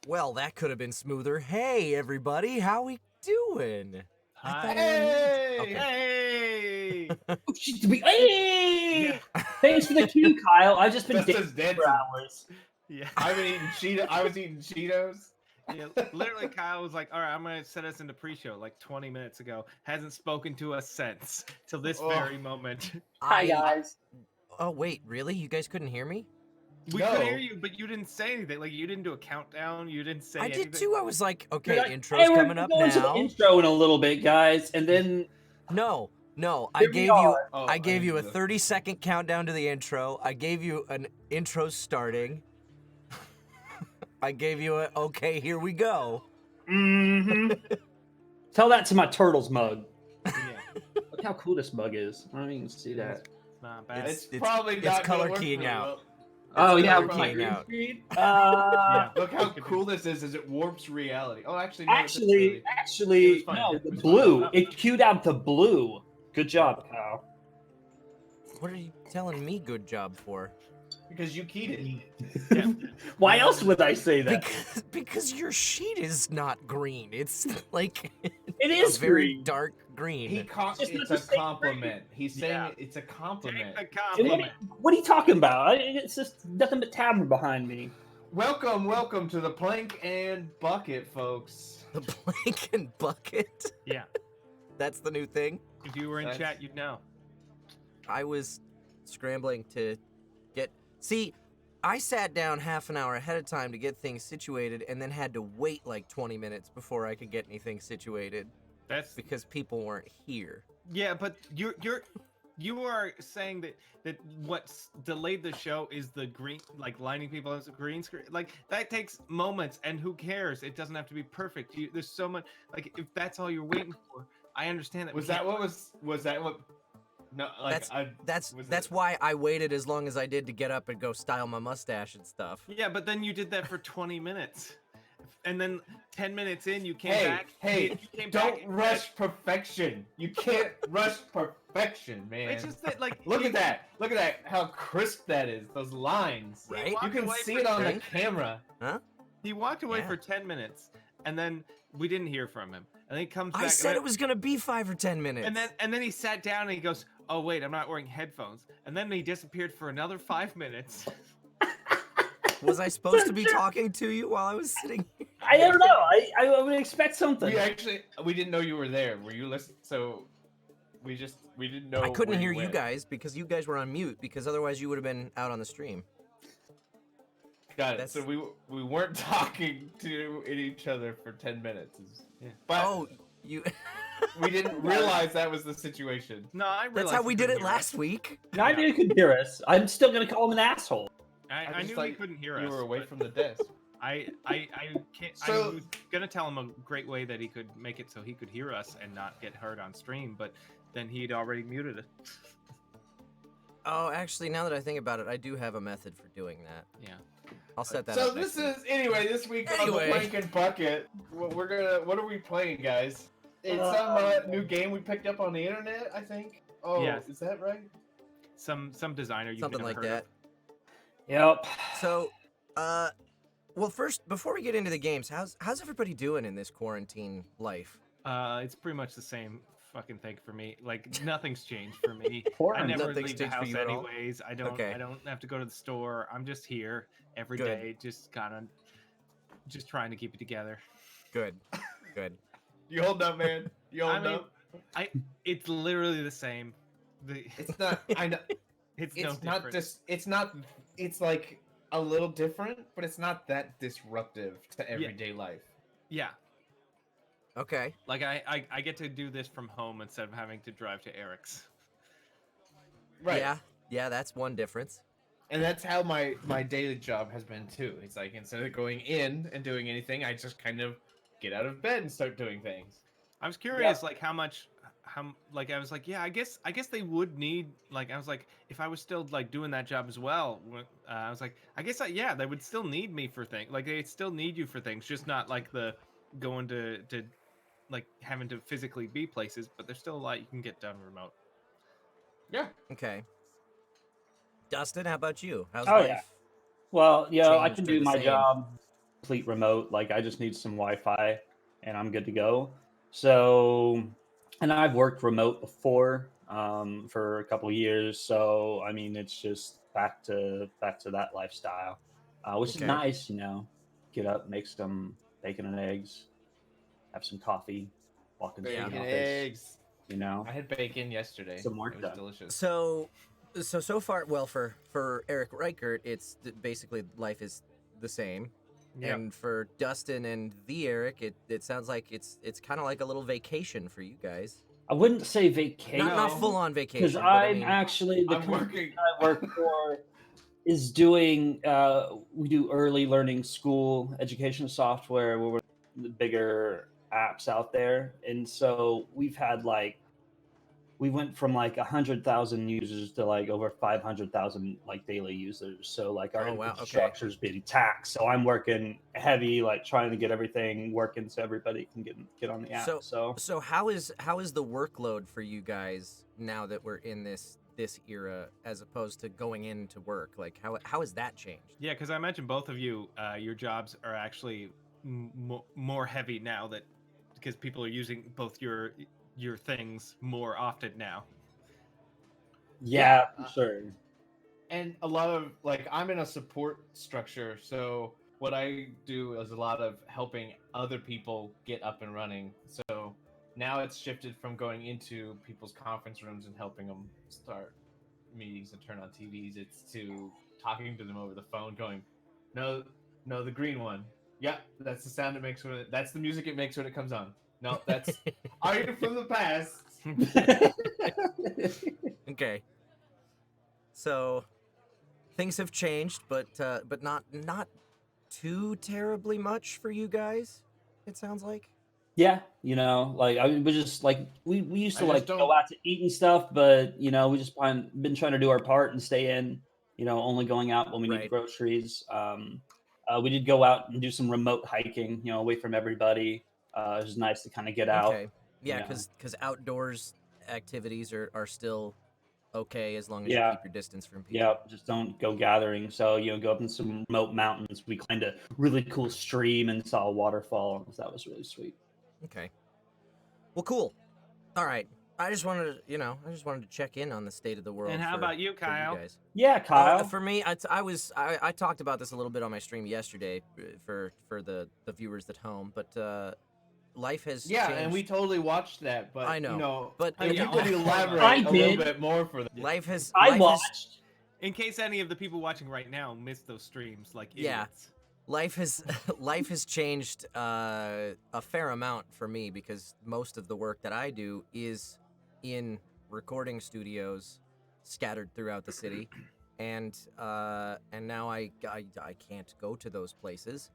Well, that could have been smoother. Hey, everybody, how we doing? Hi. Hey! Hey! Yeah. Thanks for the cue, Kyle. I've just been Just dancing as dancing. for hours. Yeah. I was eating Cheetos. Yeah. Literally, Kyle was like, "All right, I'm gonna set us into pre-show." Like 20 minutes ago, hasn't spoken to us since till this Oh. very moment. Hi, guys. Oh, wait, really? You guys couldn't hear me? We No. could hear you, but you didn't say anything. Like you didn't do a countdown. You didn't say I anything. did too. I was like, okay, You're like, intro's hey, we're coming up going to the now. intro in a little bit, guys, and then No, I Here we gave you are. Oh, I gave you a the- 30-second countdown to the intro. I gave you an intro starting. I gave you a okay, here we go. tell that to my turtles mug. Yeah, Look how cool this mug is. I don't even see that. it's not bad. It's It's- probably it's not color gonna work keying really out. well. Oh It's yeah, color with my keying green out. screen. Yeah. Look how cool this is it warps reality. Oh, actually, no, it's Actually, really- it was fine. no, It the was blue. fine. It queued out the blue. Good job, Kyle. What are you telling me good job for? because you keyed it. Yeah. Why else would I say that? Because your sheet is not green. It's like It a is very green. dark green. just It's not the a same compliment. He's saying Yeah. it's a Take compliment. the And compliment. what are you talking about? It's just nothing but tavern behind me. Welcome to the Plank and Bucket, folks. The blanket bucket. Yeah. That's the new thing. If you were in That's- chat, you'd know. I was scrambling to get. See, I sat down half an hour ahead of time to get things situated, and then had to wait like 20 minutes before I could get anything situated That's because people weren't here. yeah, but you are saying that what's delayed the show is the green, like lining people as a green screen. Like that takes moments, and who cares? It doesn't have to be perfect. There's so much. Like if that's all you're waiting for, I understand that. Was that what was that what? No, like That's was that's it- why I waited as long as I did to get up and go style my mustache and stuff. Yeah, but then you did that for 20 minutes, and then 10 minutes in, you came Hey, back. hey, you came don't back and rush perfection. You can't rush perfection, man. It's just that, like, Look at that. Look at that. How crisp that is. Those lines. Right? You walked can away see for it on the 10 camera. He walked away Yeah. for 10 minutes, and then we didn't hear from him. And then he comes back. I said and it was gonna be 5 or 10 minutes. And then he sat down and he goes, "Oh wait, I'm not wearing headphones." And then he disappeared for another 5 minutes. Was I supposed to be talking to you while I was sitting here? I don't know. I would expect something. We didn't know you were there. Were you listening? So we didn't know. I couldn't where hear you went. guys because you guys were on mute, because otherwise you would have been out on the stream. Got it. That's- So we weren't talking to each other for 10 minutes. Yeah. But Oh, you we didn't realize that was the situation. No, I realized That's how he we did couldn't it hear us. last week. Neither you could hear us. I'm still gonna call him an asshole. I just knew thought he couldn't hear You us. were away but from the desk. I can't. I So- was gonna tell him a great way that he could make it so he could hear us and not get heard on stream, but then he'd already muted it. Oh, actually, now that I think about it, I do have a method for doing that. Yeah. I'll set that So up. this next is anyway. This week on Anyway. the Plank and Bucket, what are we playing, guys? It's some new game we picked up on the internet, I think. Oh, Yes. is that right? Some designer you've Something never like heard that. Yep. So, well, first, before we get into the games, how's everybody doing in this quarantine life? of. It's pretty much the same fucking thing for me. Like nothing's changed for me. Poor I him. never Nothing's leave the changed for house you at all? anyways. I don't. Okay. I don't have to go to the store. I'm just here every Good. day, just kind of, just trying to keep it together. Good, good. You holding up, man? You I holding mean, up? It's literally the same. It's not. I know. It's It's no not different. just. It's not. It's like a little different, but it's not that disruptive to everyday life. Yeah. Okay. Like I get to do this from home instead of having to drive to Eric's. Right. Yeah, that's one difference. And that's how my daily job has been too. It's like instead of going in and doing anything, I just kind of get out of bed and start doing things. I was curious, like like I was like, yeah, I guess they would need, like, I was like, if I was still like doing that job as well, I was like, I guess yeah, they would still need me for things, like they still need you for things, just not like the going to like having to physically be places, but there's still a lot you can get done remote. Yeah. Okay. Dustin, how about you? How's Oh, yeah. life? Well, yeah, I Changed can or do the my same? job complete remote. Like I just need some Wi-Fi and I'm good to go. So, and I've worked remote before for a couple years. So, I mean, it's just back to that lifestyle, which is Okay. nice. You know, get up, make some bacon and eggs, have some coffee, walk into Yeah. the Bacon, office. eggs. You know, I had bacon yesterday. some work It was done. delicious. So far, well, for Eric Reichert, it's basically life is the same. Yeah. And for Dustin and the Eric, it sounds like it's kind of like a little vacation for you guys. I wouldn't say vacation Not No. full on because vacation, but I I'm mean, actually the I'm company working. I work for is doing we do early learning school education software. We're one of the bigger apps out there, and so we've had like we went from like 100,000 users to like over 500,000 like daily users. So like our Oh, wow, okay. infrastructure's being taxed. So I'm working heavy, like trying to get everything working so everybody can get on the app. so how is the workload for you guys now that we're in this era as opposed to going into work? Like how has that changed? Yeah, because I imagine both of you, your jobs are actually more heavy now that because people are using both your things more often now. Yeah, for sure. And a lot of like I'm in a support structure, so what I do is a lot of helping other people get up and running. So now it's shifted from going into people's conference rooms and helping them start meetings and turn on TVs. It's to talking to them over the phone, going, "No, no, the green one. Yeah, that's the sound it makes when that's the music it makes when it comes on. No, that's are you from the past?" Okay. So things have changed, but not too terribly much for you guys. It sounds like. Yeah, you know, like I mean, we just like we used to I like just go don't. out to eat and stuff, but you know, we just been trying to do our part and stay in. You know, only going out when we need Right. groceries. We did go out and do some remote hiking. You know, away from everybody. It was nice to kind of get out. Okay. Yeah, You know, because outdoors activities are still okay as long as you yeah, keep your distance from people. yeah. Just don't go gathering. So you know, go up in some remote mountains. We climbed a really cool stream and saw a waterfall. That was really sweet. Okay. Well, cool. All right. I just wanted to check in on the state of the world. And how about you, Kyle? guys? Yeah, Kyle. For me, I talked about this a little bit on my stream yesterday for the viewers at home, but life has Yeah, changed. and we totally watched that, but I know, you know, but if yeah, you could elaborate I a did. little bit more for that. life has I life has, watched. In case any of the people watching right now missed those streams, like Yeah. idiots. life has life has changed a fair amount for me because most of the work that I do is in recording studios scattered throughout the city, and now I can't go to those places,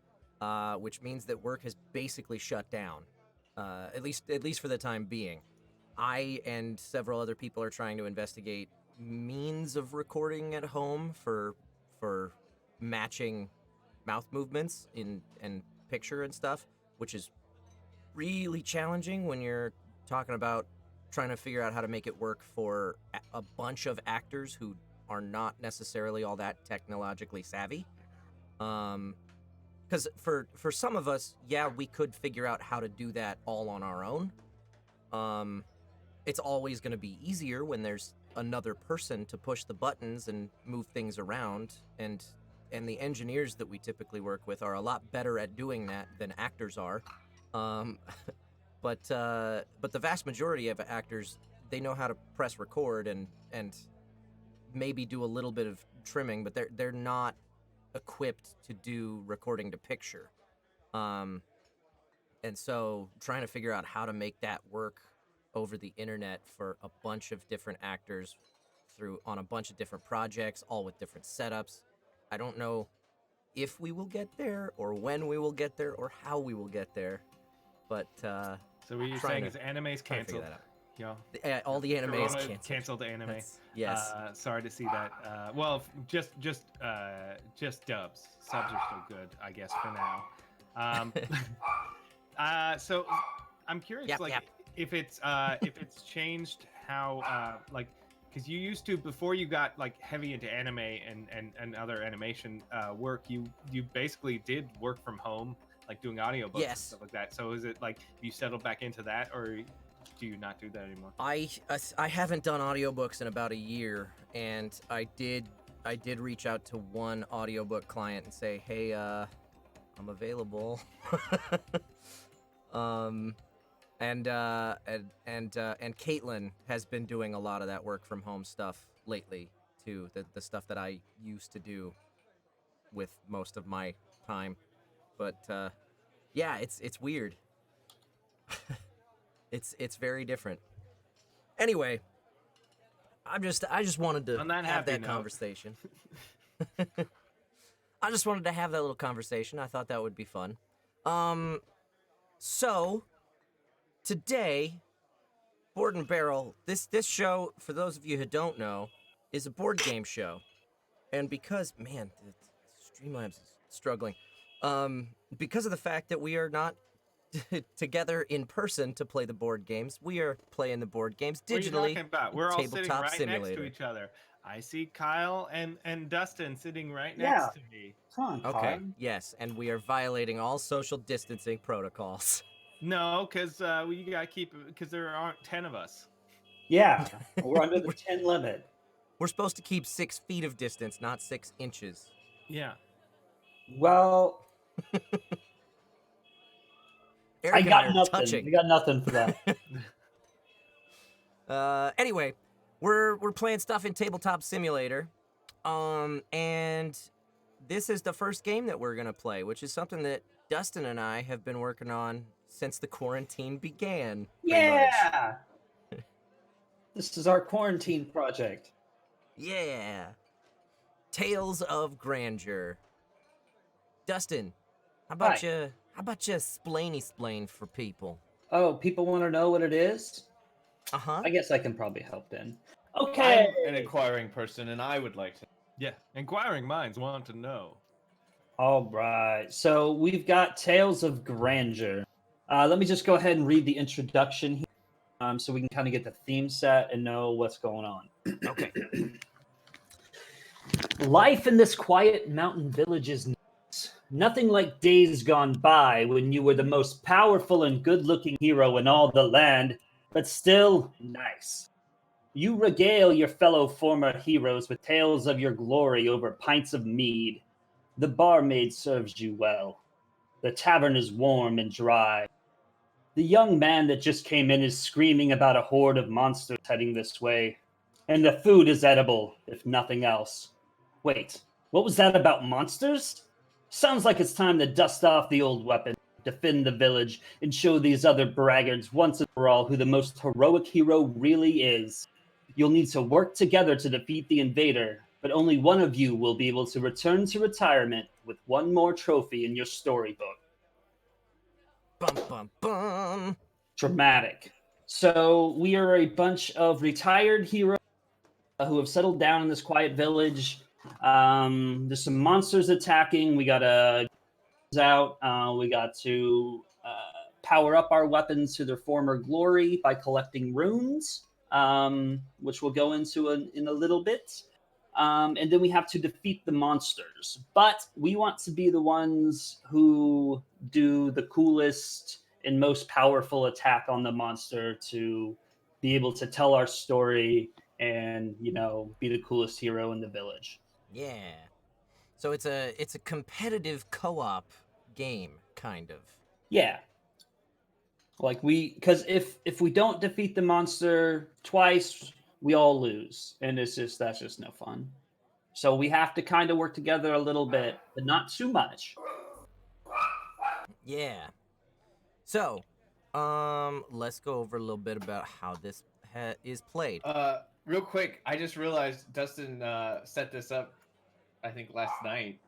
which means that work has basically shut down, at least for the time being. I and several other people are trying to investigate means of recording at home for matching mouth movements in and picture and stuff, which is really challenging when you're talking about trying to figure out how to make it work for a bunch of actors who are not necessarily all that technologically savvy. Because for some of us, yeah, we could figure out how to do that all on our own. It's always going to be easier when there's another person to push the buttons and move things around, and the engineers that we typically work with are a lot better at doing that than actors are. But the vast majority of actors, they know how to press record and maybe do a little bit of trimming, but they're not equipped to do recording to picture. And so trying to figure out how to make that work over the internet for a bunch of different actors on a bunch of different projects, all with different setups. I don't know if we will get there or when we will get there or how we will get there, but So what you're Trying saying to- is anime's trying to figure canceled. that out. You know, All the anime is Corona canceled. canceled anime. Yes. Sorry to see that. Well, just dubs. Subs are still good, I guess, for now. So I'm curious, Yep, like, yep. if it's changed how, like, because you used to, before you got like heavy into anime and other animation work, you basically did work from home, like doing audiobooks and Yes. stuff like that. So is it like you settled back into that, or do you not do that anymore? I haven't done audiobooks in about a year, and I did reach out to one audiobook client and say, hey, I'm available. And Caitlin has been doing a lot of that work from home stuff lately too. The stuff that I used to do with most of my time, but yeah, it's weird. It's very different. Anyway, I just wanted to On that have happy that note. conversation. I just wanted to have that little conversation. I thought that would be fun. So today, Board and Barrel, this show, for those of you who don't know, is a board game show. And because, man, the Streamlabs is struggling. Because of the fact that we are not together in person to play the board games, we are playing the board games digitally. What are you talking about? We're all sitting Tabletop right next Simulator. to each other. I see Kyle and Dustin sitting right Yeah. next to me. Come on, Okay, Kyle. yes, and we are violating all social distancing protocols. No, because you gotta keep it, because there aren't 10 of us. Yeah, we're under the 10 limit. We're supposed to keep 6 feet of distance, not 6 inches. Yeah. Well, Eric I and got are nothing. touching. I got nothing for that. Anyway, we're playing stuff in Tabletop Simulator, and this is the first game that we're gonna play, which is something that Dustin and I have been working on since the quarantine began. pretty much. Yeah. This is our quarantine project. Yeah. Tales of Grandeur. Dustin, how about Hi. you? How about you splain for people? Oh, people want to know what it is? Uh huh. I guess I can probably help then. Okay. I'm an inquiring person, and I would like to. Yeah. Inquiring minds want to know. All right. So we've got Tales of Grandeur. Let me just go ahead and read the introduction here, so we can kind of get the theme set and know what's going on. Okay. Life in this quiet mountain village is nice. Nothing like days gone by when you were the most powerful and good-looking hero in all the land, but still nice. You regale your fellow former heroes with tales of your glory over pints of mead. The barmaid serves you well. The tavern is warm and dry. The young man that just came in is screaming about a horde of monsters heading this way. And the food is edible, if nothing else. Wait, what was that about monsters? Sounds like it's time to dust off the old weapon, defend the village, and show these other braggarts once and for all who the most heroic hero really is. You'll need to work together to defeat the invader, but only one of you will be able to return to retirement with one more trophy in your storybook. Bum bum bum. Dramatic. So we are a bunch of retired heroes who have settled down in this quiet village. There's some monsters attacking. We gotta out. We got to power up our weapons to their former glory by collecting runes, which we'll go into in a little bit. And then we have to defeat the monsters. But we want to be the ones who do the coolest and most powerful attack on the monster to be able to tell our story and, you know, be the coolest hero in the village. Yeah. So it's a competitive co-op game, kind of. Yeah. Like because if we don't defeat the monster twice, we all lose, and that's just no fun. So we have to kind of work together a little bit, but not too much. Yeah. So, let's go over a little bit about how this is played. Real quick, I just realized Dustin set this up, I think last night.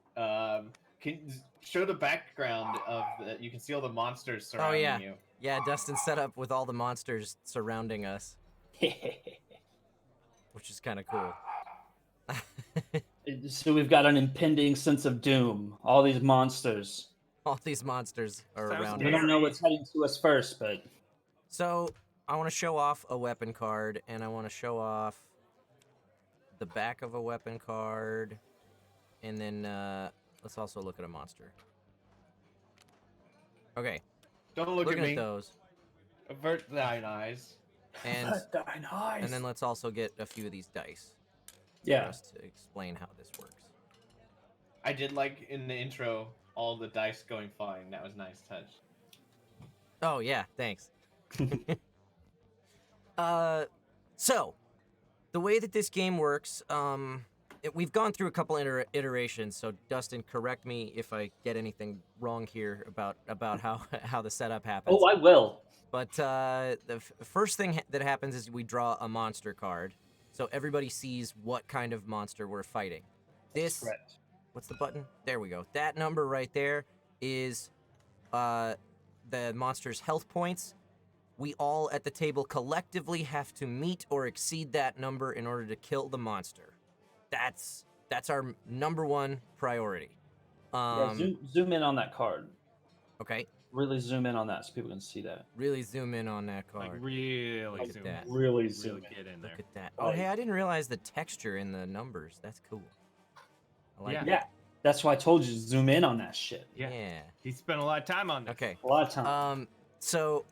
show the background of you can see all the monsters surrounding yeah. you. Yeah, Dustin set up with all the monsters surrounding us, which is kind of cool. So we've got an impending sense of doom. All these monsters. All these monsters are Sounds around We us. don't know Scary. what's heading to us first, but So I want to show off a weapon card, and I want to show off the back of a weapon card, and then let's also look at a monster. Okay, Don't look looking at me. at those, Avert thine eyes. and then let's also get a few of these dice for yeah. us to explain how this works. I did like in the intro all the dice going flying. That was a nice touch. Oh yeah, thanks. So the way that this game works, we've gone through a couple iterations. So Dustin, correct me if I get anything wrong here about how the setup happens. Oh, I will. But the first thing that happens is we draw a monster card, so everybody sees what kind of monster we're fighting. This, Correct. what's the button? There we go. That number right there is the monster's health points. We all at the table collectively have to meet or exceed that number in order to kill the monster. That's our number one priority. Yeah, zoom in on that card. Okay, Really zoom in on that so people can see that. really zoom in on that card. Like really Look at zoom that. in. Really zoom Really in. get in there. Look at that. Oh, hey, I didn't realize the texture in the numbers. That's cool. I like Yeah. that. Yeah, that's why I told you to zoom in on that shit. Yeah. Yeah. He spent a lot of time on this. Okay. A lot of time. So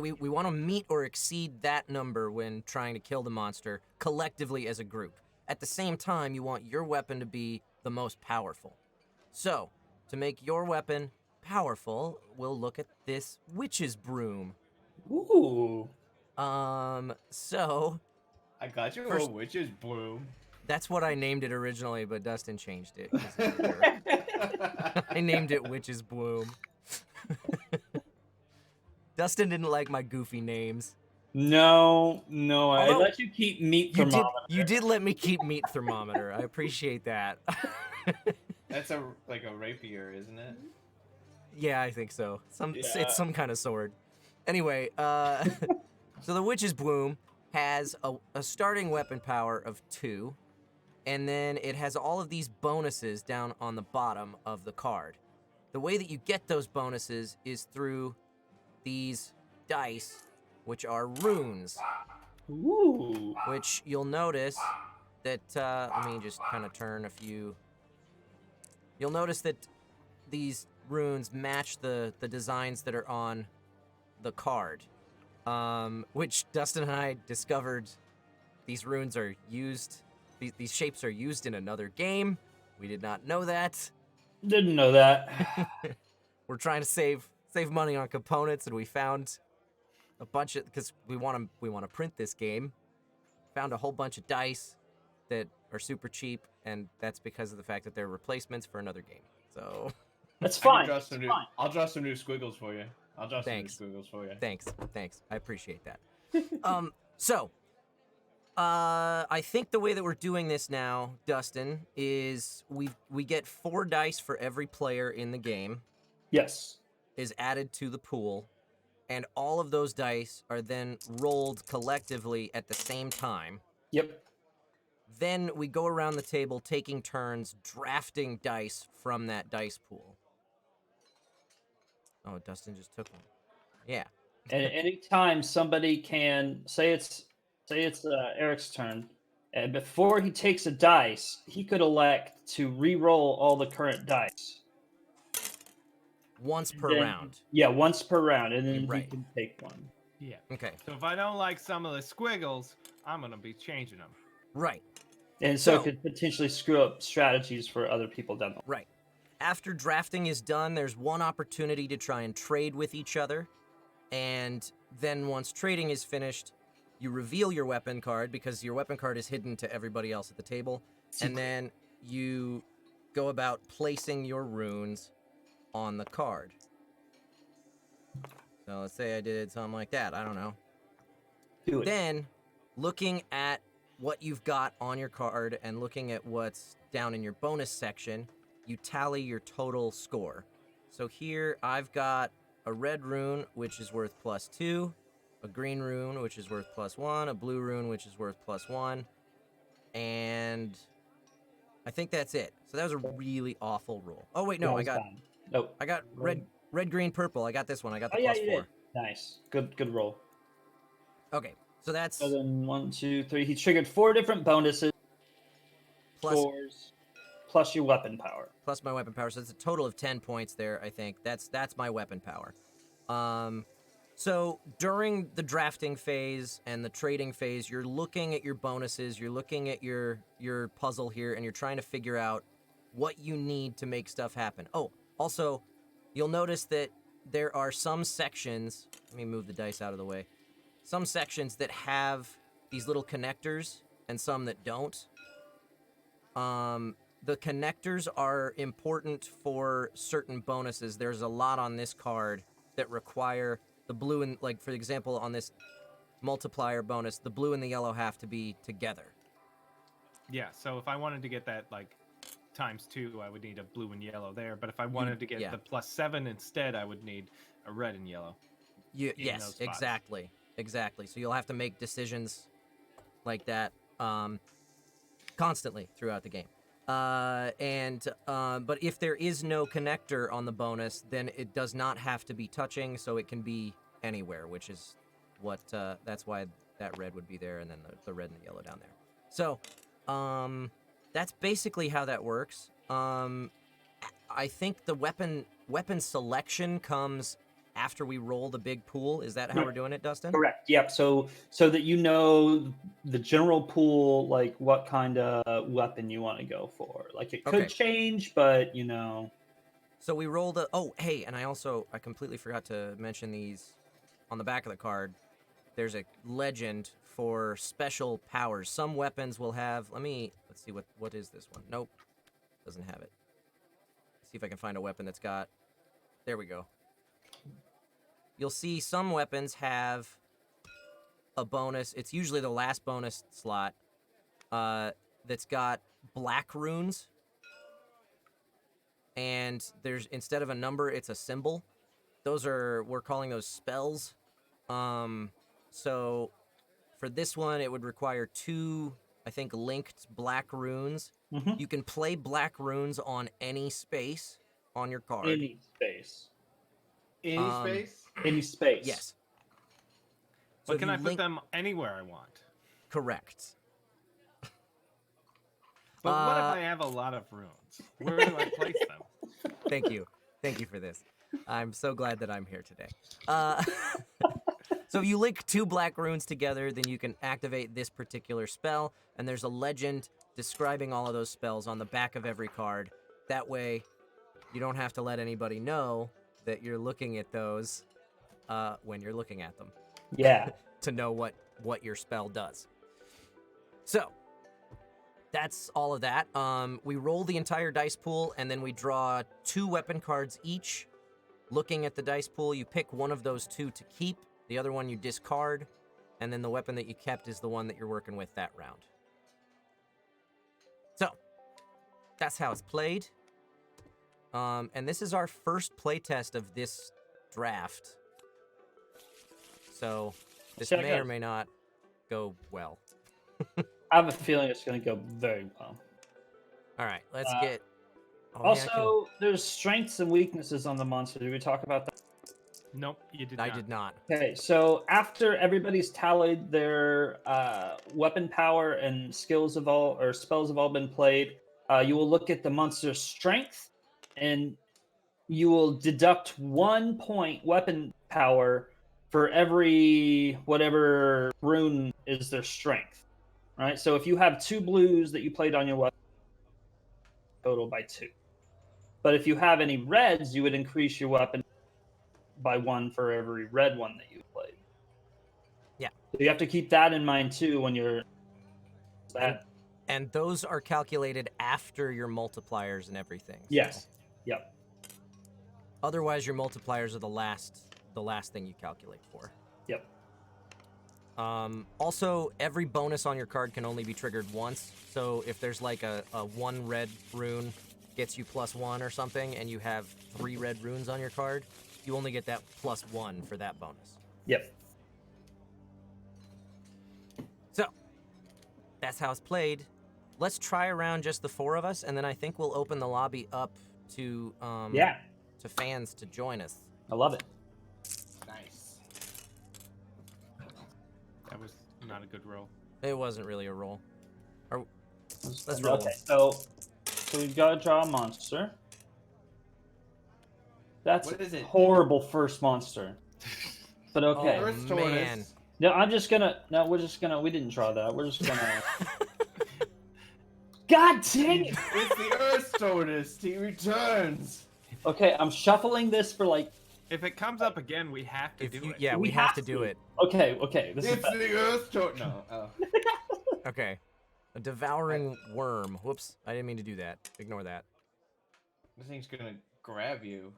we want to meet or exceed that number when trying to kill the monster collectively as a group. At the same time, you want your weapon to be the most powerful. So, to make your weapon powerful, we'll look at this witch's broom. Ooh. So I got you First- a witch's broom. that's what I named it originally, but Dustin changed it. 'cause he's a jerk. I named it Witch's Bloom. Dustin didn't like my goofy names. No, I Although- let you keep meat thermometer. You did let me keep meat thermometer. I appreciate that. That's like a rapier, isn't it? Yeah, I think so. Yeah. It's some kind of sword. Anyway, so the Witch's Bloom has a starting weapon power of 2, and then it has all of these bonuses down on the bottom of the card. The way that you get those bonuses is through these dice, which are runes, Ooh. which you'll notice that, let me just kind of turn a few. You'll notice that these runes match the designs that are on the card, which Dustin and I discovered these runes are used, these shapes are used in another game. We did not know that. Didn't know that. We're trying to save money on components, and we found a bunch of, because we want to print this game. Found a whole bunch of dice that are super cheap, and that's because of the fact that they're replacements for another game. So That's I can fine. draw That's some new, fine. I'll draw some new squiggles for you. I'll draw Thanks. some new squiggles for you. thanks, I appreciate that. So I think the way that we're doing this now, Dustin, is we get 4 dice for every player in the game Yes. is added to the pool, and all of those dice are then rolled collectively at the same time. Yep. Then we go around the table taking turns drafting dice from that dice pool. Oh, Dustin just took one. Yeah. And at any time somebody can say it's Eric's turn, and before he takes a dice, he could elect to re-roll all the current dice. Once per Then- round. Yeah, once per round, and then Right. he can take one. Yeah. Okay. So if I don't like some of the squiggles, I'm gonna be changing them. Right. And so, So- it could potentially screw up strategies for other people down the line. Right. After drafting is done, there's one opportunity to try and trade with each other. And then once trading is finished, you reveal your weapon card because your weapon card is hidden to everybody else at the table. And then you go about placing your runes on the card. So let's say I did something like that. I don't know. Do it. Then, looking at what you've got on your card and looking at what's down in your bonus section, you tally your total score. So here I've got a red rune, which is worth +2, a green rune, which is worth +1, a blue rune, which is worth +1, and I think that's it. So that was a really awful roll. Oh wait, no, That was bad. Nope. I got red, green, purple. I got this one. I got the Oh yeah, +4. you did. Nice. Good roll. Okay, so that's So then 1, 2, 3. He triggered 4 different bonuses, plus scores, plus your weapon power. plus my weapon power. So it's a total of 10 points there, I think. That's my weapon power. So during the drafting phase and the trading phase, you're looking at your bonuses, you're looking at your puzzle here, and you're trying to figure out what you need to make stuff happen. Oh, also, you'll notice that there are some sections, let me move the dice out of the way, some sections that have these little connectors and some that don't. The connectors are important for certain bonuses. There's a lot on this card that require the blue and, like, for example, on this multiplier bonus, the blue and the yellow have to be together. Yeah, so if I wanted to get that like ×2, I would need a blue and yellow there. But if I wanted to get yeah. the +7 instead, I would need a red and yellow. in Yes, those spots. exactly. So you'll have to make decisions like that constantly throughout the game. But if there is no connector on the bonus, then it does not have to be touching, so it can be anywhere, which is what that's why that red would be there, and then the red and the yellow down there. So that's basically how that works. I think the weapon selection comes after we roll the big pool. Is that how we're doing it, Dustin? Correct. Yep. So that you know the general pool, like what kind of weapon you want to go for. Like it could Okay. change, but you know. So we rolled a. Oh, hey, and I completely forgot to mention these on the back of the card. There's a legend for special powers. Some weapons will have. Let's see what is this one. Nope, doesn't have it. Let's see if I can find a weapon that's got. There we go. You'll see some weapons have a bonus. It's usually the last bonus slot that's got black runes. And there's, instead of a number, it's a symbol. We're calling those spells. So for this one, it would require 2, I think, linked black runes. Mhm. You can play black runes on any space on your card. Any space. Any space? Any space. Yes. But if can you I put them anywhere I want? Correct. But what if I have a lot of runes? Where do I place them? Thank you for this. I'm so glad that I'm here today. So if you link 2 black runes together, then you can activate this particular spell, and there's a legend describing all of those spells on the back of every card. That way, you don't have to let anybody know that you're looking at those when you're looking at them Yeah. to know what your spell does. So, that's all of that. We roll the entire dice pool, and then we draw 2 weapon cards each. Looking at the dice pool, you pick one of those 2 to keep. The other one you discard, and then the weapon that you kept is the one that you're working with that round. So, that's how it's played. And this is our first playtest of this draft. So, this So it may or goes. may not go well. I have a feeling it's going to go very well. All right, let's Uh, get... Oh, yeah, I can- Also, there's strengths and weaknesses on the monster. Did we talk about that? Nope, you did I not. did not. Okay, so after everybody's tallied their weapon power and spells have all been played, you will look at the monster's strength, and you will deduct 1 point weapon power for every whatever rune is their strength. Right. So if you have 2 blues that you played on your weapon, total by 2. But if you have any reds, you would increase your weapon by 1 for every red one that you played. Yeah. So you have to keep that in mind too when you're that. And those are calculated after your multipliers and everything. so- Yes. Yep. Otherwise, your multipliers are the last thing you calculate for. Yep. Also, every bonus on your card can only be triggered once. So if there's like a 1 red rune gets you +1 or something, and you have 3 red runes on your card, you only get that +1 for that bonus. Yep. So that's how it's played. Let's try around just the 4 of us, and then I think we'll open the lobby up to Yeah, to fans to join us. I love it. Nice. That was not a good roll. It wasn't really a roll. Let's roll. Okay, so we've got to draw a monster. That's What is a it? horrible first monster. But okay. Oh, Earth man. tortoise. No, I'm just gonna. No, we're just gonna. We didn't draw that. We're just gonna. God dang it! It's the Earth tortoise. He returns. Okay, I'm shuffling this for like. If it comes up again, we have to If do you, it. yeah, We we have have to do to. it. Okay. This is It's the Earth tortoise. No. Oh. Okay. A devouring worm. Whoops, I didn't mean to do that. Ignore that. This thing's gonna grab you.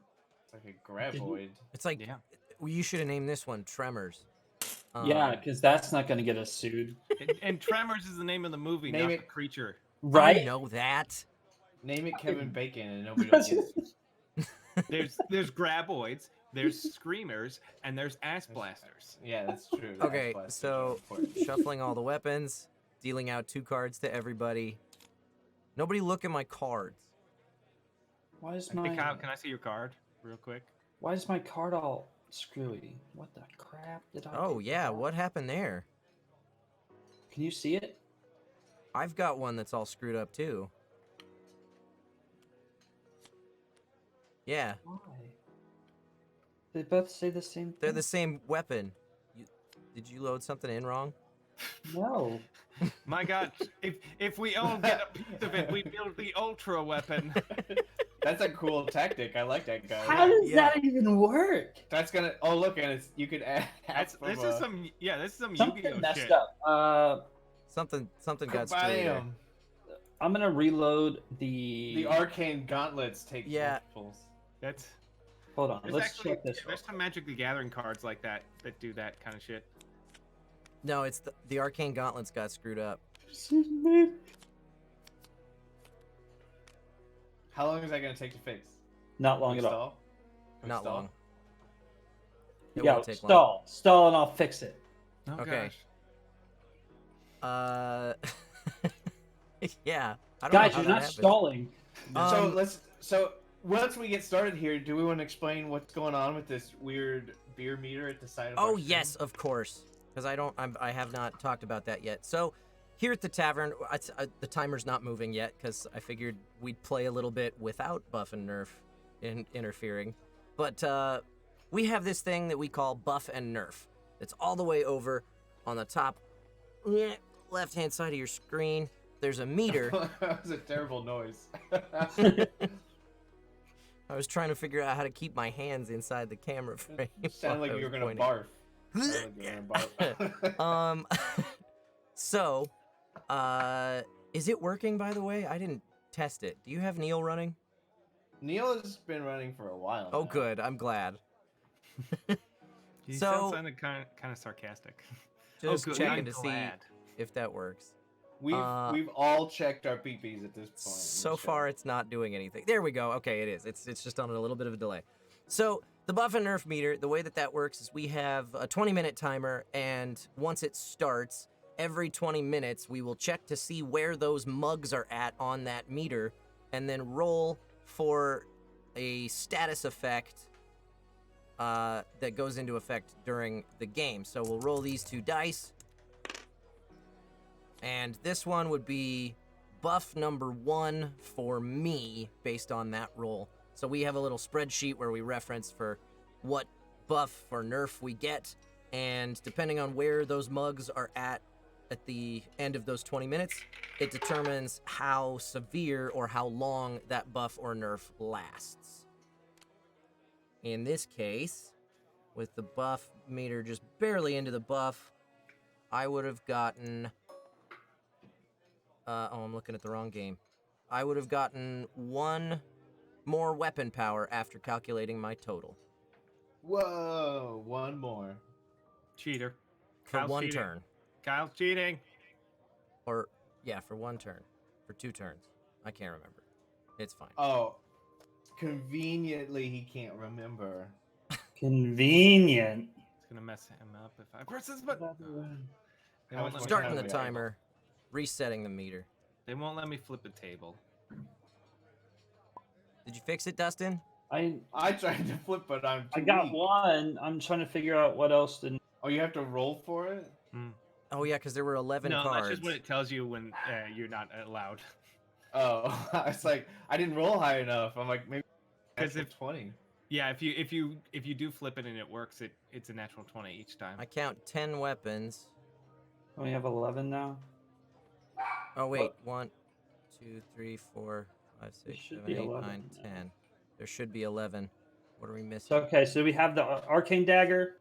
It's like a graboid. It's like Yeah. you should have named this one Tremors. Yeah, because that's not gonna get us sued, And Tremors is the name of the movie, Name not it- the creature. I right? know that. Name it Kevin Bacon and nobody will get it. There's graboids, there's screamers, and there's ass blasters. Yeah, that's true. Okay, That's so important. shuffling all the weapons, dealing out 2 cards to everybody. Nobody look at my cards. Why is Hey, my Kyle, can I see your card real quick? Why is my card all screwy? What the crap did I? Oh do? yeah, what happened there? Can you see it? I've got one that's all screwed up too. Yeah, Why? They both say the same thing. they're the same weapon. Did you load something in wrong? No. My God, if we all get a piece of it, we build the ultra weapon. That's a cool tactic. I like that guy. How does Yeah. that even work? That's gonna. Oh, look, and it's you could add. This is some Yu-Gi-Oh Something messed shit. up. Something got screwed there. Kabam! I'm gonna reload the. The arcane gauntlets take Yeah. multiples. That's Hold on. there's Let's actually check this. there's some Magic the Gathering cards like that do that kind of shit. No, it's the arcane gauntlets got screwed up. How long is that gonna take to fix? Not long We at all. stall? We Not stall? long. It Yeah, won't take stall, stall, and I'll fix it. Oh, Okay. gosh. long. Yeah. I don't Guys, know how you're that not happened. stalling. So once we get started here, do we want to explain what's going on with this weird beer meter at the side of our Oh screen? yes, of course. Because I have not talked about that yet. So here at the tavern, the timer's not moving yet because I figured we'd play a little bit without Buff and Nerf interfering. But we have this thing that we call Buff and Nerf. It's all the way over on the top left-hand side of your screen. There's a meter. That was a terrible noise. I was trying to figure out how to keep my hands inside the camera frame. Sounded like while I you were was gonna pointing. barf. Sounded like you were gonna barf. So, is it working, by the way? I didn't test it. Do you have Neil running? Neil has been running for a while. Oh, now. good. I'm glad. You So- sounded kind of sarcastic. Just good, checking I'm to see glad. if that works. We've Uh, we've all checked our peepees at this point. in the So show. far, it's not doing anything. There we go. Okay, it is. It's just on a little bit of a delay. So the Buff and Nerf meter, the way that works is we have a 20-minute timer, and once it starts, every 20 minutes we will check to see where those mugs are at on that meter, and then roll for a status effect that goes into effect during the game. So we'll roll these 2 dice. And this one would be buff number 1 for me based on that roll. So we have a little spreadsheet where we reference for what buff or nerf we get. And depending on where those mugs are at the end of those 20 minutes, it determines how severe or how long that buff or nerf lasts. In this case, with the buff meter just barely into the buff, I would have gotten... I'm looking at the wrong game. I would have gotten 1 more weapon power after calculating my total. Whoa, one more. Cheater. For Kyle's one cheating. turn. Kyle's cheating. Or, yeah, for one turn. For 2 turns. I can't remember. It's fine. Oh, conveniently he can't remember. Convenient. It's gonna mess him up if I press this button. They How won't much let me Starting flip the a we table. timer. Resetting the meter. They won't let me flip a table. Did you fix it, Dustin? I tried to flip, but I'm too got weak. one. I'm trying to figure out what else didn't. Oh, you have to roll for it? Oh, yeah, because there were 11 No, cards. that's just what it tells you when you're not allowed. Oh, it's like I didn't roll high enough. I'm like maybe 'Cause natural if- 20. Yeah, if you do flip it and it works, it's a natural 20 each time. I count 10 weapons. We have 11 now. Oh, wait. 1, 2, 3, 4, 5, 6, should 7, be 8, 11 9, now. 10. There should be 11. What are we missing? So okay, so we have the arcane dagger.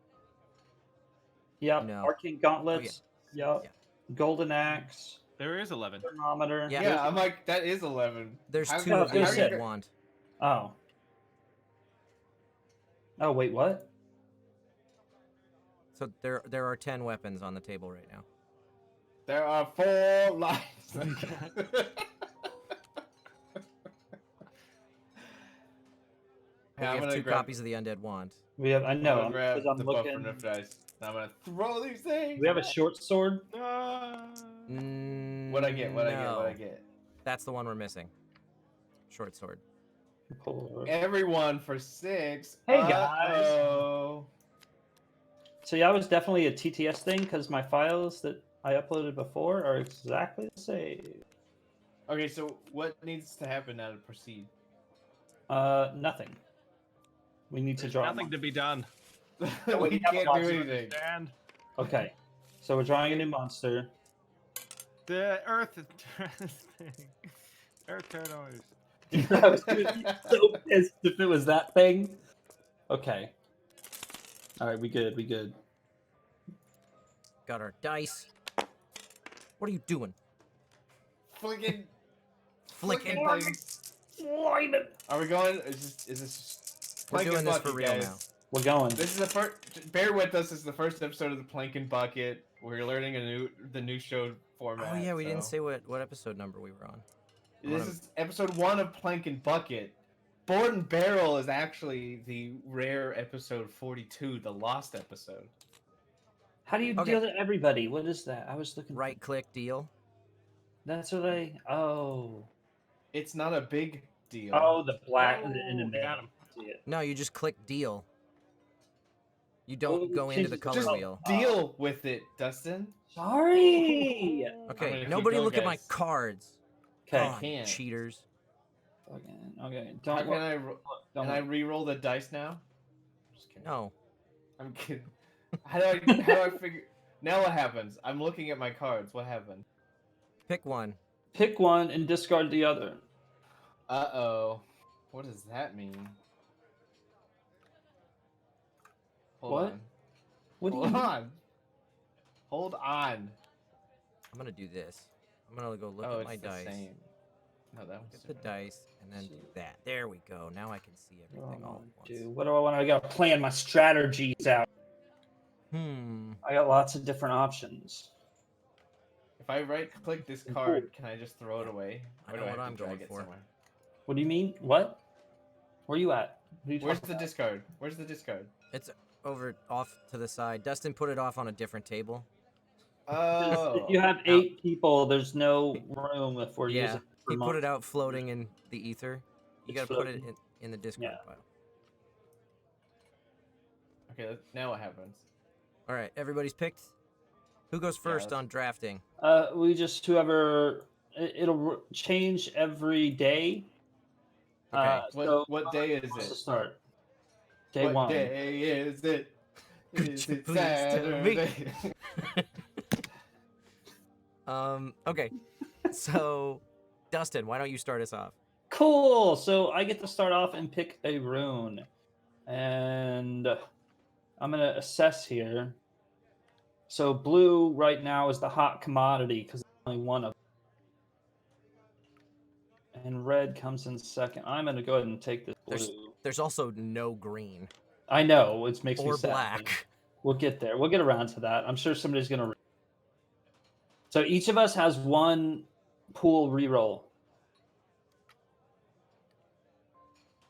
Yep. No. Arcane gauntlets. Yep. Yeah. Golden axe. There is 11. Thermometer. Yeah. Yeah, I'm like that is 11. There's How- 2 Yeah, of the there's undead it. wand. Oh. Oh wait, what? So there are 10 weapons on the table right now. There are 4 lives. But I'm you have gonna 2 grab, copies of the undead wand. We have. I I'm know. gonna I'm, grab 'cause I'm the buffer looking. nerf dice. And I'm gonna throw these things. We have a short sword. What I get? What I get? What I No. get? That's the one we're missing. Short sword. Pull over. Everyone for 6. Hey, guys. Uh-oh. So yeah, it was definitely a TTS thing because my files that I uploaded before are exactly the same. Okay, so what needs to happen now to proceed? Nothing. We need to There's draw. nothing to be done. we have a can't lot do to anything. Understand? Okay, so we're drawing a new monster. The Earth thing. Earth turtles. I was gonna be so pissed if it was that thing. Okay. All right, we good. We good. Got our dice. What are you doing? Flicking. Flicking. things. Are we going? Is this We're Plank doing and this for Bucket, real guys. now. We're going. This is the first. Bear with us. This is the first episode of the Plank and Bucket. We're learning the new show format. Oh yeah, we didn't so- say what episode number we were on. This is episode 1 of Plank and Bucket. Board and Barrel is actually the rare episode 42, the lost episode. How do you Okay. deal to everybody? What is that? I was looking. Right click deal. That's what I. Oh. It's not a big deal. Oh, the black. Oh, the enemy. got him. See it. No, you just click deal. You don't Oh, go into change the it to color Just wheel. deal with it, Dustin. Sorry. Okay, gonna keep nobody going, look at my guys. cards. Okay. Oh, can't. cheaters. Fucking- Okay. How Don't. can I? don't Can I re-roll the dice now? Just kidding. No. I'm kidding. How do I figure? Now what happens? I'm looking at my cards. What happened? Pick one. Pick one and discard the other. Uh-oh. What does that mean? Hold What? on. What do you Hold mean? on. Hold on. I'm gonna do this. I'm gonna go look Oh, at my it's the dice. same. No, that Look one's at the different. dice and then do that. There we go. Now I can see everything all at once. What do I want? I gotta plan my strategies out. Hmm. I got lots of different options. If I right-click this Cool. card, can I just throw it away? I Or know do what have I'm to drag going it for. somewhere? What do you mean? What? Where you at? Who you Where's talking the about? discard? Where's the discard? It's over off to the side. Dustin put it off on a different table. Oh. If you have 8 people, there's no room if we're Yeah, using. he put it out floating in the ether. You It's gotta put it floating. in the Discord Yeah. file. Okay, now what happens? All right, everybody's picked. Who goes first let's- on drafting? We just whoever. It'll change every day. Okay. What day is What's the it? start? Day What 1. day is it? Could Is you it please tell me? Saturday? Okay. So, Dustin, why don't you start us off? Cool. So I get to start off and pick a rune, and I'm gonna assess here. So blue right now is the hot commodity because only one of them. And red comes in second. I'm gonna go ahead and take this blue. There's also no green I know it makes me or sad. black. We'll get there. We'll get around to that. I'm sure somebody's gonna. So each of us has one pool reroll.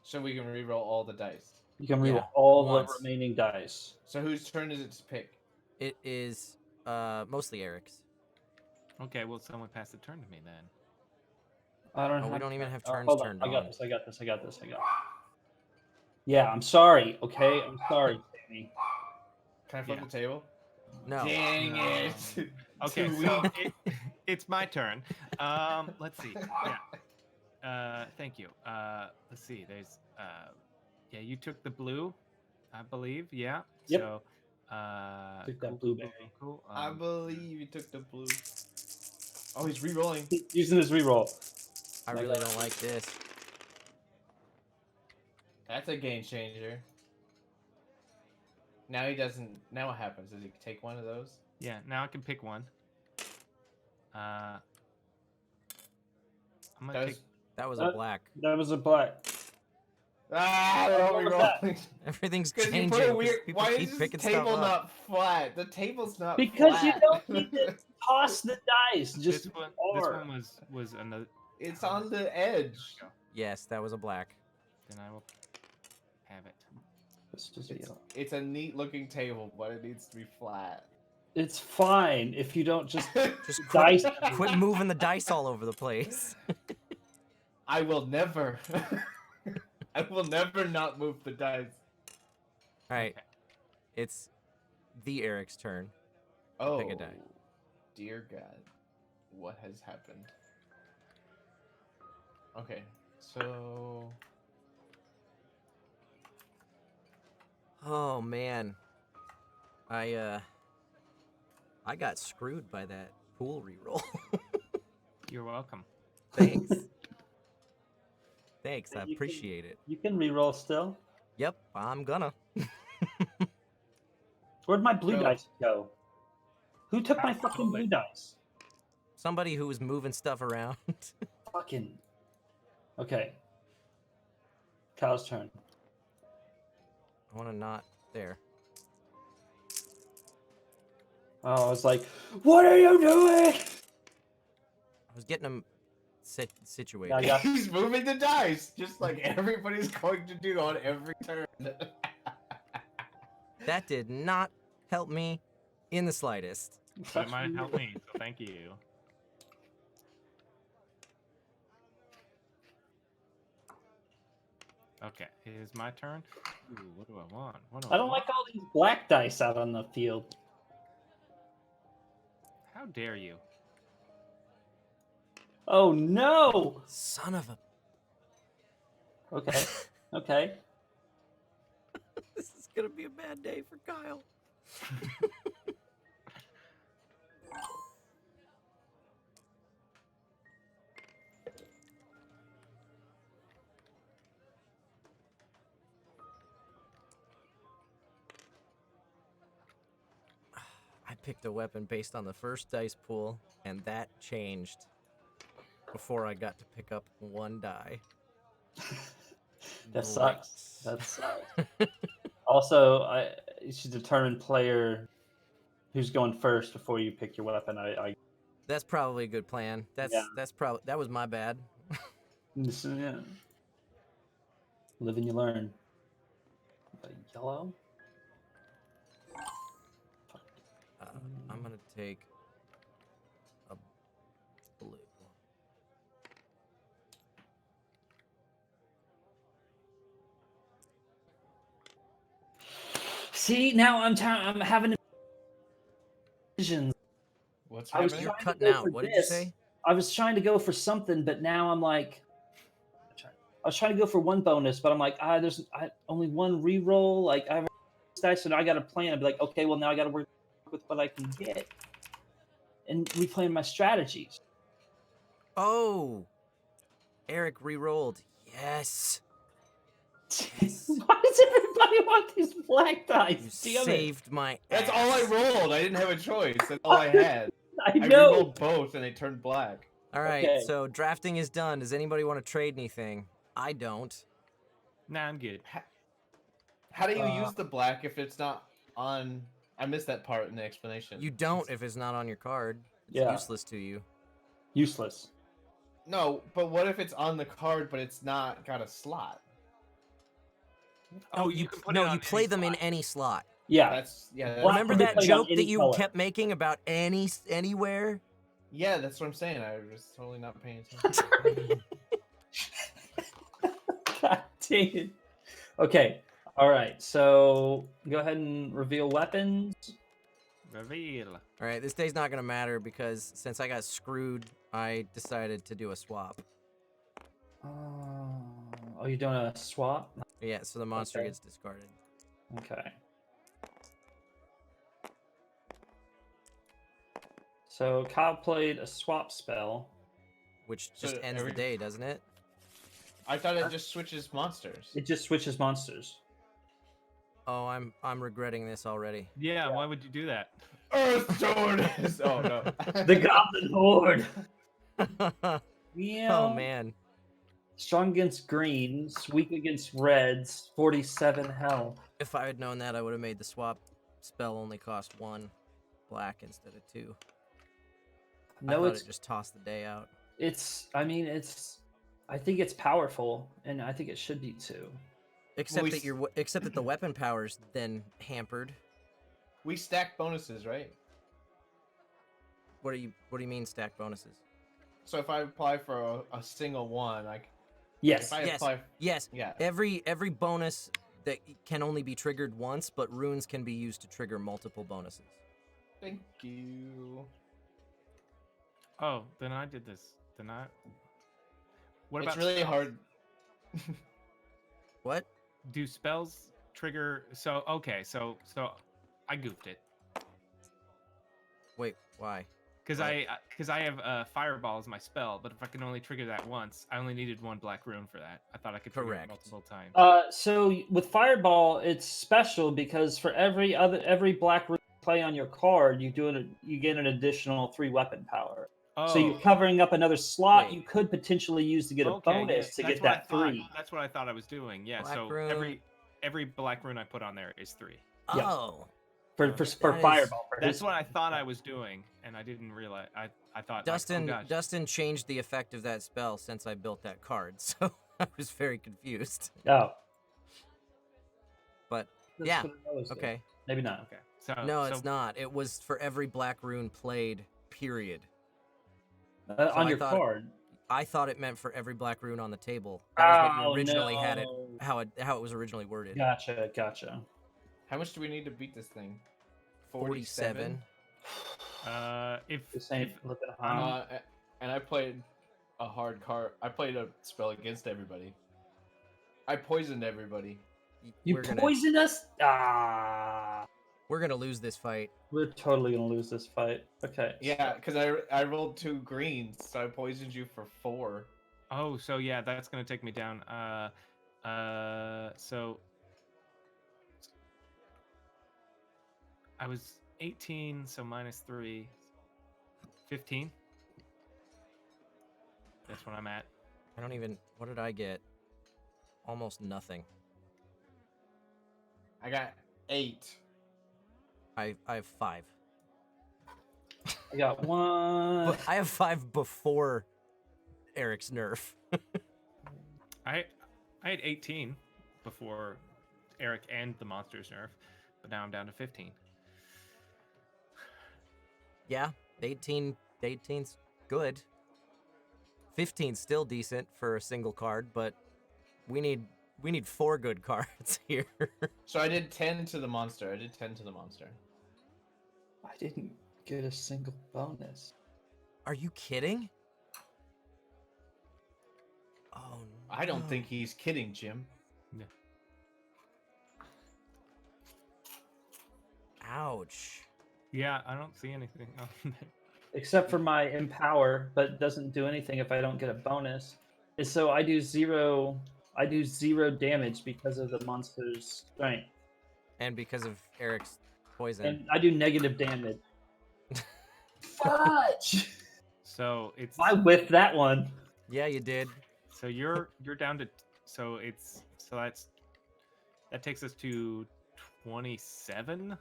So we can reroll all the dice. You can reroll Yeah, all once. the remaining dice. So whose turn is it to pick? It is mostly Eric's. Okay, well, someone pass the turn to me then. I don't. Oh, we have don't even have turns hold on. turned I got on. this. I got this. I got this. I got. Yeah, I'm sorry. Okay, I'm sorry, Sammy. Can I flip Yeah. the table? No. Dang No. it. Okay, Too so weak. it's my turn. Let's see. Yeah. Thank you. Let's see. There's yeah, you took the blue, I believe. Yeah. Yep. So Took that cool, blueberry. Cool. I believe you took the blue. Oh, he's re-rolling. Using this reroll. I My really God. don't like this. That's a game changer. Now he doesn't. Now what happens? Does he take one of those? Yeah, now I can pick one. I'm gonna Does... take That was a black. That was a black. Ah, What don't was re-rolling. Everything's Because you changing. put a 'cause weird. people Why keep is this picking table stuff up. not flat? The table's not Because you flat. don't need to toss the dice. Just this one. or. This one was another. It's on the edge. Go. Yes, that was a black. Then I will have it. This is It's a neat looking table, but it needs to be flat. It's fine if you don't just Just dice. quit moving the dice all over the place. I will never. I will never not move the dice. All right, Okay. it's the Eric's turn. Oh, Pick a die. dear God, what has happened? Okay, so Oh man, I got screwed by that pool reroll. You're welcome. Thanks. Thanks, I You can- appreciate it. You can reroll still. Yep, I'm gonna. Where'd my blue No. dice go? Who took my Out, fucking out blue it. dice? Somebody who was moving stuff around. Fucking. Okay. Kyle's turn. I want to not there. Oh, I was like, what are you doing? I was getting them situated. I got- he's moving the dice, just like everybody's going to do on every turn. That did not help me in the slightest. But it might help me, so thank you. Okay, it is my turn. Ooh, what do I want? What do I don't want? like all these black dice out on the field. How dare you? Oh no! Son of a. Okay. Okay. This is gonna be a bad day for Kyle. I picked a weapon based on the first dice pool, and that changed before I got to pick up one die. That sucks. That sucks. Also, you should determine player who's going first before you pick your weapon. That's probably a good plan. Yeah. That's probably that was my bad. Yeah. Live and you learn. Yellow. I'm gonna take a blue. See, now I'm having visions. What's I was happening? You're trying to cutting go out. for What did you this. say? I was trying to go for something, but now I'm like, I was trying to go for one bonus, but I'm like, there's only one reroll. Like I have dice, so now I got to plan. I'd be like, okay, well now I got to work with what I can get and replan my strategies. Oh, Eric re-rolled. Yes, Why does everybody want these black dice? you Damn it. saved my. That's ass. all I rolled. I didn't have a choice. That's all I had. I I know. re-rolled both, and they turned black. All right, Okay. so drafting is done. Does anybody want to trade anything? I don't. Nah, I'm good. How do you Uh, use the black if it's not on I missed that part in the explanation. You don't if it's not on your card. It's Yeah. useless to you. Useless. No, but what if it's on the card, but it's not got a slot? Oh, you can put it no, on you play any them in slot. any slot. Yeah. That's Black Remember can be that played on joke that any you color. kept making about anywhere? yeah, that's what I'm saying. I was totally not paying attention. God dang it. Okay. All right. So go ahead and reveal weapons. Reveal. All right, this day's not gonna matter because since I got screwed, I decided to do a swap. Oh, you're doing a swap? Yeah, so the monster Okay. gets discarded. Okay. So Kyle played a swap spell. Which So just ends the every- day, doesn't it? I thought it just switches monsters. It just switches monsters. Oh, I'm regretting this already. Yeah, why would you do that? Earth Tortoise! Oh no. The Goblin Horde. Oh Yeah. man. Strong against greens, weak against reds, 47 health. If I had known that, I would have made the swap spell only cost 1 black instead of 2. I No, thought it's it just tossed the day out. I think it's powerful, and I think it should be too. Except we that s- except that the weapon power's then hampered. We stack bonuses, right? What do you mean stack bonuses? So if I apply for a single one, like Yes. if I Yes. apply, Yes. yeah. Every bonus that can only be triggered once, but runes can be used to trigger multiple bonuses. Thank you. Oh, then I did this. Then I. What It's about really spells? hard. What? Do spells trigger? So okay, so I goofed it Wait, why? because Right. I have fireball as my spell, but if I can only trigger that once, I only needed 1 black rune for that. I thought I could trigger it Correct. multiple times. So with Fireball, it's special because for every black rune you play on your card, you get an additional 3 weapon power. oh, So you're covering up another slot Wait. you could potentially use to get a okay, bonus to that's get what I that thought. 3. That's what I thought I was doing. Yeah. Black so rune. every black rune I put on there is 3. Yep. Oh. For That is- Fireball. For That's his- what I thought I was doing, and I didn't realize. I thought Dustin like, oh gosh. Dustin changed the effect of that spell since I built that card, so I was very confused. Oh. But That's yeah, what it always did. okay. Maybe not. Okay. So No, so it's not. It was for every black rune played, period. On I your thought- card. I thought it meant for every black rune on the table. That was what Oh, you originally had it no. how it was originally worded. Gotcha. How much do we need to beat this thing? 47. if This ain't if- looking high. And I played a hard card. I played a spell against everybody. I poisoned everybody. You we're gonna, poisoned us? Ah. we're gonna lose this fight. We're totally gonna lose this fight. Okay. Yeah, because I rolled 2 greens, so I poisoned you for 4. oh, so yeah, that's gonna take me down. So I was 18, so minus 3, 15. That's what I'm at. I don't even. What did I get? Almost nothing. I got 8. I have 5. I got one. But I have 5 before Eric's nerf. I had 18 before Eric and the monsters nerf, but now I'm down to 15. Yeah, 18's good. 15's still decent for a single card, but we need 4 good cards here. So I did 10 to the monster. I didn't get a single bonus. Are you kidding? Oh, I don't no. think he's kidding, Jim. Ouch. Yeah, I don't see anything on there. Except for my empower, but it doesn't do anything if I don't get a bonus. And so I do 0 damage because of the monster's strength. And because of Eric's poison. And I do negative damage. Fudge! So it's I whiffed that one. Yeah, you did. so you're down to that takes us to 27.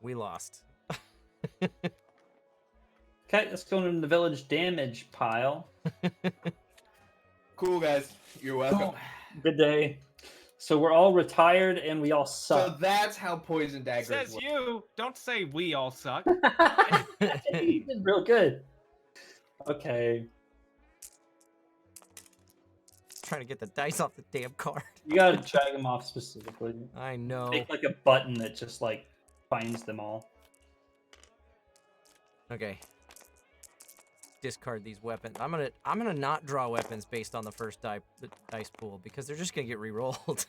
We lost. Okay, let's go into the village damage pile. Cool, guys. You're welcome. Good day. So we're all retired and we all So suck. that's how poison daggers Says work. you. Don't say we all suck. You did real good. Okay, Trying to get the dice off the damn card. you gotta drag them off specifically. I know. Make like a button that just like finds them all. Okay. Discard these weapons. I'm gonna not draw weapons based on the first dice pool because they're just gonna get re-rolled.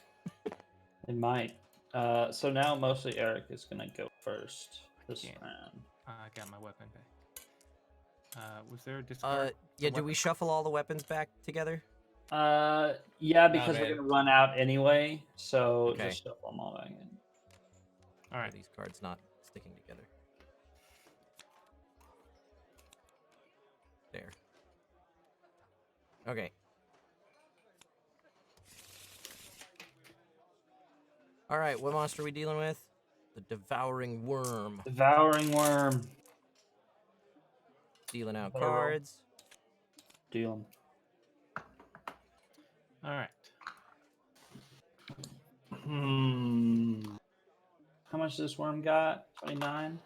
It might. So now mostly Eric is gonna go first this can't. round. I got my weapon back. Was there a discard? Yeah. for Do we weapons? shuffle all the weapons back together? Yeah, because we're man. gonna run out anyway. So Okay. just shuffle them all back in. All Are right. these cards not sticking together? There. Okay. All right. What monster are we dealing with? The devouring worm. Devouring worm. Dealing out Better roll. cards. Deal 'em. All right. How much this worm got? 29.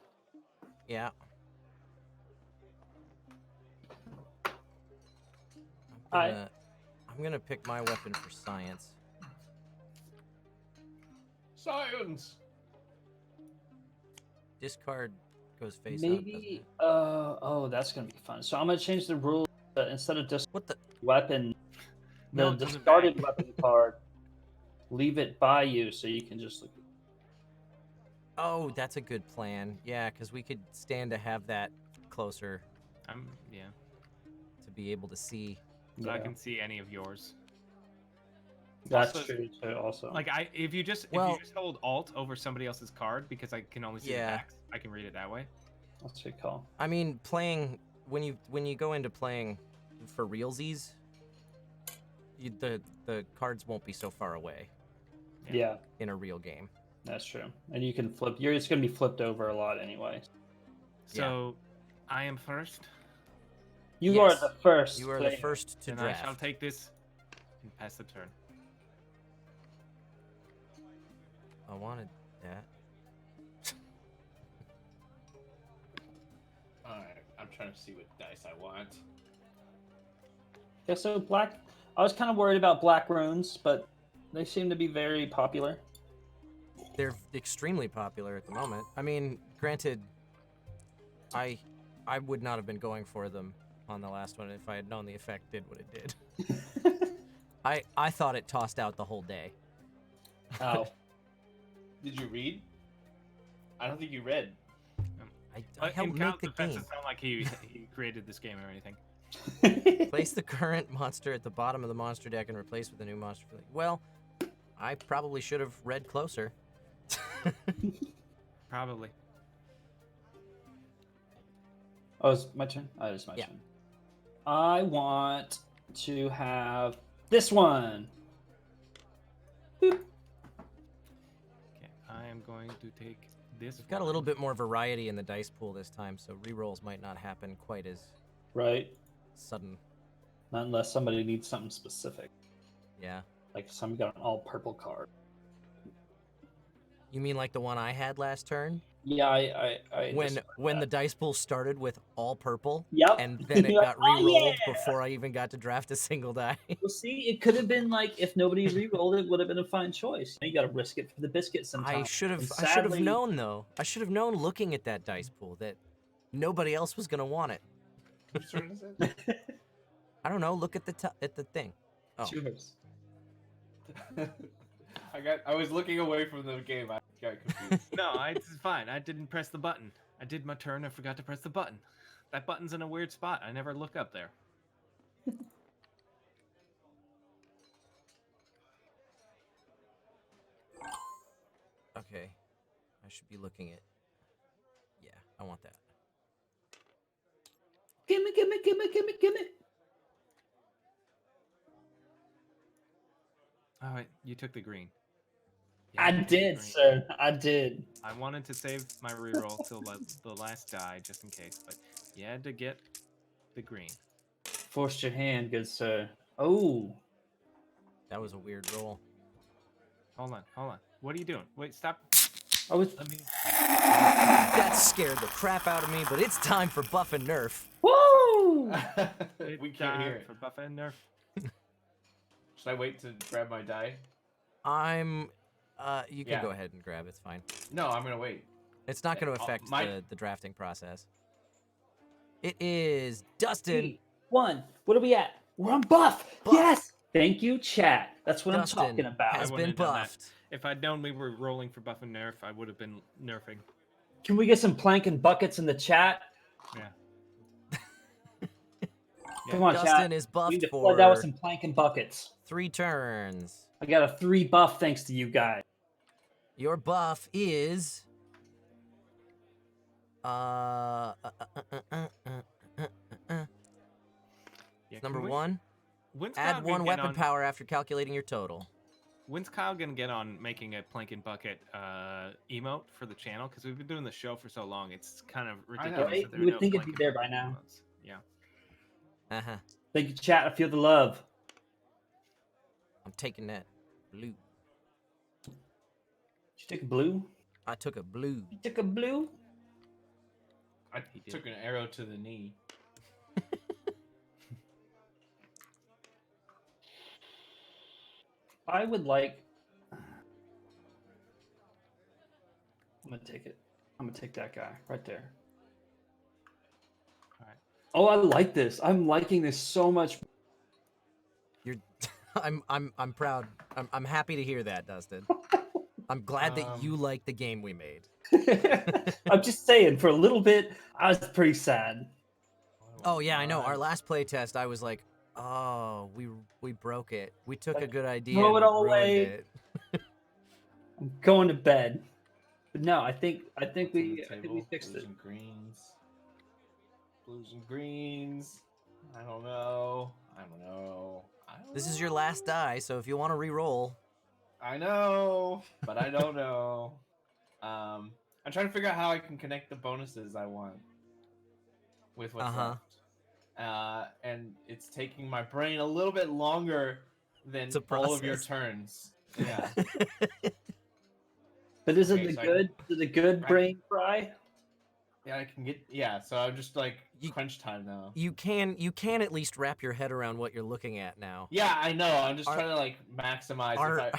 Yeah. Alright. I'm gonna pick my weapon for science. Science. Discard goes face up. Maybe. doesn't it? Oh, that's gonna be fun. So I'm gonna change the rule. Instead of just What the? weapon, the No, it doesn't discarded matter. weapon card, leave it by you so you can just look. Oh, that's a good plan. Yeah, because we could stand to have that closer Yeah. to be able to see. So I Yeah, can see any of yours. that's also- true too. Also, Like if you just hold Alt over somebody else's card because I can only see Yeah. the backs, I can read it that way. that's a good call. I mean, playing when you go into playing for realsies, the cards won't be so far away Yeah. Yeah, in a real game. that's true. And you can flip. It's gonna be flipped over a lot anyway. So I am first, You Yes, are the first. You are the player. first to and I shall draft. take this and pass the turn. I wanted that. Alright, I'm trying to see what dice I want. Yeah, so black. I was kind of worried about black runes, but they seem to be very popular. They're extremely popular at the moment. I mean, granted, I would not have been going for them on the last one if I had known the effect did what it did. I thought it tossed out the whole day. Oh, Did you read? I don't think you read. I But helped in make Cal's the defense, game. it sounded like he created this game or anything. Place the current monster at the bottom of the monster deck and replace with a new monster. Well, I probably should have read closer. Probably. Oh, it's my turn? Oh, it's my Yeah. turn. I want to have this one. Boop. Okay, I am going to take this. We've got a little bit more variety in the dice pool this time, so rerolls might not happen quite as Right? sudden. Not unless somebody needs something specific. Yeah. Like somebody got an all purple card. You mean like the one I had last turn? Yeah, I When the dice pool started with all purple, Yep. and then it You're got like, "Oh, re-rolled yeah!" before I even got to draft a single die. Well, see, it could have been like if nobody re-rolled it, would have been a fine choice. You got to risk it for the biscuit I sometimes. should have. And I should have sadly- known though. I should have known looking at that dice pool that nobody else was gonna want it. Whose turn is it? I don't know. Look at the thing. Oh. It's yours. I was looking away from the game. I got confused. No, it's fine. I didn't press the button. I did my turn. I forgot to press the button. That button's in a weird spot. I never look up there. Okay. I should be looking at. Yeah, I want that. Gimme, gimme, gimme, gimme, gimme. All right, you took the green. You I had to get did, green. sir. I did. I wanted to save my reroll till the last die, just in case, but you had to get the green. Forced your hand, good sir. Oh, That was a weird roll. Hold on. What are you doing? Wait, stop. I was. Let me. That scared the crap out of me, but it's time for buff and nerf. Woo! we It's can't hear time it. for buff and nerf. Should I wait to grab my die? You can Yeah. go ahead and grab. It's fine. No, I'm gonna wait. It's not going to I'll- affect my- the drafting process. It is Dustin. 3, 1. What are we at? We're on buff. Buff. Yes. Thank you, chat. That's what Dustin I'm talking about. has I been wouldn't have done that. buffed. If I'd known we were rolling for buff and nerf, I would have been nerfing. Can we get some plank and buckets in the chat? Yeah. Come on, Dustin chat. is We buffed need to flood that with for some plank and buckets. 3 turns. I got a 3 buff thanks to you guys. Your buff is Yeah, number can we- 1. When's Kyle Add gonna 1 get weapon on- power after calculating your total. When's Kyle gonna get on making a plank and bucket emote for the channel? Because we've been doing the show for so long, it's kind of ridiculous. right? that there You are would no think it'd plank be and there bucket by now. emotes. Yeah. Uh-huh. Thank you, chat. I feel the love. I'm taking that blue. Did you take a blue? I took a blue. You took a blue? I He did. took an arrow to the knee. I would like. I'm gonna take it. I'm gonna take that guy right there. Alright. Oh, I like this. I'm liking this so much. You're I'm proud. I'm happy to hear that, Dustin. I'm glad that you like the game we made. I'm just saying, for a little bit, I was pretty sad. Oh yeah, I know. Our last playtest, I was like, oh, we broke it. We took a Like, good idea throw and it all ruined away. it. I'm going to bed. But no, I think What's on we the I think table? we fixed Blues it. and greens. Blues and greens. I don't know. This is your last die, so if you want to re-roll, I know, but I don't know. I'm trying to figure out how I can connect the bonuses I want with what's Uh-huh. left. And it's taking my brain a little bit longer than It's a all of your process. turns. Yeah. But is it Okay, the so I- good? Is it the good Right. brain fry? Yeah, I can get. Yeah, so I'm just like You- crunch time now. you can at least wrap your head around what you're looking at now. Yeah, I know. I'm just Our- trying to like maximize. Our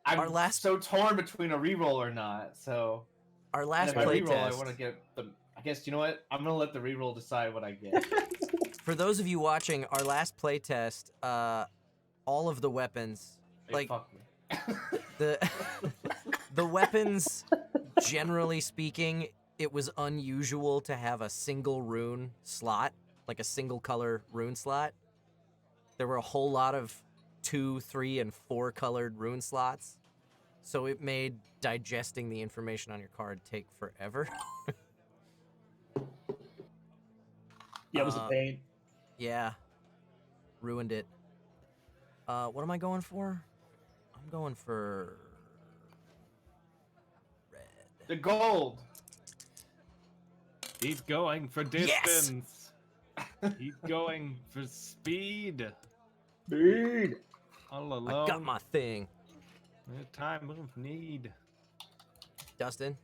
I'm our last- so torn between a reroll or not. So our and last if I reroll, I playtest. want to get the. I guess you know what? I'm gonna let the reroll decide what I get. For those of you watching, our last playtest, all of the weapons, Hey, like fuck me. the the weapons, generally speaking, it was unusual to have a single rune slot, like a single color rune slot. There were a whole lot of 2, 3, and 4 colored rune slots, so it made digesting the information on your card take forever. Yeah, it was a Uh, pain. Yeah, ruined it. What am I going for? I'm going for red. The gold. He's going for Yes! distance. He's going for speed. Dude. All alone. I got my thing. In a time of need. Dustin,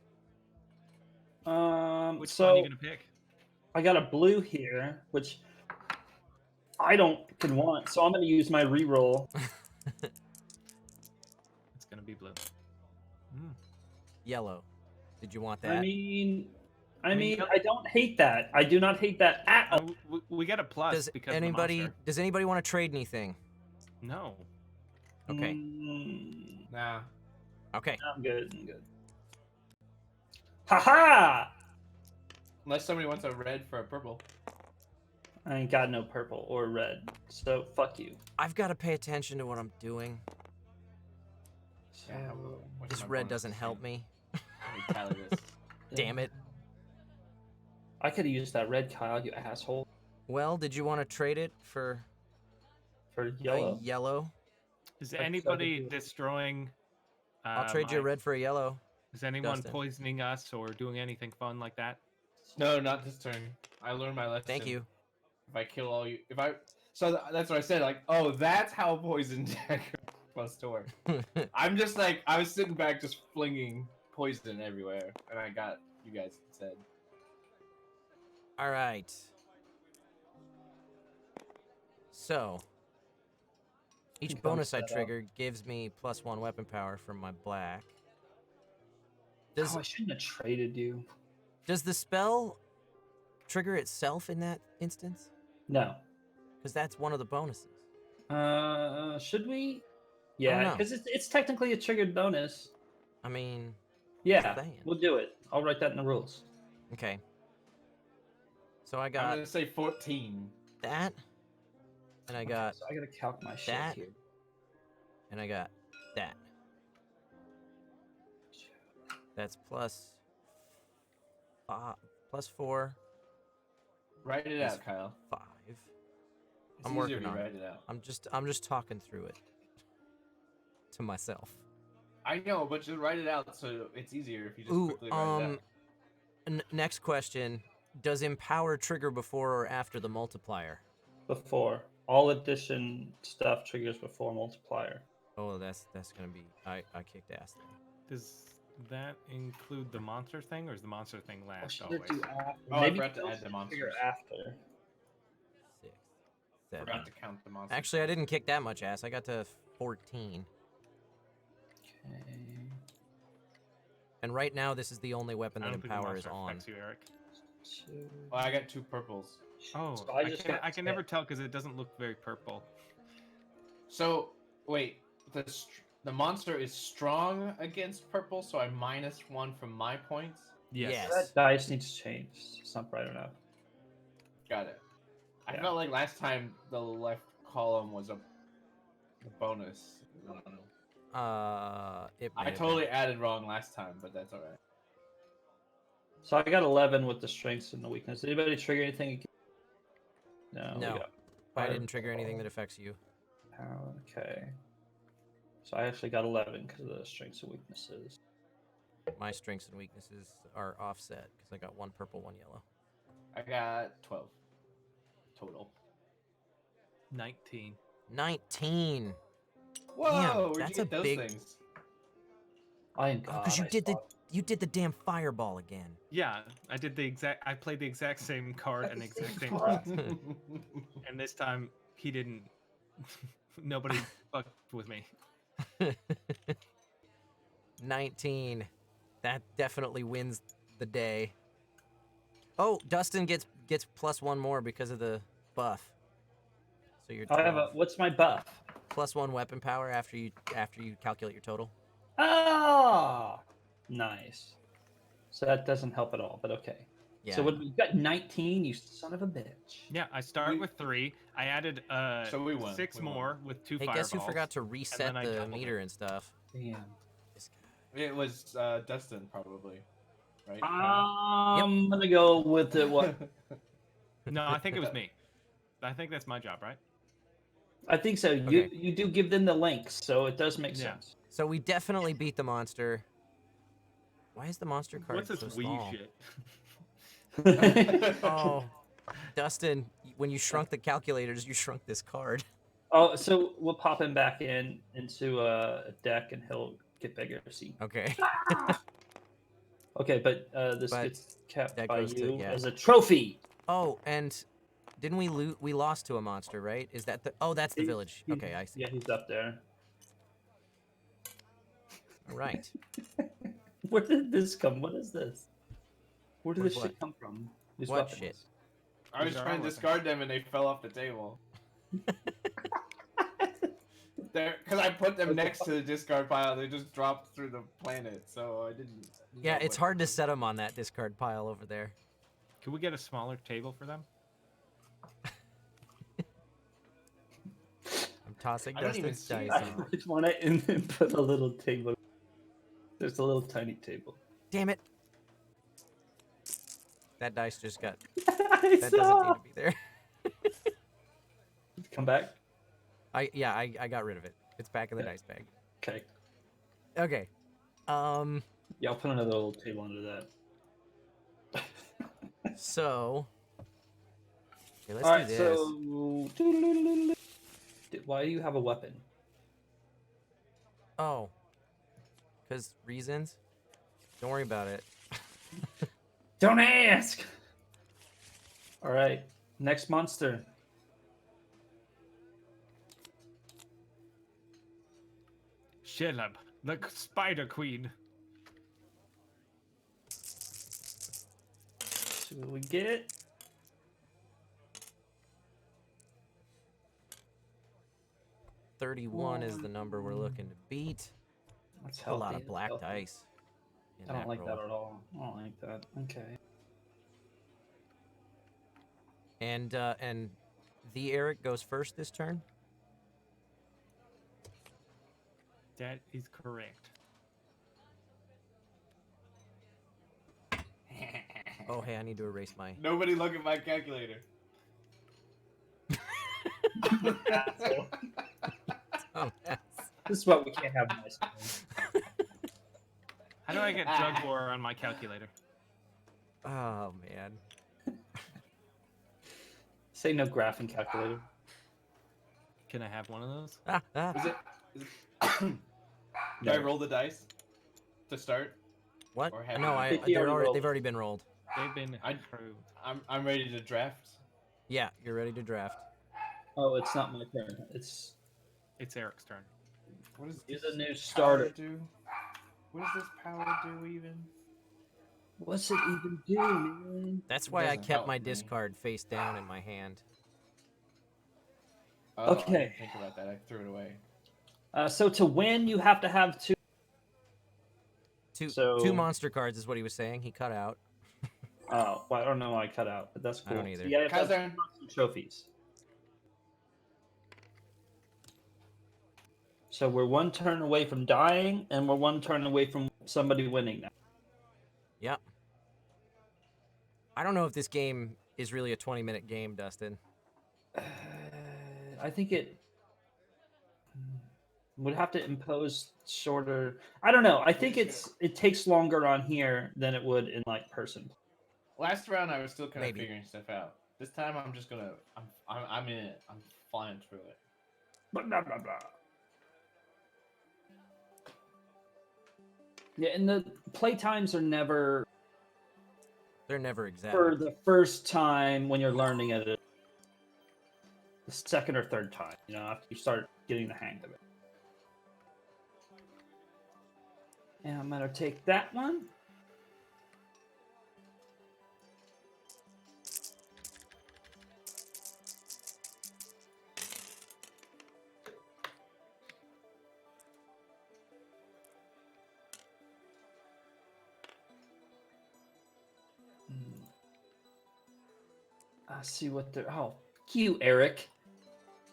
Which one are So you gonna pick? I got a blue here, which I don't can want. So I'm going to use my reroll. It's gonna be blue. Mm. yellow. Did you want I that? mean, mean, I don't hate that. I do not hate that at all. We get a plus Does because anybody Of the monster. does anybody want to trade anything? No. Okay. Nah. Okay. I'm good. I'm good. Haha! Unless somebody wants a red for a purple. I ain't got no purple or red, so fuck you. I've got to pay attention to what I'm doing. Yeah, what's This my red bonus doesn't this help game? me. Let me tally this. Damn it. I could have used that red, Kyle, you asshole. Well, did you want to trade it for For a yellow. yellow? Is I could anybody do it. destroying I'll trade you a Mike, red for a yellow. Is anyone Dustin. poisoning us or doing anything fun like that? No, not this turn. I learned my lesson. Thank you. If I kill all you, that's what I said. Like, oh, that's how poison dagger supposed to work. I'm just like, I was sitting back just flinging poison everywhere, and I got you guys instead. All right. So, each Keep bonus I set up. trigger gives me +1 weapon power from my black. Does Oh, I shouldn't have traded you. does the spell trigger itself in that instance? No. Because that's one of the bonuses. Should we? don't Yeah, know. because it's technically a triggered bonus. I mean, Yeah, saying. we'll do it. I'll write that in the rules. okay. So I I'm got gonna say 14. that, and I Okay, got so I gotta calc my shit that. here. and I got that. That's +4, Write it Yes. out, Kyle. 5. It's I'm easier working if you on it. write it out. I'm just talking through it to myself. I know, but just write it out so it's easier if you just Ooh, quickly write it out. Next question: does empower trigger before or after the multiplier? Before all addition stuff triggers before multiplier. Oh, that's gonna be I kicked ass then. Does that include the monster thing, or is the monster thing I last should always? do after. Oh, I Maybe forgot to those add the trigger monsters. after. 6, 7. Forgot to count the monsters. Actually, I didn't kick that much ass. I got to 14. Okay. And right now, this is the only weapon I that don't think the empower is monster on. affects you, Eric. Oh, I got 2 purples. Oh, So I, just can, got I can never tell because it doesn't look very purple. So wait, the monster is strong against purple, so I -1 from my points. Yes. That dice needs changed. It's not bright enough. Got it. I Yeah. felt like last time the left column was a bonus. I don't know. It may I have totally been. added wrong last time, but that's alright. So I got 11 with the strengths and the weakness. Did anybody trigger anything? No. No. We got I didn't trigger anything that affects you. power. Okay. So I actually got 11 because of the strengths and weaknesses. My strengths and weaknesses are offset because I got 1 purple, 1 yellow. I got 12 total. 19. 19. Whoa, Damn, where'd that's you a get those big- things? I am Because you did the damn fireball again. Yeah, I did the exact. I played the exact same card and the exact same. And this time he didn't. Nobody fucked with me. 19. That definitely wins the day. Oh, Dustin gets +1 more because of the buff. So you're I have 12. what's my buff? +1 weapon power after you calculate your total. Ah, nice. So that doesn't help at all, but okay. Yeah. So when we got 19, you son of a bitch. Yeah, I start We- with 3. I added So we won. 6 We won. more with 2 Hey, fireballs. guess who forgot to reset then I the doubled meter it. and stuff? Damn. This guy. It was Dustin, probably. Right? Kyle? I'm gonna go with the what? No, I think it was me. I think that's my job, right? I think so. Okay. You do give them the links, so it does make Yeah. sense. So we definitely beat the monster. Why is the monster card What's this so Wii small? shit? Oh, Dustin, when you shrunk the calculators, you shrunk this card. Oh, so we'll pop him back into a deck, and he'll get bigger. See. Okay. Okay, but this But gets kept that by goes to- you yeah. as a trophy. Oh, and didn't we loot? We lost to a monster, right? Is that the? Oh, that's the He- village. he- Okay, I see. Yeah, he's up there. All right. Where did this come? What is this? Where did Where's this what? shit come from? These What weapons. shit? I was These are trying to our discard them and they fell off the table. Because I put them next to the discard pile, they just dropped through the planet, so I didn't. Yeah, know it's what- hard to set them on that discard pile over there. Can we get a smaller table for them? I'm tossing I don't even Dustin's see dice. that. on. I just want to and then put a little table. There's a little tiny table. Damn it! That dice just got. I That doesn't need to be there. Come back. I got rid of it. It's back in the Yeah. dice bag. Okay. Okay, Yeah, I'll put another little table under that. So. Okay, let's All do right, this. so why do you have a weapon? Oh. Because reasons? Don't worry about it. Don't ask. All right, next monster. Shelob, the Spider Queen. See what we get. $31 is the number we're looking to beat. That's A healthy. lot of that's black healthy. dice. in I don't like roll. that at all. I don't like that. Okay. And the Eric goes first this turn. That is correct. Oh, hey, I need to erase my. Nobody look at my calculator. Asshole. Oh, yes. This is what we can't have nice things. How do I get drug war on my calculator? Oh man. Say no graphing calculator. Can I have one of those? Ah, ah. Is it? Do I roll the dice to start? What? Or have No, you- I. think he already rolled. They've already been rolled. They've been I- approved. I'm ready to draft. Yeah, you're ready to draft. Oh, it's not my turn. It's It's Eric's turn. What does He's this a new power starter. do? What does this power do even? what's it even do, man? That's why I doesn't kept help my me. discard face down in my hand. Oh, I Okay. didn't think about that. I threw it away. So to win, you have to have two. Two So- monster cards is what he was saying. He cut out. Oh, well, I don't know why I cut out, but that's I cool. don't either. So you have to have Kaiser. some trophies. So we're one turn away from dying, and we're one turn away from somebody winning now. Yep. I don't know if this game is really a 20-minute game, Dustin. I think it would have to impose shorter. I don't know. I think it takes longer on here than it would in like person. Last round, I was still kind Maybe. of figuring stuff out. This time, I'm just gonna. I'm in it. I'm flying through it. Blah, blah, blah, blah. Yeah, and the play times are never They're never exact. for the first time when you're learning it. The second or third time, after you start getting the hang of it. And I'm gonna take that one. I see what they're. Oh, fuck you, Eric.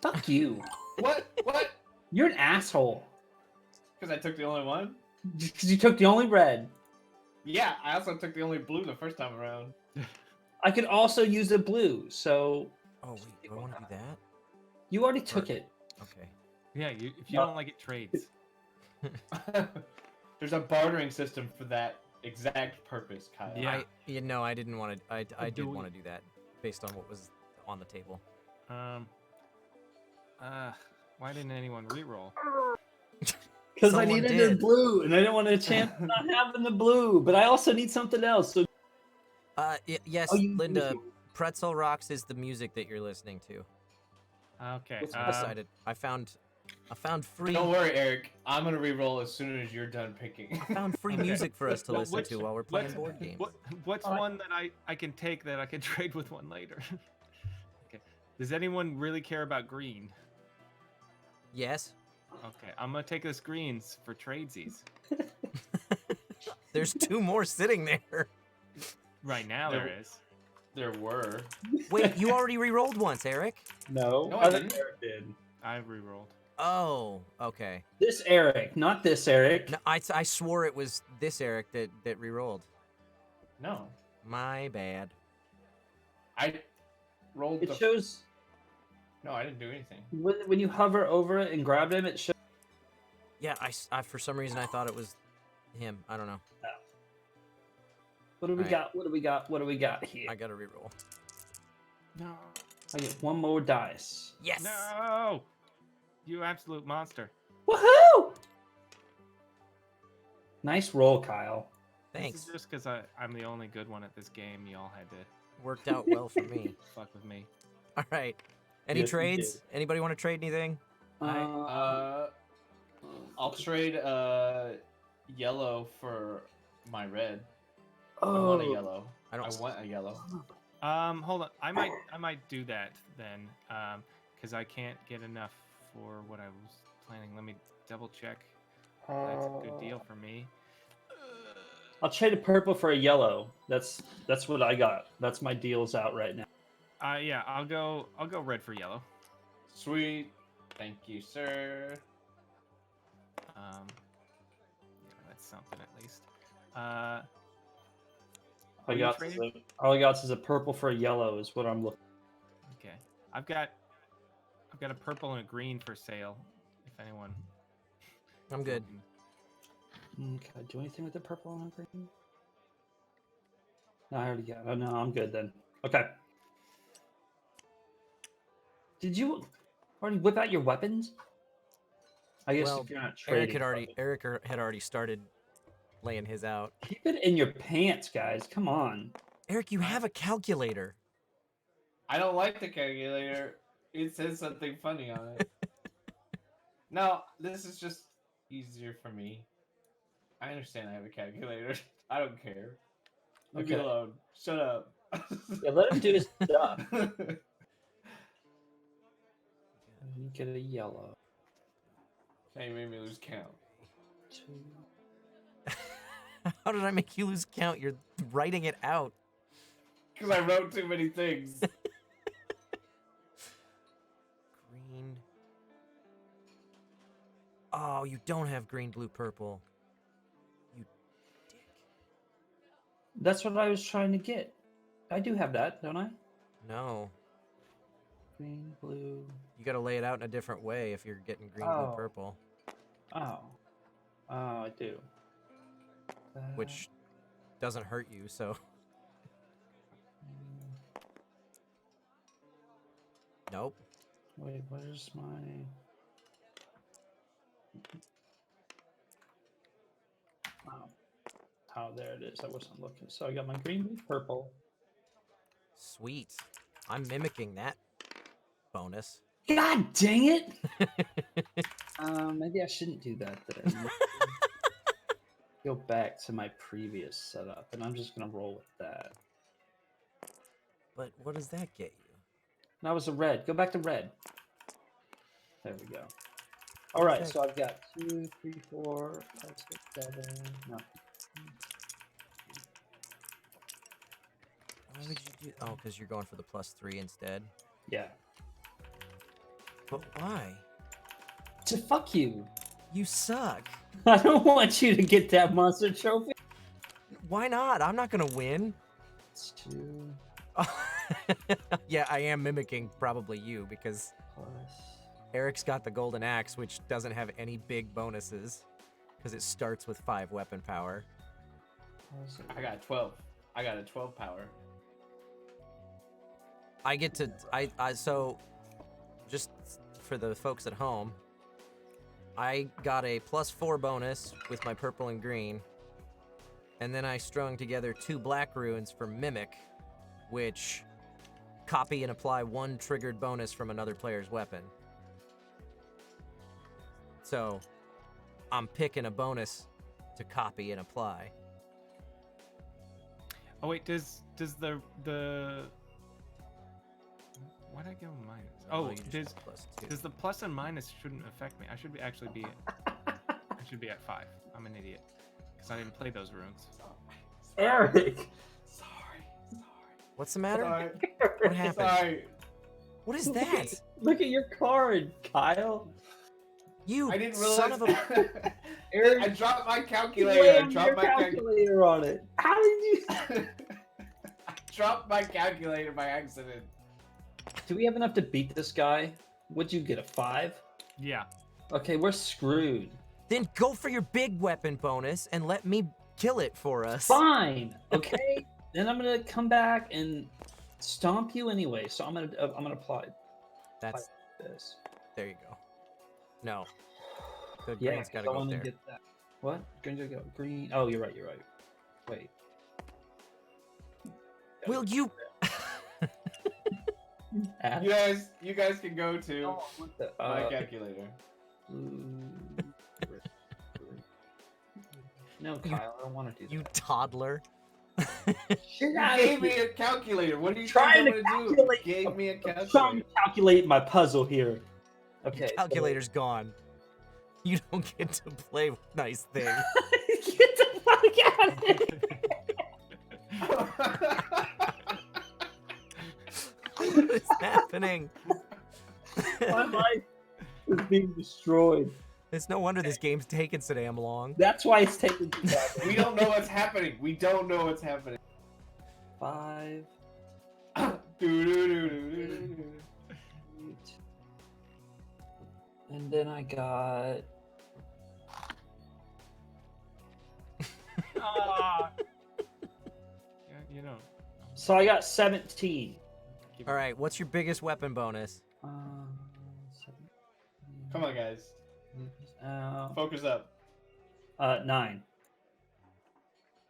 Fuck you. What? What? You're an asshole. Because I took the only one. Because you took the only red. Yeah, I also took the only blue the first time around. I could also use the blue, so Oh wait, do I want to do that? you already took it. Okay. Yeah, if you No. don't like it, trades. There's a bartering system for that exact purpose, Kyle. Yeah. I didn't want to. I did do want to do that based on what was on the table. Why didn't anyone re-roll? Because I Someone needed the did. blue, and I didn't want a chance of not having the blue. But I also need something else. So Yes, Oh, you- Linda. Pretzel Rocks is the music that you're listening to. Okay. What's I decided. I found free. Don't worry, Eric. I'm gonna re-roll as soon as you're done picking. I found free Okay. music for us to Well, listen to while we're playing board games. What's Alright. one that I can take that I can trade with one later? Okay. Does anyone really care about green? Yes. Okay, I'm gonna take this greens for tradesies. There's two more sitting there. Right now There- there is. There were. Wait, you already re-rolled once, Eric. no, No, I other didn't. Eric did. I re-rolled. Oh, okay. This Eric, not this Eric. No, I swore it was this Eric that re-rolled. No, My bad. I rolled. It the... shows No, I didn't do anything. when you hover over it and grab him. It shows. Yeah, I for some reason I thought it was Him. I don't know. What do we Alright. got? What do we got? What do we got here? I gotta reroll. No. I get one more dice. Yes. No. You absolute monster. Woohoo! Nice roll, Kyle. Thanks. This is just because I'm the only good one at this game. Y'all had to Worked out well for me. fuck with me. All right. Any Yes, you trades? did. Anybody want to trade anything? I'll trade yellow for my red. I oh, want a yellow. I I don't. want a yellow. Hold on. I might do that then. Because I can't get enough for what I was planning. Let me double check. That's a good deal for me. I'll trade a purple for a yellow. That's what I got. That's my deals out right now. Yeah, I'll go red for yellow. Sweet. Thank you, sir. Yeah, that's something at least. All you I got is a purple for a yellow is what I'm looking. Okay, I've got a purple and a green for sale. If anyone. I'm good. Can I do anything with the purple and green? No, I already got. Oh no, I'm good then. Okay. Did you already whip out your weapons? I guess Well, if you're not trading. Eric had already started laying his out. Keep it in your pants, guys. Come on. Eric, you have a calculator. I don't like the calculator. It says something funny on it. No, this is just easier for me. I understand I have a calculator. I don't care. Leave me Okay. alone. Shut up. Yeah, let him do his stuff. You get a yellow. Hey, you made me lose count. 2. How did I make you lose count? You're writing it out. Because I wrote too many things. Green. Oh, you don't have green, blue, purple. You dick. That's what I was trying to get. I do have that, don't I? No. Green, blue. You gotta lay it out in a different way if you're getting green, Oh. blue, purple. Oh. Oh, I do. Which doesn't hurt you, so. Nope. Wait, where's my... Oh, there it is. I wasn't looking. So I got my green, blue, purple. Sweet. I'm mimicking that bonus. God dang it! Maybe I shouldn't do that then. Go back to my previous setup, and I'm just gonna roll with that. But what does that get you? That was a red. Go back to red. There we go. All right, Okay. so I've got 2, 3, 4, 5, 6, 7. No. Why would you do? Oh, because you're going for the +3 instead. Yeah. But why? To fuck you. You suck. I don't want you to get that monster trophy. Why not? I'm not gonna win. It's 2 Yeah, I am mimicking probably you because plus. Eric's got the golden axe, which doesn't have any big bonuses because it starts with 5 weapon power. I got 12. I got a 12 power. I get to so just for the folks at home, I got a +4 bonus with my purple and green, and then I strung together 2 black runes for mimic, which copy and apply 1 triggered bonus from another player's weapon. So I'm picking a bonus to copy and apply. Oh wait, does the why'd I go minus? Oh, you just does got +2. does the plus and minus shouldn't affect me? I should be actually be I should be at 5. I'm an idiot because I didn't play those runes. Eric! Sorry. What's the matter? Sorry. What happened? Sorry. What is that? Look at your card, Kyle. You I didn't realize. son of a... Eric, I dropped my you calculator. I slammed dropped your my calculator. calculator on it. How did you? I dropped my calculator by accident. Do we have enough to beat this guy? What'd you get, a 5? Yeah. Okay, we're screwed. Then go for your big weapon bonus and let me kill it for us. Fine. Okay. Then I'm gonna come back and stomp you anyway. So I'm gonna apply That's this. there you go. No. The Yeah, green's gotta 'cause I go wanna there. get that. What? Green to go. Green. Oh, you're right. You're right. Wait. Will you Add- You guys can go to Oh, what the- my calculator. No, Kyle, I don't want to do that. you toddler? Shit You out gave of me here. a calculator. What do you Trying think to I'm gonna do? calculate- You gave me a I'm trying calculator. to calculate my puzzle here. Okay. so- Calculator's gone. You don't get to play with nice things. Get the fuck out of here! What is happening? My life is being destroyed. It's no wonder this game's taking so damn long. That's why it's taking too long. We don't know what's happening. We don't know what's happening. 5, Do-do-do-do-do-do. 8. And then I got. Ah. Yeah, you know. So I got 17. All right, what's your biggest weapon bonus? 17. Come on, guys. Focus up. 9.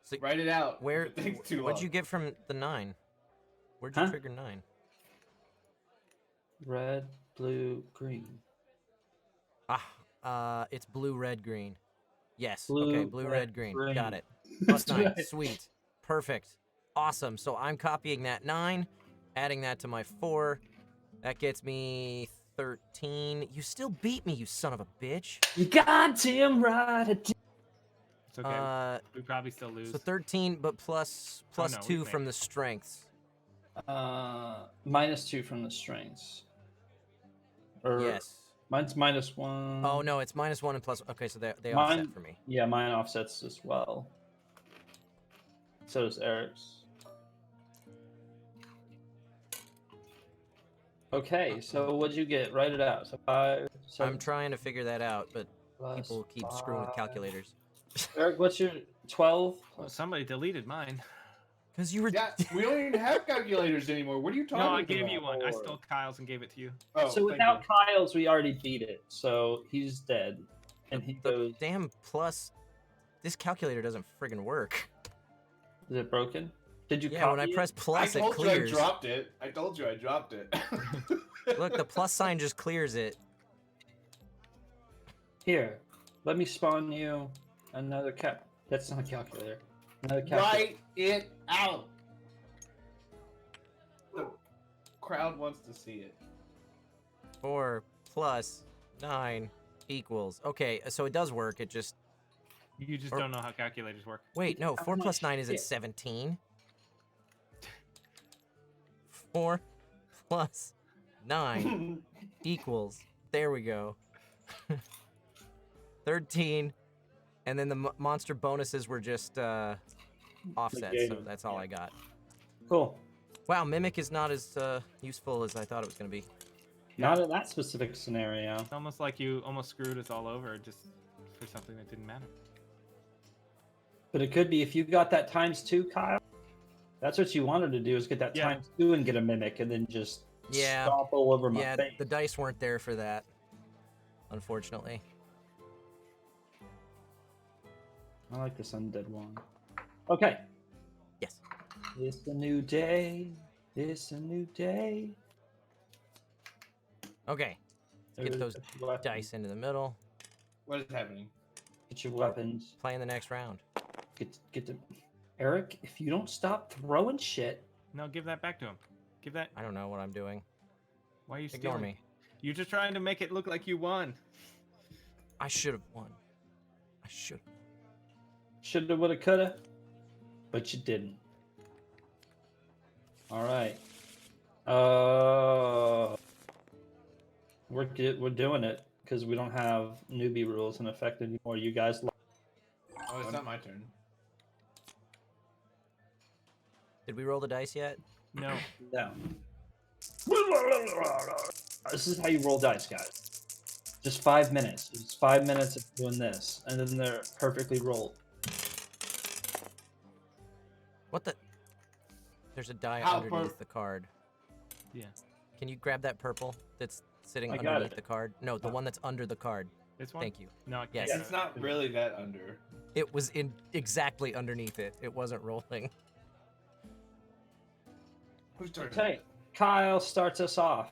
So Write it out. where? It takes too What'd long. you get from the 9? Where'd you Huh? trigger 9? Red, blue, green. It's blue, red, green. Yes. Blue, okay, blue, red, green. green. Got it. Plus 9. Right. Sweet. Perfect. Awesome. So I'm copying that 9, adding that to my 4. That gets me 13. You still beat me, you son of a bitch. You goddamn right. I did. It's okay. Uh, We probably still lose. so 13, but plus Oh, no, we 2 make from it. the strengths. -2 from the strengths. Or Yes. mine's -1. Oh no, it's -1 and plus. Okay, so they Mine- offset for me. Yeah, mine offsets as well. So does Eric's. Okay, so what'd you get? Write it out. So 5, 7, I'm trying to figure that out, but plus people keep screwing with 5. calculators. Eric, what's your 12? Well, somebody deleted mine. Because you were. Yeah, we don't even have calculators anymore. What are you talking No, about? I gave you one. I Lord. stole Kyle's and gave it to you. Oh, So thank without you. Kyle's, we already beat it. So he's dead. And he The goes, damn plus. This calculator doesn't friggin' work. is it broken? Did you Yeah, when I copy it? press I plus, it told you I clears. dropped it. I told you I dropped it. Look, the plus sign just clears it. Here, let me spawn you another cap. That's not a calculator. Another calculator. Write it out. The crowd wants to see it. 4 plus 9 equals. Okay, so it does work. It just. You just Or- don't know how calculators work. Wait, no. 4 much plus 9 isn't shit. 17. 4 plus 9 equals. There we go. 13. And then the monster bonuses were just offset, so Negated, that's all yeah. I got. Cool. Wow, Mimic is not as useful as I thought it was going to be. Not in that specific scenario. It's almost like you almost screwed us all over just for something that didn't matter. But it could be if you got that ×2, Kyle. That's what you wanted to do is get that Yeah. ×2 and get a mimic and then just Yeah. stomp all over my Yeah, face. the dice weren't there for that, unfortunately. I like this undead one. Okay. Yes. It's a new day. It's a new day. Okay, let's get those Get your weapons. dice into the middle. What is happening? Get your weapons. Play in the next round. Get the. Eric, if you don't stop throwing shit, No, give that back to him. Give that. I don't know what I'm doing. Why are you Ignore stealing? me. You're just trying to make it look like you won. I should have won. I should. shoulda, woulda, coulda, but you didn't. All right. We're doing it because we don't have newbie rules in effect anymore. You guys. Oh, it's not my turn. Did we roll the dice yet? No. No. This is how you roll dice, guys. Just 5 minutes. It's 5 minutes of doing this, and then they're perfectly rolled. What the? There's a die How underneath the card. Yeah. Can you grab that purple that's sitting I got underneath it. the card? No, the Oh. one that's under the card. This one? Thank you. No, I can't. Yes. get It's it. not really that under. It was in exactly underneath it. It wasn't rolling. Who's turn? Okay, Kyle starts us off.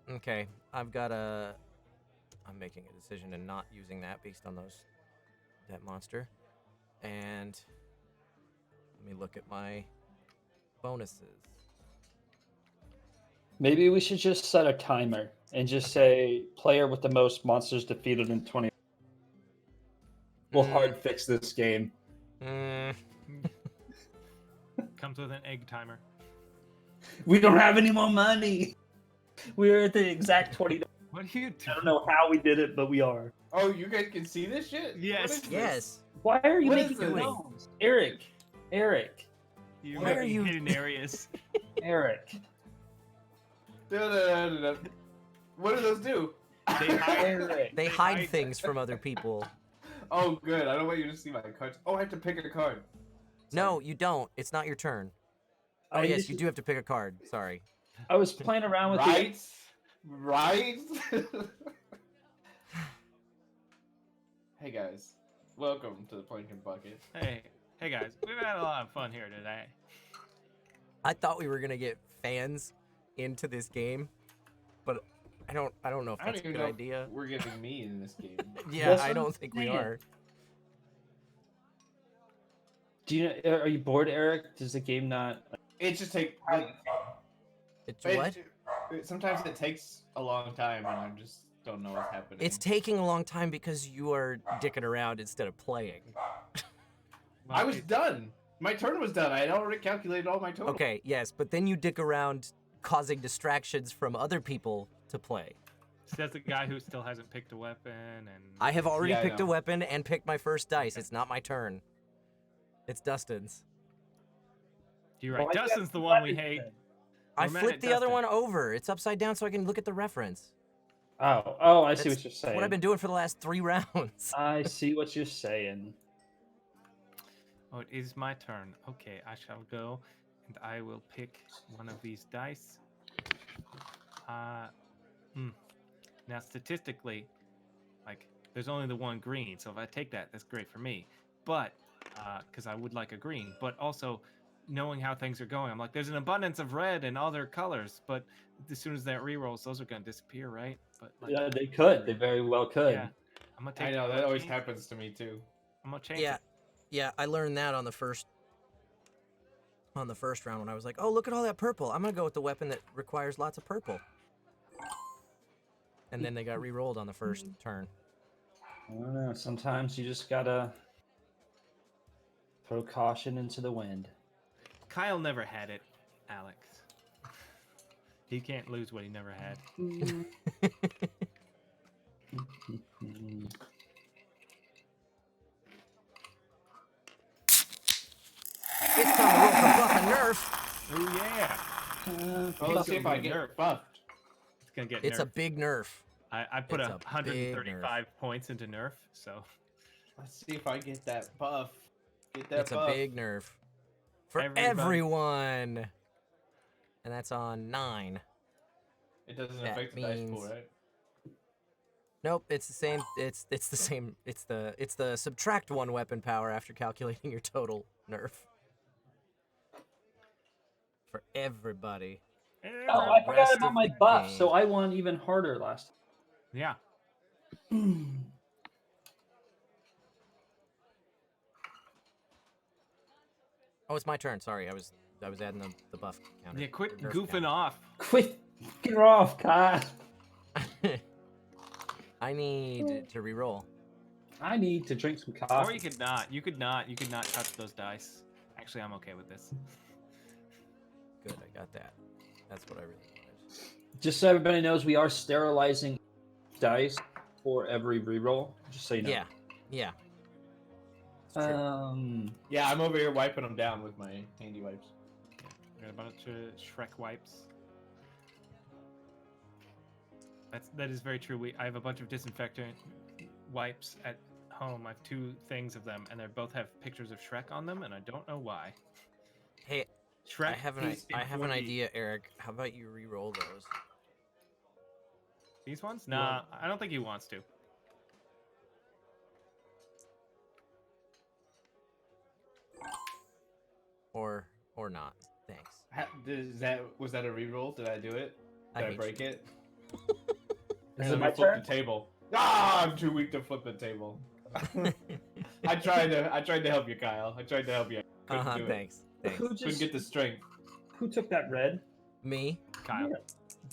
Okay, I've got a. I'm making a decision and not using that based on that monster. And let me look at my bonuses. Maybe we should just set a timer and just say player with the most monsters defeated in 20. We'll hard fix this game. Mm, Comes with an egg timer. We don't have any more money. We're at the exact 20. What are you doing? I don't know how we did it, but we are. Oh, you guys can see this shit? Yes. What is this? yes. Why are you What making is this? noise? Eric. You Why are in you- hidden areas? Da-da-da-da-da. What do those do? They hide. Eric. They hide things from other people. Oh, good. I don't want you to see my cards. Oh, I have to pick a card. No, you don't. It's not your turn. Oh, I yes, used you to- do have to pick a card. Sorry. I was playing around with Right? Right? Hey, guys. Welcome to the Planking Bucket. Hey, guys, we've had a lot of fun here today. I thought we were gonna get fans into this game, but I don't know if I don't that's a even good know if idea. we're getting me in this game. Yeah, That's I what I'm don't think we saying. are. Do you know, are you bored, Eric? Does the game not? It just takes. It's what? Sometimes it takes a long time, and I just don't know what's happening. It's taking a long time because you are dicking around instead of playing. Well, I was done. My turn was done. I had already calculated all my total. Okay, yes, but then you dick around causing distractions from other people to play. Says the guy who still hasn't picked a weapon, and I have already Yeah, I picked a know. weapon and picked my first dice. It's not my turn. It's Dustin's. you're right. Why do you Dustin's have the one we weapons hate. then? I We're mad flipped at the other Dustin. one over. It's upside down so I can look at the reference. Oh, I see That's what you're saying. what I've been doing for the last 3 rounds. I see what you're saying. Oh, it is my turn. Okay, I shall go, and I will pick one of these dice. Now, statistically, like, there's only the one green, so if I take that, that's great for me. But, because I would like a green, but also knowing how things are going, I'm like, there's an abundance of red and other colors, but as soon as that rerolls, those are going to disappear, right? But like, Yeah, they could. They very well could. yeah, I'm gonna take. I know I'm that gonna always change- happens to me too. I'm gonna change Yeah. it. Yeah, I learned that on the first round when I was like, "Oh, look at all that purple. I'm going to go with the weapon that requires lots of purple." And then they got re-rolled on the first turn. I don't know. Sometimes you just gotta throw caution into the wind. Kyle never had it, Alex. He can't lose what he never had. It's time to roll for buff and nerf. Oh yeah, Well, let's see if I gonna be get nerfed. buffed. it's gonna get It's nerfed. a big nerf. I put it's a big 135 points into nerf, so Let's see if I get that buff. Get that It's buff. a big nerf. For Everybody. everyone. And that's on 9. It doesn't that affect the dice pool, means- right? Nope, it's the same. It's the same. It's the subtract 1 weapon power after calculating your total nerf. For everybody. Oh, I forgot rest about of my the buff, game. so I won even harder last yeah. time. Oh, it's my turn. Sorry, I was adding the buff counter. Yeah, quit the nerf goofing off. Quit fucking off, Kyle. counter. I need to re-roll. I need to drink some Or coffee. you could not. You could not touch those dice. Actually, I'm okay with this. Good, I got that. That's what I really wanted. Just so everybody knows, we are sterilizing dice for every reroll. Just so you know. Yeah, yeah. It's true. Yeah, I'm over here wiping them down with my handy wipes. I got a bunch of Shrek wipes. That is very true. I have a bunch of disinfectant wipes at home. I have 2 things of them, and they both have pictures of Shrek on them, and I don't know why. Hey, Shrek. I have is I have an important. idea, Eric. How about you re-roll those? These ones? Nah, I don't think he wants to. Or not. Thanks. Was that a reroll? Did I do it? I Did I hate break you. it? Is Let it me my flip turn? the table. Ah, I'm too weak to flip the table. I tried to help you, Kyle. I tried to help you. Couldn't do it. Thanks. Thanks. Who Couldn't just get the strength. who took that red? Me? Kyle. Yeah.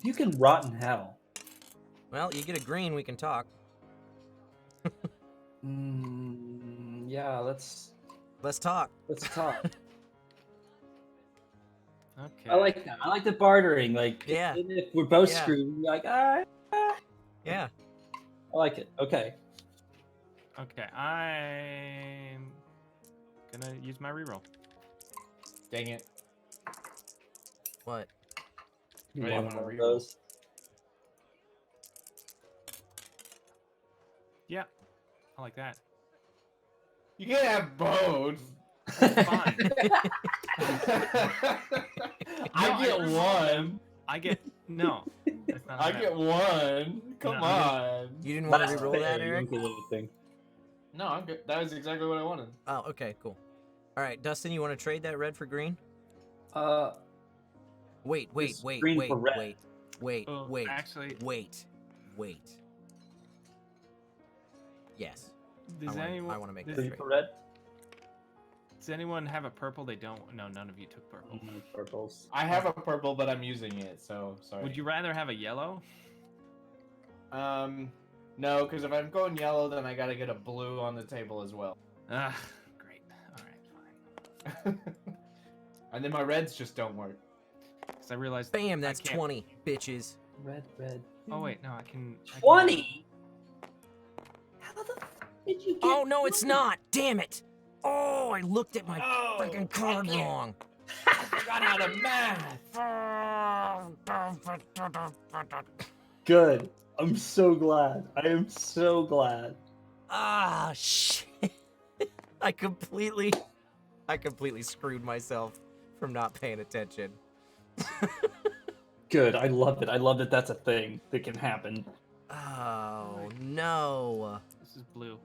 You can rot in hell. Well, you get a green, we can talk. Yeah, let's Talk. talk. Okay. I like that. I like the bartering. Like, Yeah. even if we're both Yeah. screwed, we're like, Yeah. I like it. Okay. Okay, I'm gonna use my reroll. Dang it. What? You I didn't want wanna one of reroll. those? Yeah, I like that. You can't have both. Fine. I get I- one. I get no. That's not how I that get works. one. Come No. on. You didn't want to That's re-roll fair, that, you Eric? don't get anything. No, I'm good. That was exactly what I wanted. Oh, okay, cool. All right, Dustin, you want to trade that red for green? Wait, It's green for red. wait. Actually, Wait. Yes. does anyone? I want to make that Green trade. for red. Does anyone have a purple? They don't. No, none of you took purple. Purples. I have a purple, but I'm using it, so sorry. Would you rather have a yellow? No, because if I'm going yellow, then I gotta get a blue on the table as well. Ah, great. All right, fine. And then my reds just don't work. Because I realized. Bam, that's can't- 20, bitches. Red. Oh wait, no, I can. 20. How the f- did you get? Oh, no, it's not. Damn it. Oh, I looked at my Oh, freaking card fuck it. wrong. I got out of math. Good. I'm so glad. I am so glad. Ah, shit. I completely screwed myself from not paying attention. Good. I love it. I love that that's a thing that can happen. Oh, no. This is blue.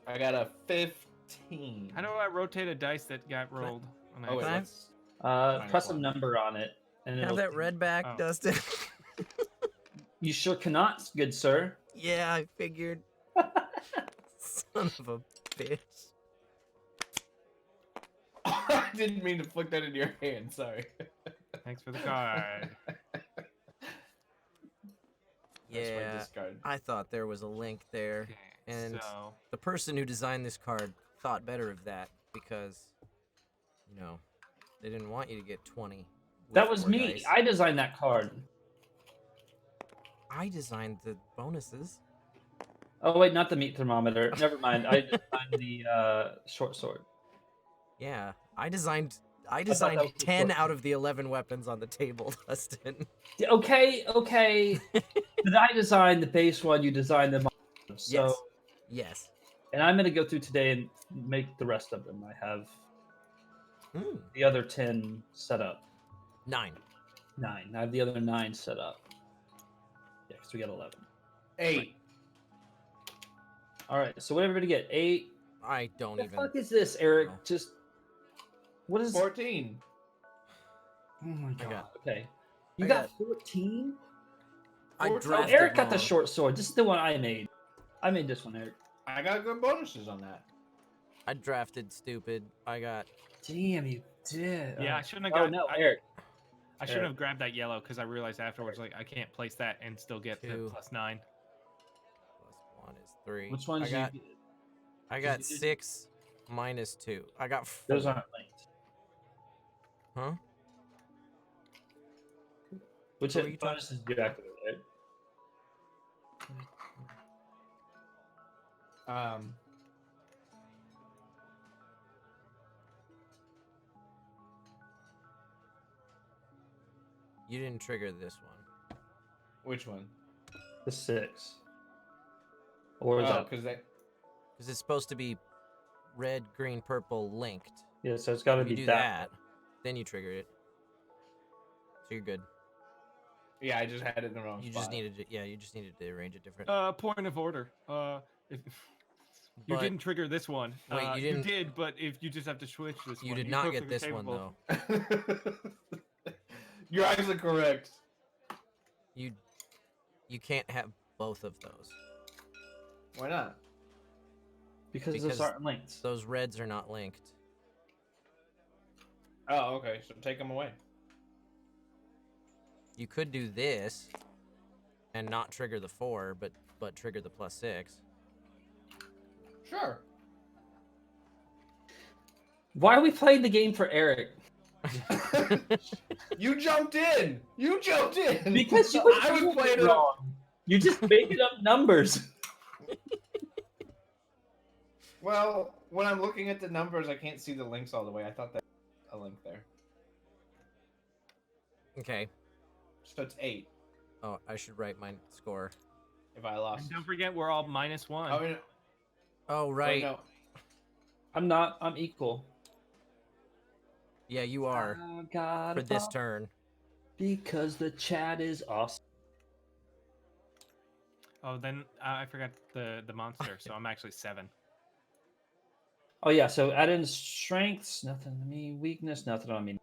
I got a 15. How do I rotate a dice that got rolled? on Oh, wait, Can I- accident? let's... Press a one. number on it, and Have it'll. that red back, Oh. Dustin. You sure cannot, good sir. Yeah, I figured. Son of a bitch. I didn't mean to flick that into your hand. Sorry. Thanks for the card. That's my Yeah, discard. I thought there was a link there. Okay, And so the person who designed this card thought better of that because, you know, they didn't want you to get 20. with That was 4 me. dice. I designed that card. I designed the bonuses. Oh wait, not the meat thermometer. Never mind. I designed the short sword. Yeah, I designed that was the 10 short out of the 11 weapons on the table, Dustin. Okay. But I designed the base one. You designed them. All. So, Yes. Yes. and I'm gonna go through today and make the rest of them. I have the other 10 set up. 9. 9. I have the other 9 set up. Yeah, because we got 11. 8. All right. So what did everybody get? 8. I don't What the even. fuck is this, Eric? know. Just what is? 14. Oh my I god. got- Okay. You I got 14. I Oh, Oh, drafted Eric got the wrong. short sword. This is the one I made. I made this one, Eric. I got good bonuses on that. I drafted stupid. I got. Damn, you did. yeah, I shouldn't have Oh got. no, I, Eric. I shouldn't Eric. have grabbed that yellow because I realized afterwards like I can't place that and still get the 2. +9. Plus 1 is 3. Which ones I got? you? I got you did- 6 minus 2. I got 4. Those aren't linked. Huh? Which What were you talking- bonuses did you activate, Eric? You didn't trigger this one. Which one? The 6. Or is Oh, that? because they. Because it's supposed to be red, green, purple linked. Yeah, so it's got to If you be do that. that, then you trigger it. So you're good. Yeah, I just had it in the wrong You spot. just needed to, yeah, you just needed to arrange it different. Point of order. If you But- didn't trigger this one. Wait, you You didn't- did, but if you just have to switch this You one. did you're not get perfectly this one capable. though. You're actually correct. You can't have both of those. Why not? Because Because those aren't linked. Those reds are not linked. Oh, okay. So take them away. You could do this and not trigger the 4, but trigger the +6. Sure. Why are we playing the game for Eric? You jumped in. You jumped in. Because you I was playing it. wrong. You just making up numbers. Well, when I'm looking at the numbers, I can't see the links all the way. I thought that was a link there. Okay. So it's 8 Oh, I should write my score. if I lost. And don't forget, we're all -1. Oh, no. Oh, Wait, right. no. I'm not. I'm equal. Yeah, you are I got for a this ball turn. because the chat is awesome. Oh, then I forgot the monster, so I'm actually 7. Oh yeah, so add in strengths, nothing to me. Weakness, nothing on me.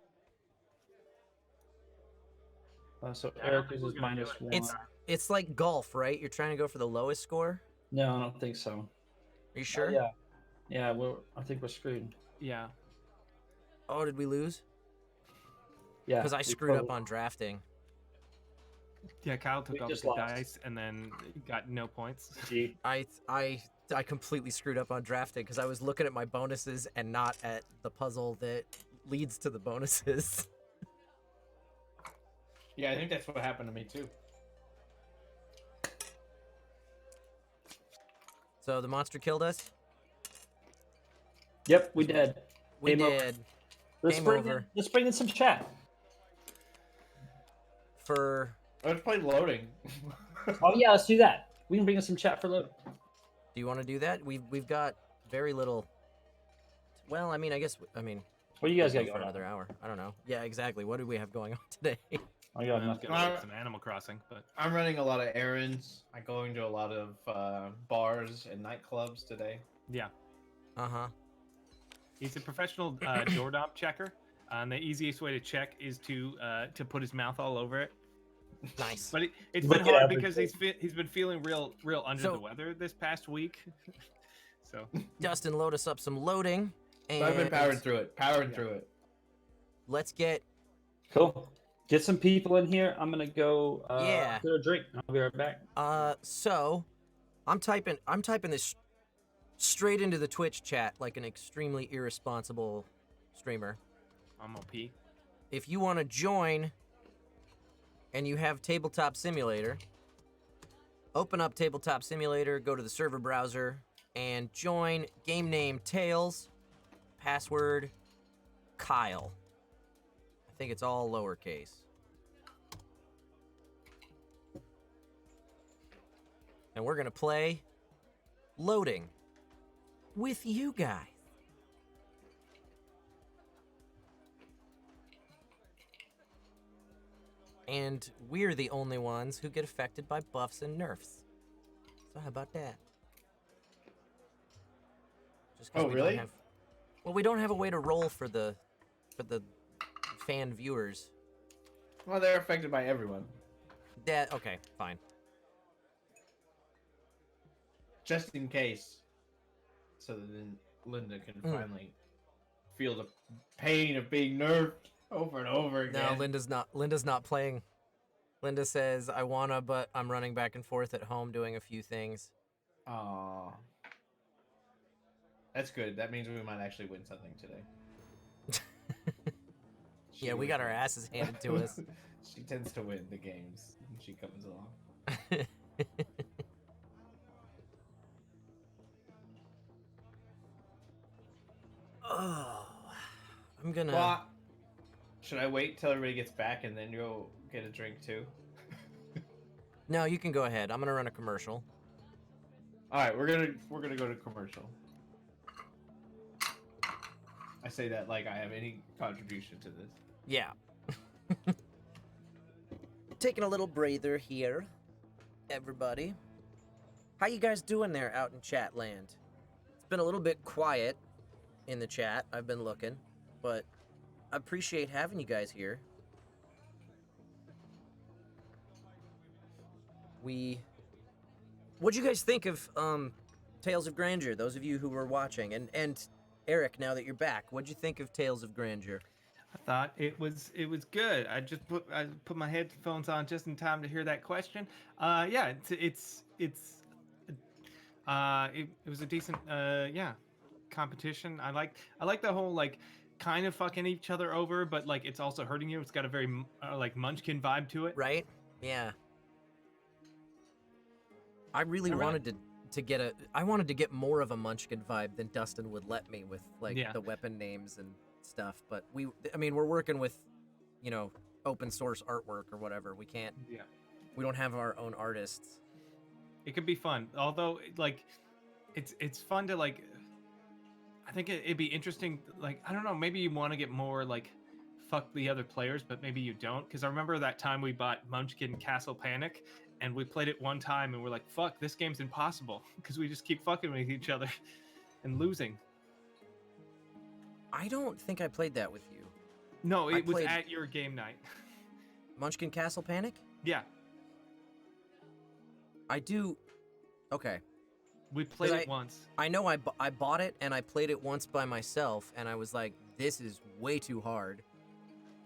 So I don't Eric think is we're gonna do -1. It's It's like golf, right? You're trying to go for the lowest score. No, I don't think so. Are you sure? Yeah, yeah. I think we're screwed. Yeah. Oh, did we lose? Yeah, Because I we screwed up probably- on drafting. Yeah, Kyle We took all just the lost. dice and then got no points. Gee, I completely screwed up on drafting because I was looking at my bonuses and not at the puzzle that leads to the bonuses. Yeah, I think that's what happened to me too. So the monster killed us. Yep, we did. We Game over. did Let's Game over. let's bring in some chat. for. Let's play loading. Oh yeah, let's do that. We can bring in some chat for load. Do you want to do that? We've got very little. Well, I mean, I guess I mean. What do you guys we'll got go for going on? another hour? I don't know. Yeah, exactly. What do we have going on today? I got I was nothing. gonna play some Animal Crossing, but I'm running a lot of errands. I'm going to a lot of bars and nightclubs today. yeah, Uh huh. he's a professional doorknob checker. And the easiest way to check is to put his mouth all over it. Nice. But it's Look been at hard everything. because he's been feeling real under So- the weather this past week. So Dustin, load us up some loading. And I've been powering through it. Let's get. Cool. Get some people in here. I'm gonna go Yeah. get a drink. I'll be right back. So, I'm typing this straight into the Twitch chat like an extremely irresponsible streamer. I'm OP. If you want to join and you have Tabletop Simulator, open up Tabletop Simulator, go to the server browser, and join game name Tails, password Kyle. I think it's all lowercase. And we're going to play Loading with you guys. And we're the only ones who get affected by buffs and nerfs. So how about that? Just 'cause Oh, we really? Don't have, well, we don't have a way to roll for the fan viewers. Well, they're affected by everyone. That okay, fine. Just in case. So that then Linda can Mm. finally feel the pain of being nerfed over and over again. No, Linda's not playing. Linda says, "I wanna, but I'm running back and forth at home doing a few things." Aww. That's good. That means we might actually win something today. She Yeah, we was got our right. asses handed to us. She tends to win the games when she comes along. Oh, I'm gonna. Well, should I wait till everybody gets back and then go get a drink too? No, you can go ahead. I'm gonna run a commercial. All right, we're gonna go to commercial. I say that like I have any contribution to this. Yeah. Taking a little breather here, everybody. How you guys doing there out in chat land? It's been a little bit quiet in the chat. I've been looking, but I appreciate having you guys here. What'd you guys think of Tales of Grandeur? Those of you who were watching, and Eric, now that you're back, what'd you think of Tales of Grandeur? I thought it was good. I put my headphones on just in time to hear that question. Yeah, it was a decent competition. I like the whole like kind of fucking each other over, but like it's also hurting you. It's got a very like Munchkin vibe to it. Right? Yeah. I really wanted to get I wanted to get more of a Munchkin vibe than Dustin would let me with like the weapon names and stuff, but we're working with, open source artwork or whatever. We can't. Yeah. We don't have our own artists. It could be fun, although like it's fun to like. I think it'd be interesting. Like I don't know, maybe you want to get more like fuck the other players, but maybe you don't. Because I remember that time we bought Munchkin Castle Panic, and we played it one time, and we're like, fuck, this game's impossible because we just keep fucking with each other and losing. I don't think I played that with you. No, it was at your game night. Munchkin Castle Panic? Yeah. I do. Okay. We played it once. I know I bought it and I played it once by myself, and I was like, this is way too hard.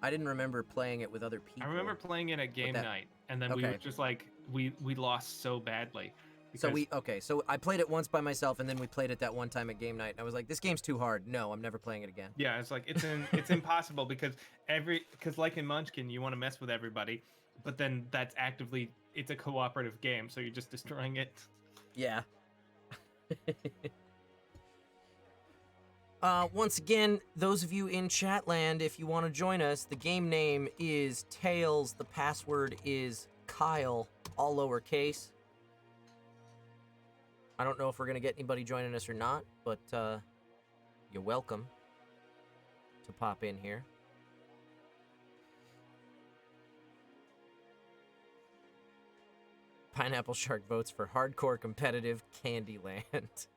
I didn't remember playing it with other people. I remember playing it at game night, and then we were just like, we lost so badly. So I played it once by myself, and then we played it that one time at game night, and I was like, this game's too hard. No, I'm never playing it again. Yeah, it's like it's impossible because like in Munchkin, you want to mess with everybody, but then it's a cooperative game, so you're just destroying it. Yeah. Once again, those of you in Chatland, if you want to join us, the game name is Tails. The password is Kyle, all lowercase. I don't know if we're going to get anybody joining us or not, but you're welcome to pop in here. Pineapple Shark votes for hardcore competitive Candyland.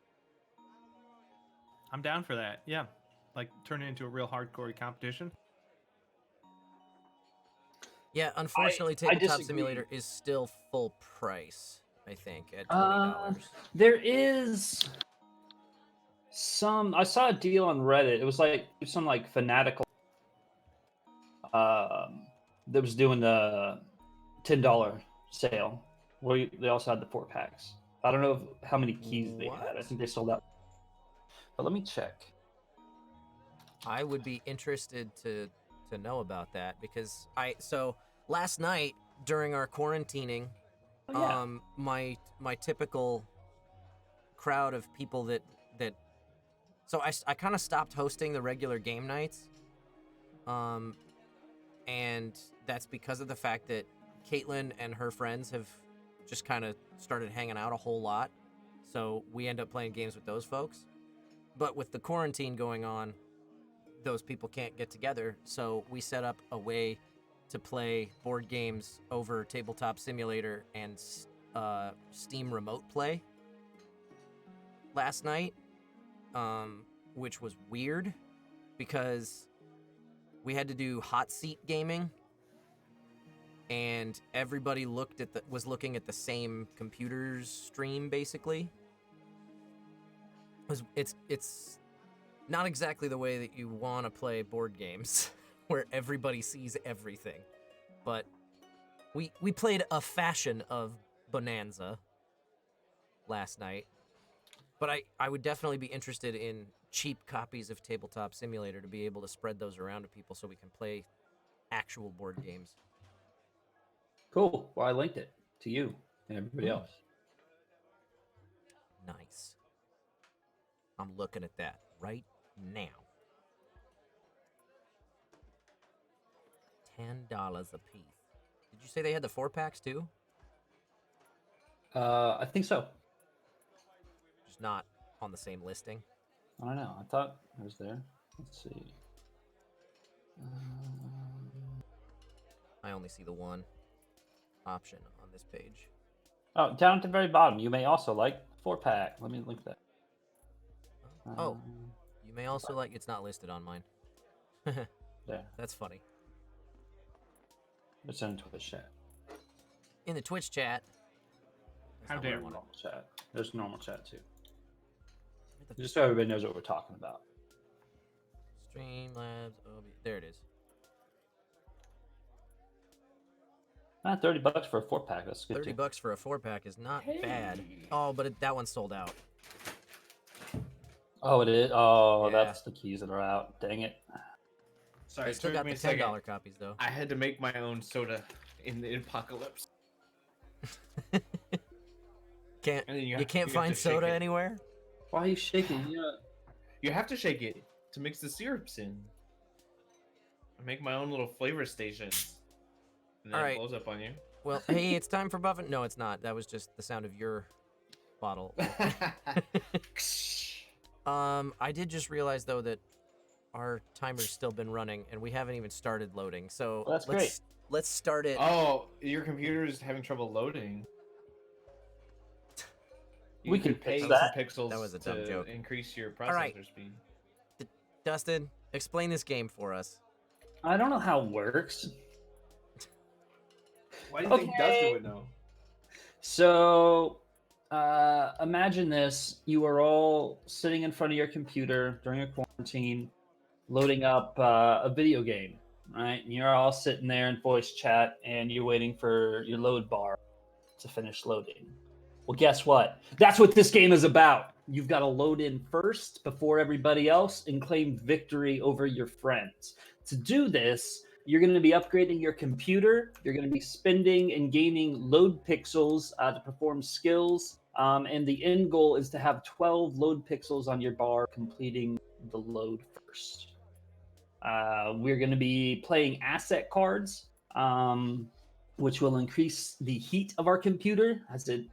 I'm down for that. Yeah. Like turn it into a real hardcore competition. Yeah, unfortunately, Tabletop Simulator is still full price, I think, at $20. There is some. I saw a deal on Reddit. It was like some like fanatical that was doing the $10 sale where they also had the 4-packs. I don't know how many keys they had. I think they sold out. But let me check. I would be interested to know about that because last night during our quarantining, my typical crowd of people that so I kind of stopped hosting the regular game nights, and that's because of the fact that Caitlin and her friends have just kind of started hanging out a whole lot, so we end up playing games with those folks. But with the quarantine going on, those people can't get together, so we set up a way to play board games over Tabletop Simulator and Steam Remote Play last night, which was weird because we had to do hot seat gaming, and everybody was looking at the same computer's stream basically. It's not exactly the way that you want to play board games where everybody sees everything. But we played a fashion of Bonanza last night. But I would definitely be interested in cheap copies of Tabletop Simulator to be able to spread those around to people so we can play actual board games. Cool. Well, I linked it to you and everybody else. Nice. I'm looking at that right now. $10 a piece. Did you say they had the 4-packs too? I think so. Just not on the same listing. I don't know. I thought it was there. Let's see. Um, I only see the one option on this page. oh, down at the very bottom, you may also like 4-pack. Let me link that. Oh, Um, you may also like. It's not listed on mine. there. That's funny. It's in Twitch chat. In the Twitch chat. That's How not where I dare want it. Normal chat. There's normal chat too. Where the Just so everybody knows what we're talking about. Streamlabs. There it is. $30 for a 4-pack. That's good. 30 too. bucks for a 4-pack is not bad. Oh, but that one's sold out. Oh, it is. Oh, Yeah. that's the keys that are out. Dang it. Sorry, They it still took got me the a second. $10 copies though. I had to make my own soda in the apocalypse. Can't And then you have- can't you have find to shake soda it. anywhere? Why are you shaking? Yeah. You have to shake it to mix the syrups in. I make my own little flavor stations. And then Alright. it blows up on you. Well, hey, it's time for Buffett. No, it's not. That was just the sound of your bottle. I did just realize though that our timer's still been running and we haven't even started loading. So Well, that's let's start it. Oh, your computer is having trouble loading. We You can could pay fix some that. pixels That was a dumb to joke. increase your processor Alright. speed. Dustin, explain this game for us. I don't know how it works. Why do you think Okay. Dustin would know? So, imagine this: you are all sitting in front of your computer during a quarantine, loading up a video game, right? And you're all sitting there in voice chat, and you're waiting for your load bar to finish loading. Well, guess what? That's what this game is about. You've got to load in first before everybody else and claim victory over your friends. To do this, you're going to be upgrading your computer. You're going to be spending and gaining load pixels to perform skills. And the end goal is to have 12 load pixels on your bar completing the load first. We're going to be playing asset cards, which will increase the heat of our computer as it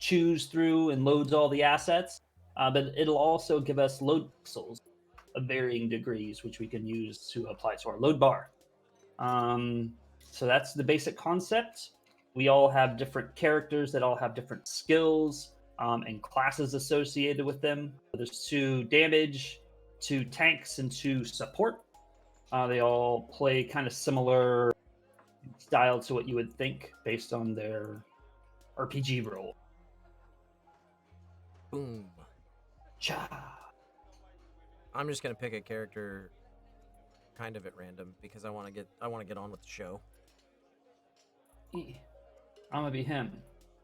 chews through and loads all the assets. But it'll also give us load pixels of varying degrees, which we can use to apply to our load bar. So that's the basic concept. We all have different characters that all have different skills and classes associated with them. There's 2 damage, 2 tanks, and 2 support. They all play kind of similar style to what you would think based on their RPG role. Boom. Cha. I'm just gonna pick a character kind of at random because I want to get on with the show. I'm gonna be him.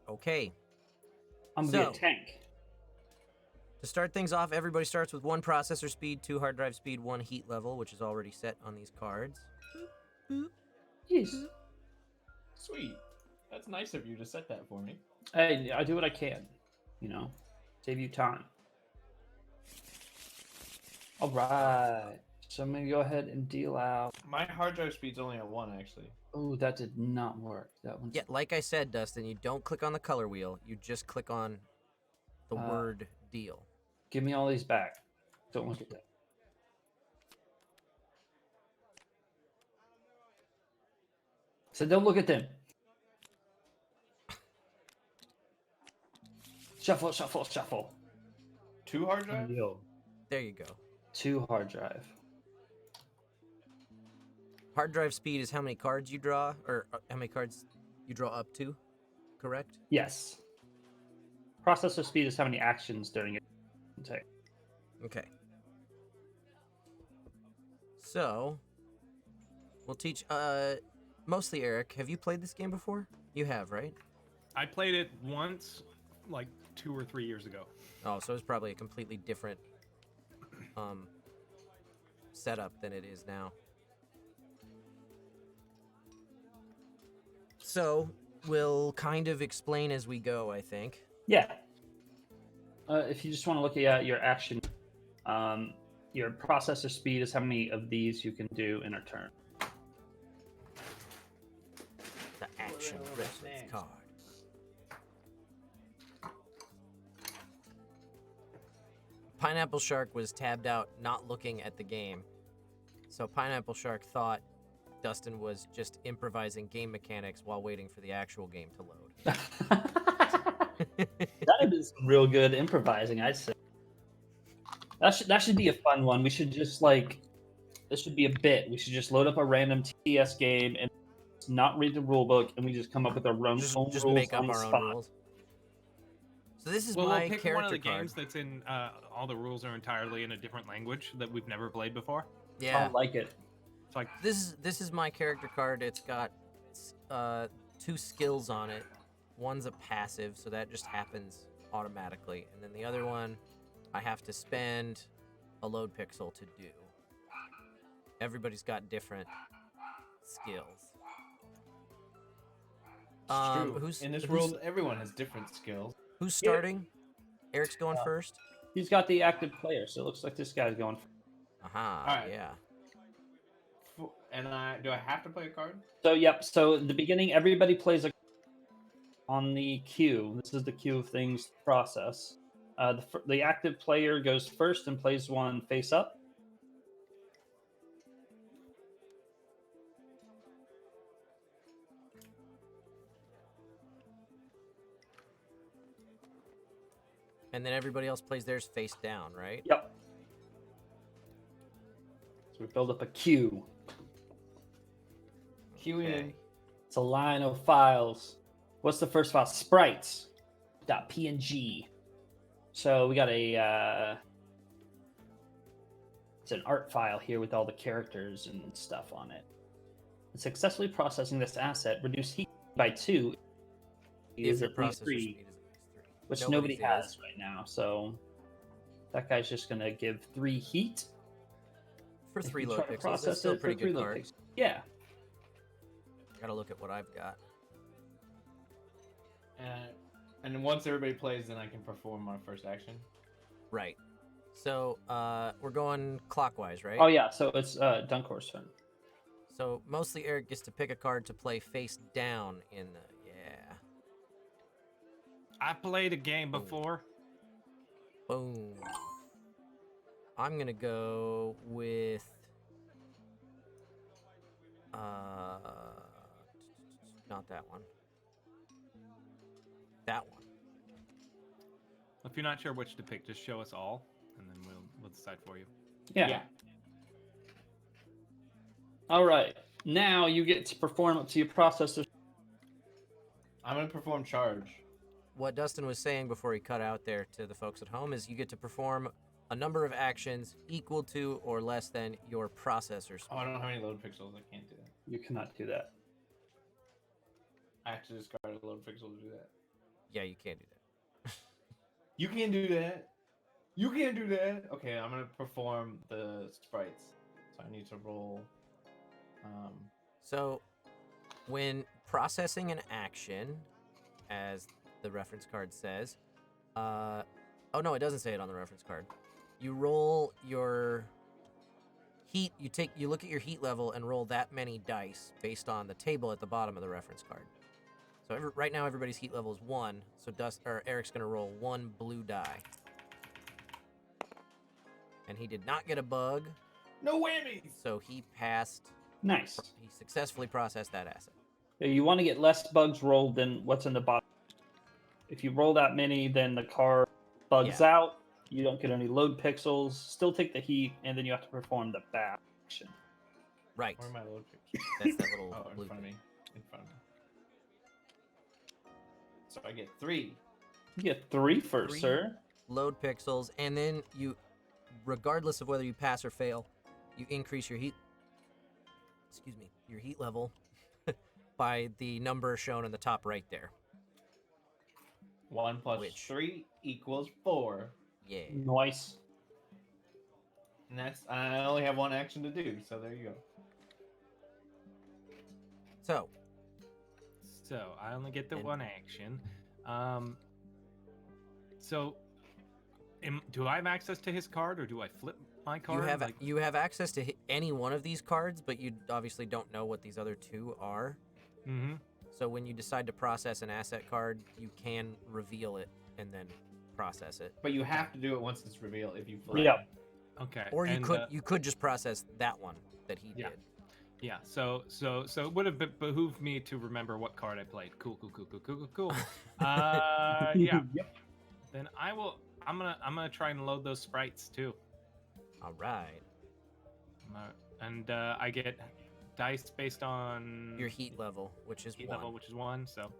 Okay. I'm gonna be So- a tank. To start things off, everybody starts with 1 processor speed, 2 hard drive speed, 1 heat level, which is already set on these cards. Yes. Sweet. That's nice of you to set that for me. Hey, I do what I can. You know, save you time. All right. So I'm gonna go ahead and deal out. My hard drive speed's only at 1, actually. Oh, that did not work. That one. Yeah, like I said, Dustin, you don't click on the color wheel. You just click on the word deal. Give me all these back. Don't look at that. So don't look at them. Shuffle, shuffle, shuffle. 2 hard drive? Yo. There you go. 2 hard drive. Hard drive speed is how many cards you draw, or how many cards you draw up to, correct? Yes. Processor speed is how many actions during it take. Okay. So, we'll teach, mostly Eric. Have you played this game before? You have, right? I played it once, like 2 or 3 years ago. Oh, so it's probably a completely different, setup than it is now. So, we'll kind of explain as we go, I think. Yeah. If you just want to look at your action, your processor speed is how many of these you can do in a turn. The action reference card. Pineapple Shark was tabbed out, not looking at the game. So Pineapple Shark thought Dustin was just improvising game mechanics while waiting for the actual game to load. That'd be some real good improvising, I'd say. That should be a fun one. We should just this should be a bit. We should just load up a random TS game and not read the rule book, and we just come up with our own Just rules make up on the our own spot. rules. So this is Well, my we'll pick character one of the card. games that's in all the rules are entirely in a different language that we've never played before. Yeah. I like it. It's like This is my character card. It's got 2 skills on it. One's a passive, so that just happens automatically, and then the other one, I have to spend a load pixel to do. Everybody's got different skills. It's true. Who's In this who's, world, everyone has different skills. Who's starting? Eric's going first. He's got the active player, so it looks like this guy's going. Aha, Alright. yeah. And do I have to play a card? So yep. So at the beginning, everybody plays on the queue. This is the queue of things to process. The active player goes first and plays one face up. And then everybody else plays theirs face down, right? Yep. So we build up a queue. Queuing in. Okay. It's a line of files. What's the first file? Sprites.png. So we got it's an art file here with all the characters and stuff on it. Successfully processing this asset, reduce heat by 2 If is your at least processor 3, speed is at least 3. which Nobody's nobody is. has right now. So that guy's just gonna give 3 heat. For If 3 you load try to pixels, process that's still a it for pretty 3 good load card. pixels. Yeah. Gotta look at what I've got. And once everybody plays, then I can perform my first action. Right. So, we're going clockwise, right? Oh yeah. So it's Dunkor's turn. So, mostly Eric gets to pick a card to play face down in the... Yeah. I played a game before. Boom. I'm gonna go with... Not that one. That one. If you're not sure which to pick, just show us all, and then we'll decide for you. Yeah. All right. Now you get to perform up to your processor. I'm gonna perform charge. What Dustin was saying before he cut out there to the folks at home is you get to perform a number of actions equal to or less than your processor speed. Oh, I don't have any load pixels. I can't do that. You cannot do that. I have to discard a load pixel to do that. Yeah, you can't do that. You can't do that. You can't do that. Okay, I'm gonna perform the sprites. So I need to roll. So, when processing an action, as the reference card says, oh no, it doesn't say it on the reference card. You roll your heat. You look at your heat level and roll that many dice based on the table at the bottom of the reference card. So right now everybody's heat level is 1. So Eric's gonna roll 1 blue die, and he did not get a bug, No whammies. so he passed. Nice. He successfully processed that asset. Yeah, you want to get less bugs rolled than what's in the bottom. If you roll that many, then the car bugs out. You don't get any load pixels. Still take the heat, and then you have to perform the back action. Right. Where are my load pixels? That's that little Oh, blue in front of thing. me. In front of me. So I get 3. You get 3 first, 3. sir. Load pixels, and then you, regardless of whether you pass or fail, you increase your heat. Excuse me, your heat level by the number shown in the top right there. 1 plus Which? 3 equals 4. Yeah. Nice. And I only have 1 action to do, so there you go. So, So I only get the And- one action. So, do I have access to his card, or do I flip my card? you have access to any one of these cards, but you obviously don't know what these other 2 are. Mm-hmm. So when you decide to process an asset card, you can reveal it and then process it. But you have to do it once it's revealed if you flip. Yeah. Okay. Or you and, could you could just process that one that he Yeah. did. Yeah. So it would have behooved me to remember what card I played. Cool. Yeah. Yep. Then I'm gonna try and load those sprites too. All right. And I get dice based on Your heat level, which is heat 1. level, which is 1. So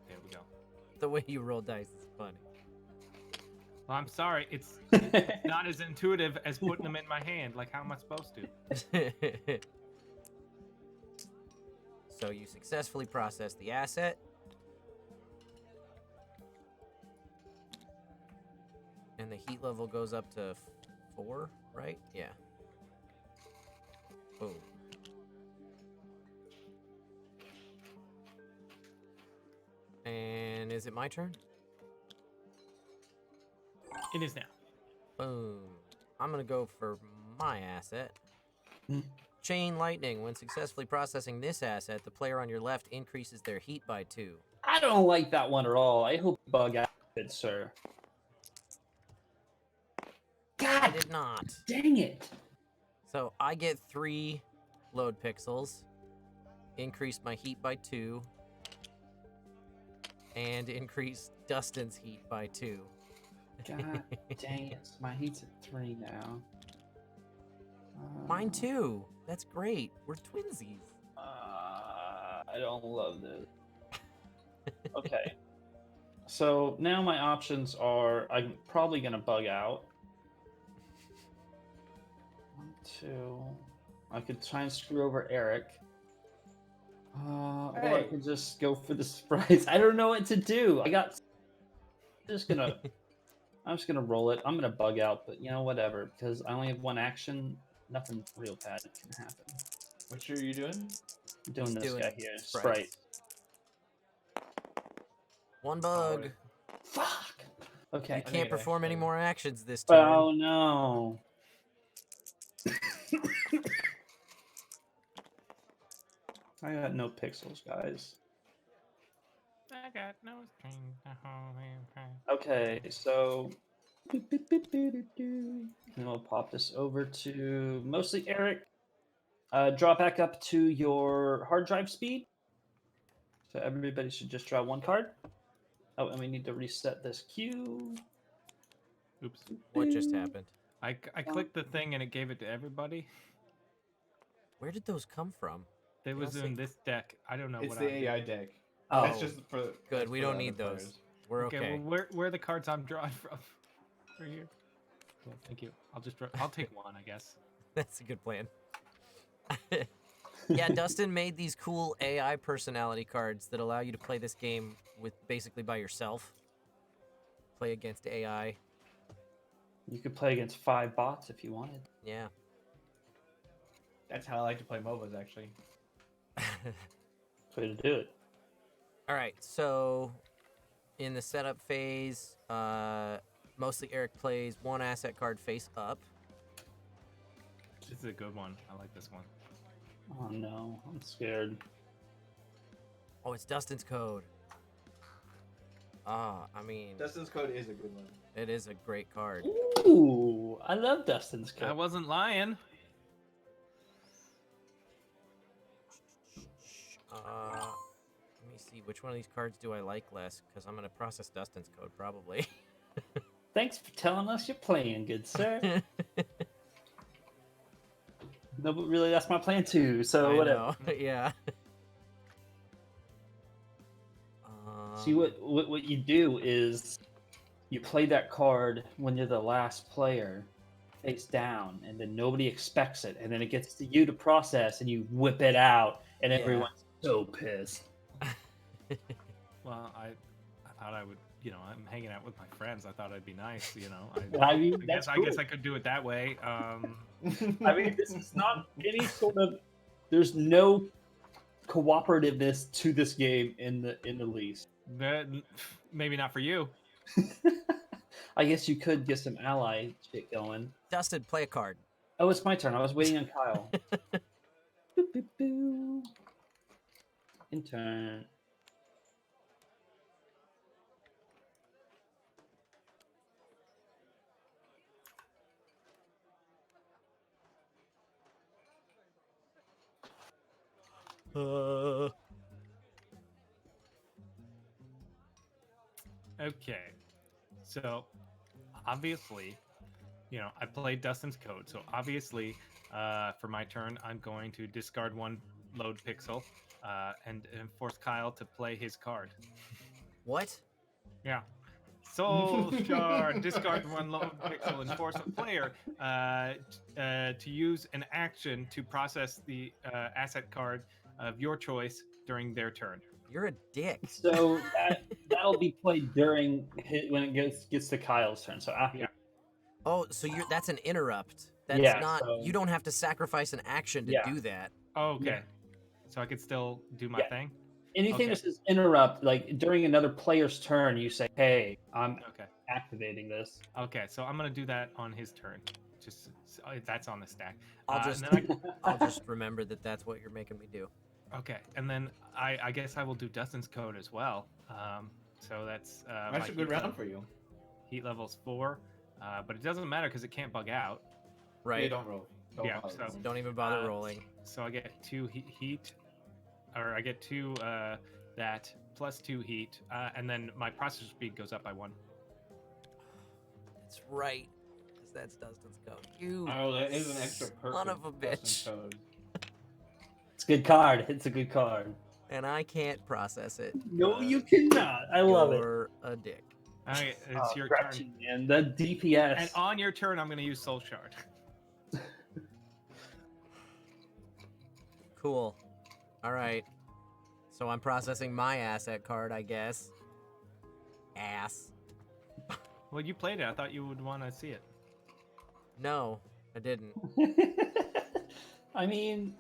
there we go. The way you roll dice is funny. Well, I'm sorry, it's not as intuitive as putting them in my hand. Like, how am I supposed to? So you successfully process the asset. And the heat level goes up to 4, right? Yeah. Boom. And is it my turn? It is now. Boom. I'm gonna go for my asset. Hmm. Chain lightning. When successfully processing this asset, the player on your left increases their heat by 2. I don't like that one at all. I hope you bug out, good sir. I God did not. dang it! So I get 3 load pixels, increase my heat by 2, and increase Dustin's heat by 2. God dang it! My heat's at 3 now. Mine too. That's great. We're twinsies. I don't love this. Okay. So now my options are I'm probably gonna bug out. 1, 2. I could try and screw over Eric. Or I Hey. could just go for the sprites. I don't know what to do. Just gonna I'm just gonna roll it. I'm gonna bug out, but you know, whatever, because I only have 1 action. Nothing real bad can happen. What are you doing? I'm doing He's this doing guy here. sprites. Sprite. 1 bug. right. Fuck. Okay. You think can't it perform any actually- more actions this turn. Oh no. I got no pixels, guys. I got no string to hold him tight. Okay, so and we'll pop this over to mostly Eric. Draw back up to your hard drive speed. So everybody should just draw 1 card. Oh, and we need to reset this queue. Oops. What just happened? I clicked the thing and it gave it to everybody. Where did those come from? It was I'll in see. this deck. I don't know It's what the I did. AI deck. Oh, That's just for Good, that's we for don't the need other those. players. We're Okay, okay. well, where are the cards I'm drawing from? Right here. Cool, thank you. I'll take 1, I guess. That's a good plan. Yeah, Dustin made these cool AI personality cards that allow you to play this game with basically by yourself. Play against AI. you could play against 5 bots if you wanted. Yeah. That's how I like to play MOBAs, actually. Way to do it. All right, so in the setup phase, mostly Eric plays 1 asset card face up. This is a good one. I like this one. Oh no, I'm scared. Oh, it's Dustin's code. I mean, Dustin's Code is a good one. it is a great card. Ooh, I love Dustin's I code. wasn't lying. Let me see, which one of these cards do I like less? Because I'm going to process Dustin's code, probably. Thanks for telling us you're playing, good sir. No, but really, that's my plan too. So I whatever. know, yeah. See, what you do is you play that card when you're the last player, face down, and then nobody expects it, and then it gets to you to process, and you whip it out, and Yeah. everyone's so pissed. Well, I thought I would, I'm hanging out with my friends. I thought I'd be nice, I mean, I that's guess cool. I could do it that way. I mean, this is not any sort of. There's no cooperativeness to this game in the least. Maybe not for you. I guess you could get some ally shit going. Dustin, play a card. Oh, it's my turn. I was waiting on Kyle. Boop, boop, boo. Intern. Okay. So obviously, I played Dustin's Code. So obviously, for my turn, I'm going to discard one load pixel and force Kyle to play his card. What? Yeah. Soul Shard. Discard one load pixel and force a player to use an action to process the asset card of your choice during their turn. You're a dick. So that'll be played during when it gets to Kyle's turn. So after. Yeah. Oh, so that's an interrupt. That's Yeah, not. so- You don't have to sacrifice an action to Yeah. do that. Oh, okay. Yeah. So I could still do my Yeah. thing? Anything Okay. that says interrupt, like during another player's turn, you say, "Hey, I'm Okay. activating this." Okay, so I'm going to do that on his turn. Just that's on the stack. I'll and just. then I'll just remember that that's what you're making me do. okay, and then I guess I will do Dustin's Code as well. So that's That's a good heat round for you. Heat level's 4, but it doesn't matter because it can't bug out. Right. Yeah, don't roll. Don't Yeah, bother. so- Don't even bother Uh, rolling. So I get 2 heat, or I get 2 that plus 2 heat, and then my processor speed goes up by 1. That's right. Because that's Dustin's code. You. Oh, that is an extra perk. Son of a Dustin's bitch. Code. It's a good card. It's a good card. And I can't process it. No, 'cause you cannot. I love it. You're a dick. Okay, it's Oh, your Gretchen, turn. man. The DPS. And on your turn, I'm going to use Soul Shard. Cool. All right. So I'm processing my asset card, I guess. Ass. Well, you played it. I thought you would want to see it. No, I didn't. I mean,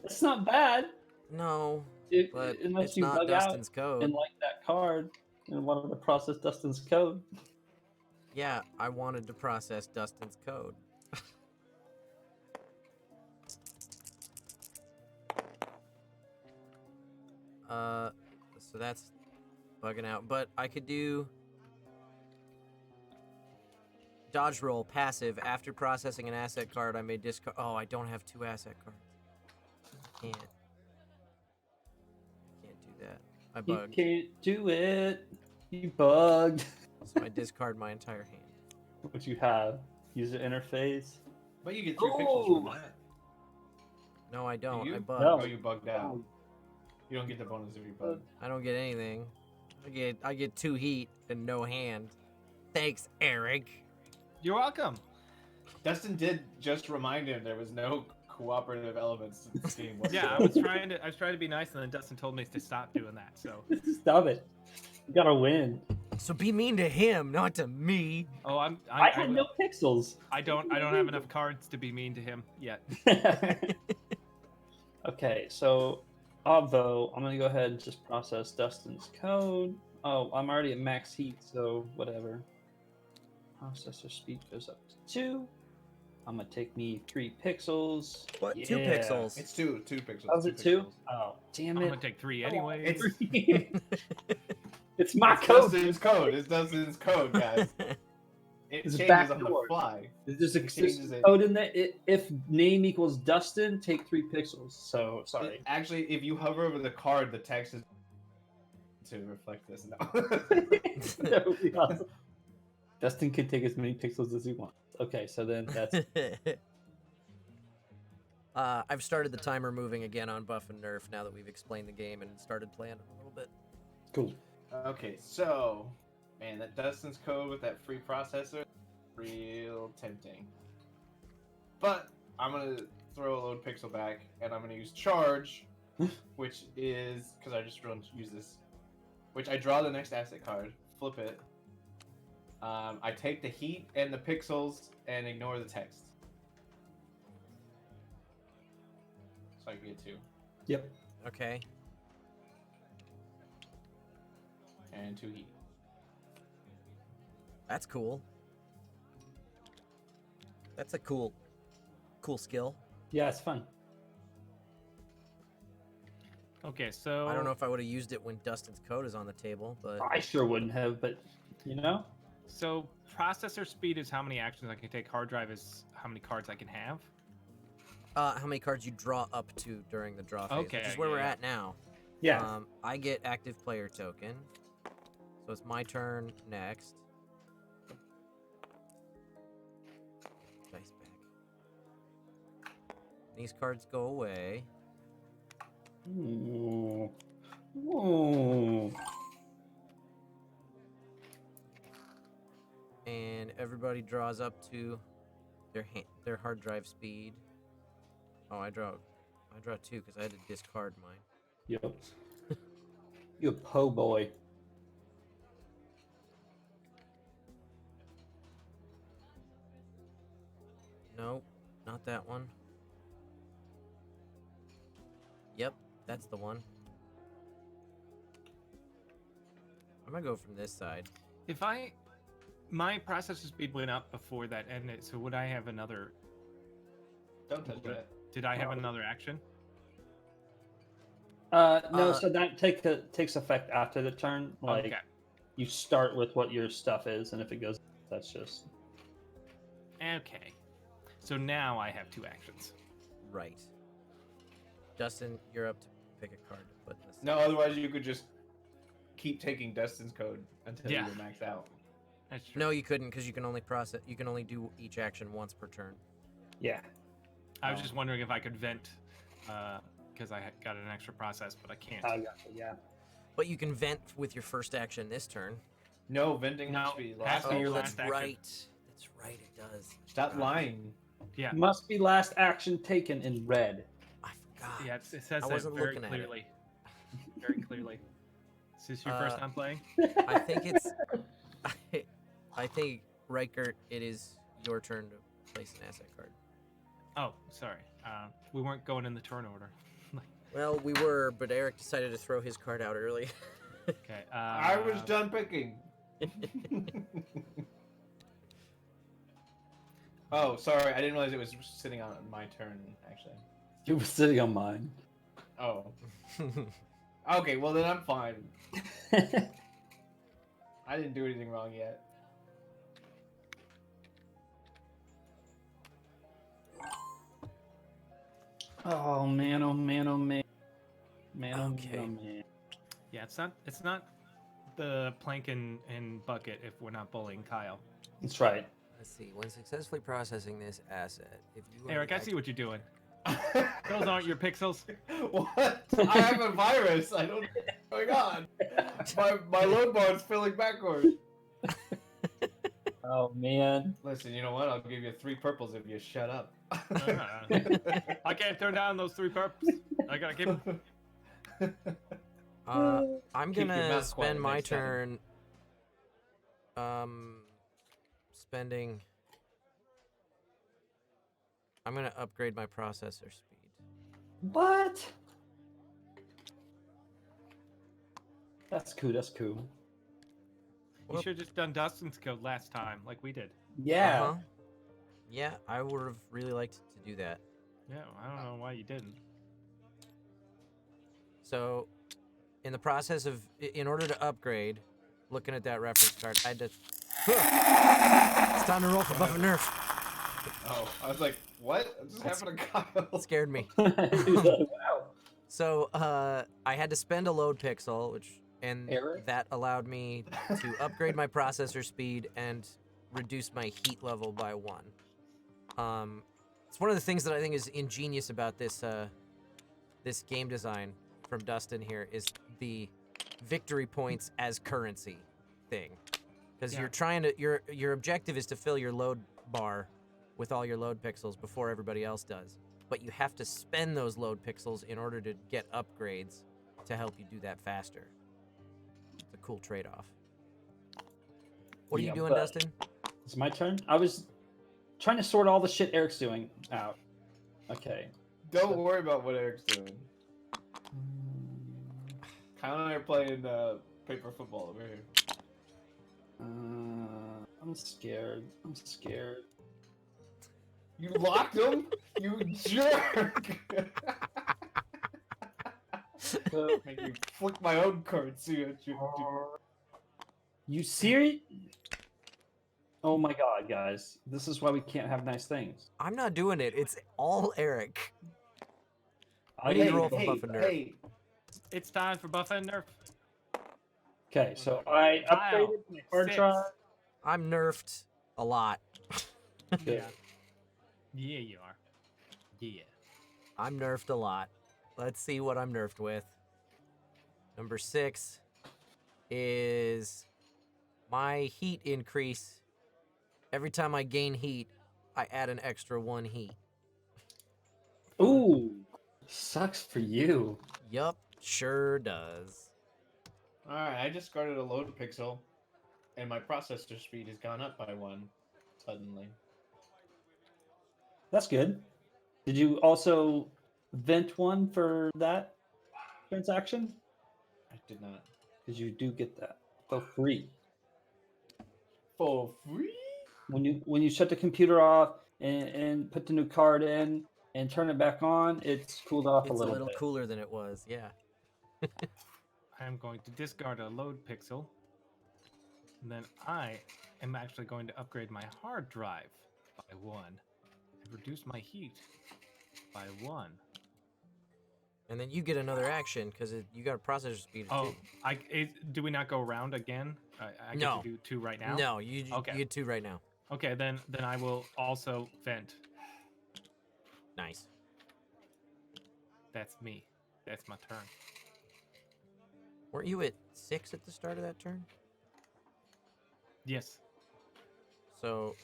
it's not bad. No, If, but unless it's you not bug Dustin's out code. and like that card and wanted to process Dustin's code. Yeah, I wanted to process Dustin's code. So that's bugging out. But I could do dodge roll passive. After processing an asset card, I may discard. Oh, I don't have 2 asset cards. Can't do that. I You bugged. can't do it. You bugged. So I discard my entire hand. What you have? User interface. But you get 3 pixels from Oh! that. No, I don't. you? I bugged. No. Oh, you bugged out. You don't get the bonus if you bug. I don't get anything. I get 2 heat and no hand. Thanks, Eric. You're welcome. Dustin did just remind him there was no cooperative elements to this game. Yeah, I was trying to be nice, and then Dustin told me to stop doing that. So, Stop it. You gotta win. So be mean to him, not to me. oh, I had no pixels. I don't have enough cards to be mean to him yet. Okay, so Avo, I'm gonna go ahead and just process Dustin's code. Oh, I'm already at max heat, so whatever. Processor speed goes up to 2. I'm gonna take me 3 pixels. What? 2 Yeah. pixels. It's 2 pixels. Oh, is it 2? pixels. Oh, damn I'm it. gonna take 3 Come on, anyway. It's my It's code. Dustin's code. It's Dustin's code, guys. It It's a changes on the backdoor. fly. There's a It changes it. code in there. If name equals Dustin, take 3 pixels. So, sorry. Actually, if you hover over the card, the text is to reflect this now. That would be awesome. Dustin can take as many pixels as he wants. Okay, so then that's I've started the timer moving again on Buff and Nerf now that we've explained the game and started playing it a little bit. cool. Okay, so, man, that Dustin's code with that free processor, real tempting. But I'm gonna throw a load pixel back, and I'm gonna use charge, which is because I just use this, which I draw the next asset card, flip it. I take the heat and the pixels and ignore the text. So I can get 2 Yep. Okay. and 2 heat. That's cool. That's a cool skill. Yeah, it's fun. Okay, so I don't know if I would have used it when Dustin's code is on the table, but I sure wouldn't have, but you know. So processor speed is how many actions I can take. Hard drive is how many cards I can have. how many cards you draw up to during the draw phase, which Okay, is where yeah, we're yeah. at now. Yeah. I get active player token, so it's my turn next. Dice back. These cards go away. Ooh. Ooh. And everybody draws up to their hard drive speed. Oh, I draw 2 because I had to discard mine. Yep. You a po' boy. Nope, not that one. Yep, that's the one. I'm gonna go from this side. If my processor speed went up before that ended, so would I have another? Don't touch that. Did I have Probably. another action? No, Uh, so that takes effect after the turn. Like Okay. you start with what your stuff is, and if it goes, that's just Okay. So now I have 2 actions. Right. Dustin, you're up to pick a card to put in this. No, otherwise you could just keep taking Dustin's code until Yeah. you were maxed out. That's true. No, you couldn't because you can only do each action once per turn. yeah. I was just wondering if I could vent, because I got an extra process, but I can't. I got it, yeah. But you can vent with your first action this turn. No, venting No, has to be has last. to be Oh, your that's last action. right. That's right. It does. Stop lying. Yeah. Must be last action taken in red. I forgot. Yeah, it says I that wasn't very looking at it. clearly. Very clearly. Is this your first Uh, time playing? I think it's. I think Reichert, it is your turn to place an asset card. Oh, sorry. We weren't going in the turn order. Well, we were, but Eric decided to throw his card out early. Okay. I was done picking. Oh, sorry. I didn't realize it was sitting on my turn, actually. You were sitting on mine. Oh. Okay, well then I'm fine. I didn't do anything wrong yet. Oh man! Oh man! Oh man! Man! Oh Okay. man! Oh man! Yeah, it's not the plank and bucket if we're not bullying Kyle. That's right. Let's see. When successfully processing this asset, if you are Eric, I see what you're doing. Those aren't your pixels. What? I have a virus. I don't know what's going on. My load bar is filling backwards. Oh man! Listen, you know what? I'll give you 3 purples if you shut up. I can't turn down those 3 purps. I gotta keep them. I'm Keep your gonna mouth quiet spend my next time. turn. Spending. I'm gonna upgrade my processor speed. What? That's cool. That's cool. You should have just done Dustin's code last time, like we did. Yeah. Uh-huh. Yeah, I would have really liked to do that. Yeah, I don't know why you didn't. So, in the process of, in order to upgrade, looking at that reference card, I had to. It's time to roll for buff and nerf. Oh, I was like, what? What just happened to Kyle? It scared me. Wow. So, I had to spend a load pixel, and Eric? that allowed me to upgrade my processor speed and reduce my heat level by 1. It's one of the things that I think is ingenious about this this game design from Dustin here is the victory points as currency thing, because Yeah. you're trying to your objective is to fill your load bar with all your load pixels before everybody else does, but you have to spend those load pixels in order to get upgrades to help you do that faster. It's a cool trade-off. What are Yeah, you doing, but- Dustin? It's my turn. I was trying to sort all the shit Eric's doing out. Okay. Don't worry about what Eric's doing. Kyle and I are playing paper football over here. I'm scared. I'm scared. You locked him? You jerk! Make me flick my own card. See what you do. You serious? Oh my god, guys. This is why we can't have nice things. I'm not doing it. It's all Eric. I need to need roll for buff and nerf. Hey, It's time for buff and nerf. Okay, so I Kyle, upgraded my hard 6. drive. I'm nerfed a lot. Good. Yeah, you are. Yeah. I'm nerfed a lot. Let's see what I'm nerfed with. Number 6 is my heat increase. Every time I gain heat, I add an extra 1 heat. Ooh, sucks for you. Yup, sure does. all right. I discarded a load pixel, and my processor speed has gone up by 1 suddenly. That's good. Did you also vent one for that transaction? I did not. Because you do get that for free. For free? When you shut the computer off and put the new card in and turn it back on, it's cooled off It's a little bit. cooler than it was, yeah. I'm going to discard a load pixel. And then I am actually going to upgrade my hard drive by 1 and reduce my heat by 1. And then you get another action because you got a processor speed of Oh, do we not go around again? I get No. to do 2 right now. No, you Okay. get 2 right now. Okay, then I will also vent. Nice. That's me. That's my turn. Weren't you at 6 at the start of that turn? Yes. So,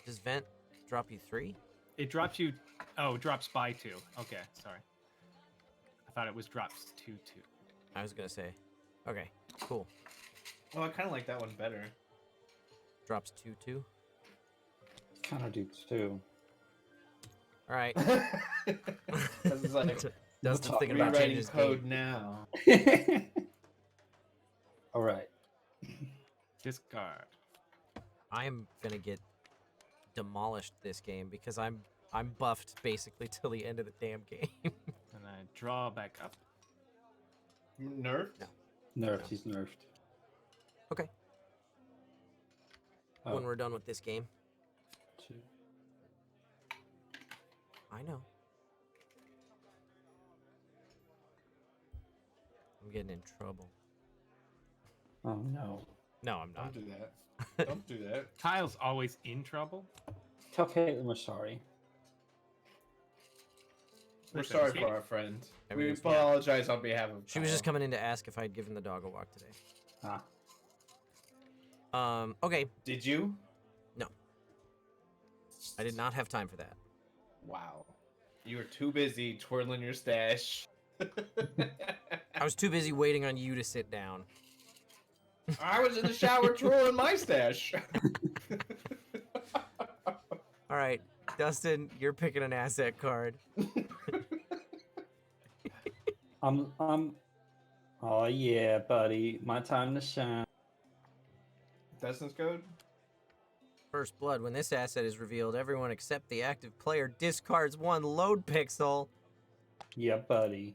does vent drop you 3? It drops you. Oh, it drops by 2. Okay, sorry. I thought it was drops 2 2. I was gonna say. Okay, cool. Oh, I kind of like that one better. Drops 2 2. Kind of do too. All right. This is like Dustin's thinking about changing rewriting his code game. now. All right. Discard. I am gonna get demolished this game because I'm buffed basically till the end of the damn game. And I draw back up. Nerf? Nerfed. He's nerfed. Okay. Oh, When we're done with this game, 2. I know. I'm getting in trouble. Oh no. No, I'm not. Don't do that. Don't do that. Kyle's always in trouble. Tell Caitlin we're sorry. We're Listen, sorry she- for our friend. We Everything's- apologize on behalf of. She was just Kyle. coming in to ask if I'd given the dog a walk today. Ah. Okay. Did you? I did not have time for that. Wow. You were too busy twirling your stash. I was too busy waiting on you to sit down. I was in the shower twirling my stash. All right, Dustin, you're picking an asset card. Oh yeah, buddy. My time to shine. Dustin's code? First blood. When this asset is revealed, everyone except the active player discards 1 load pixel. Yeah, buddy.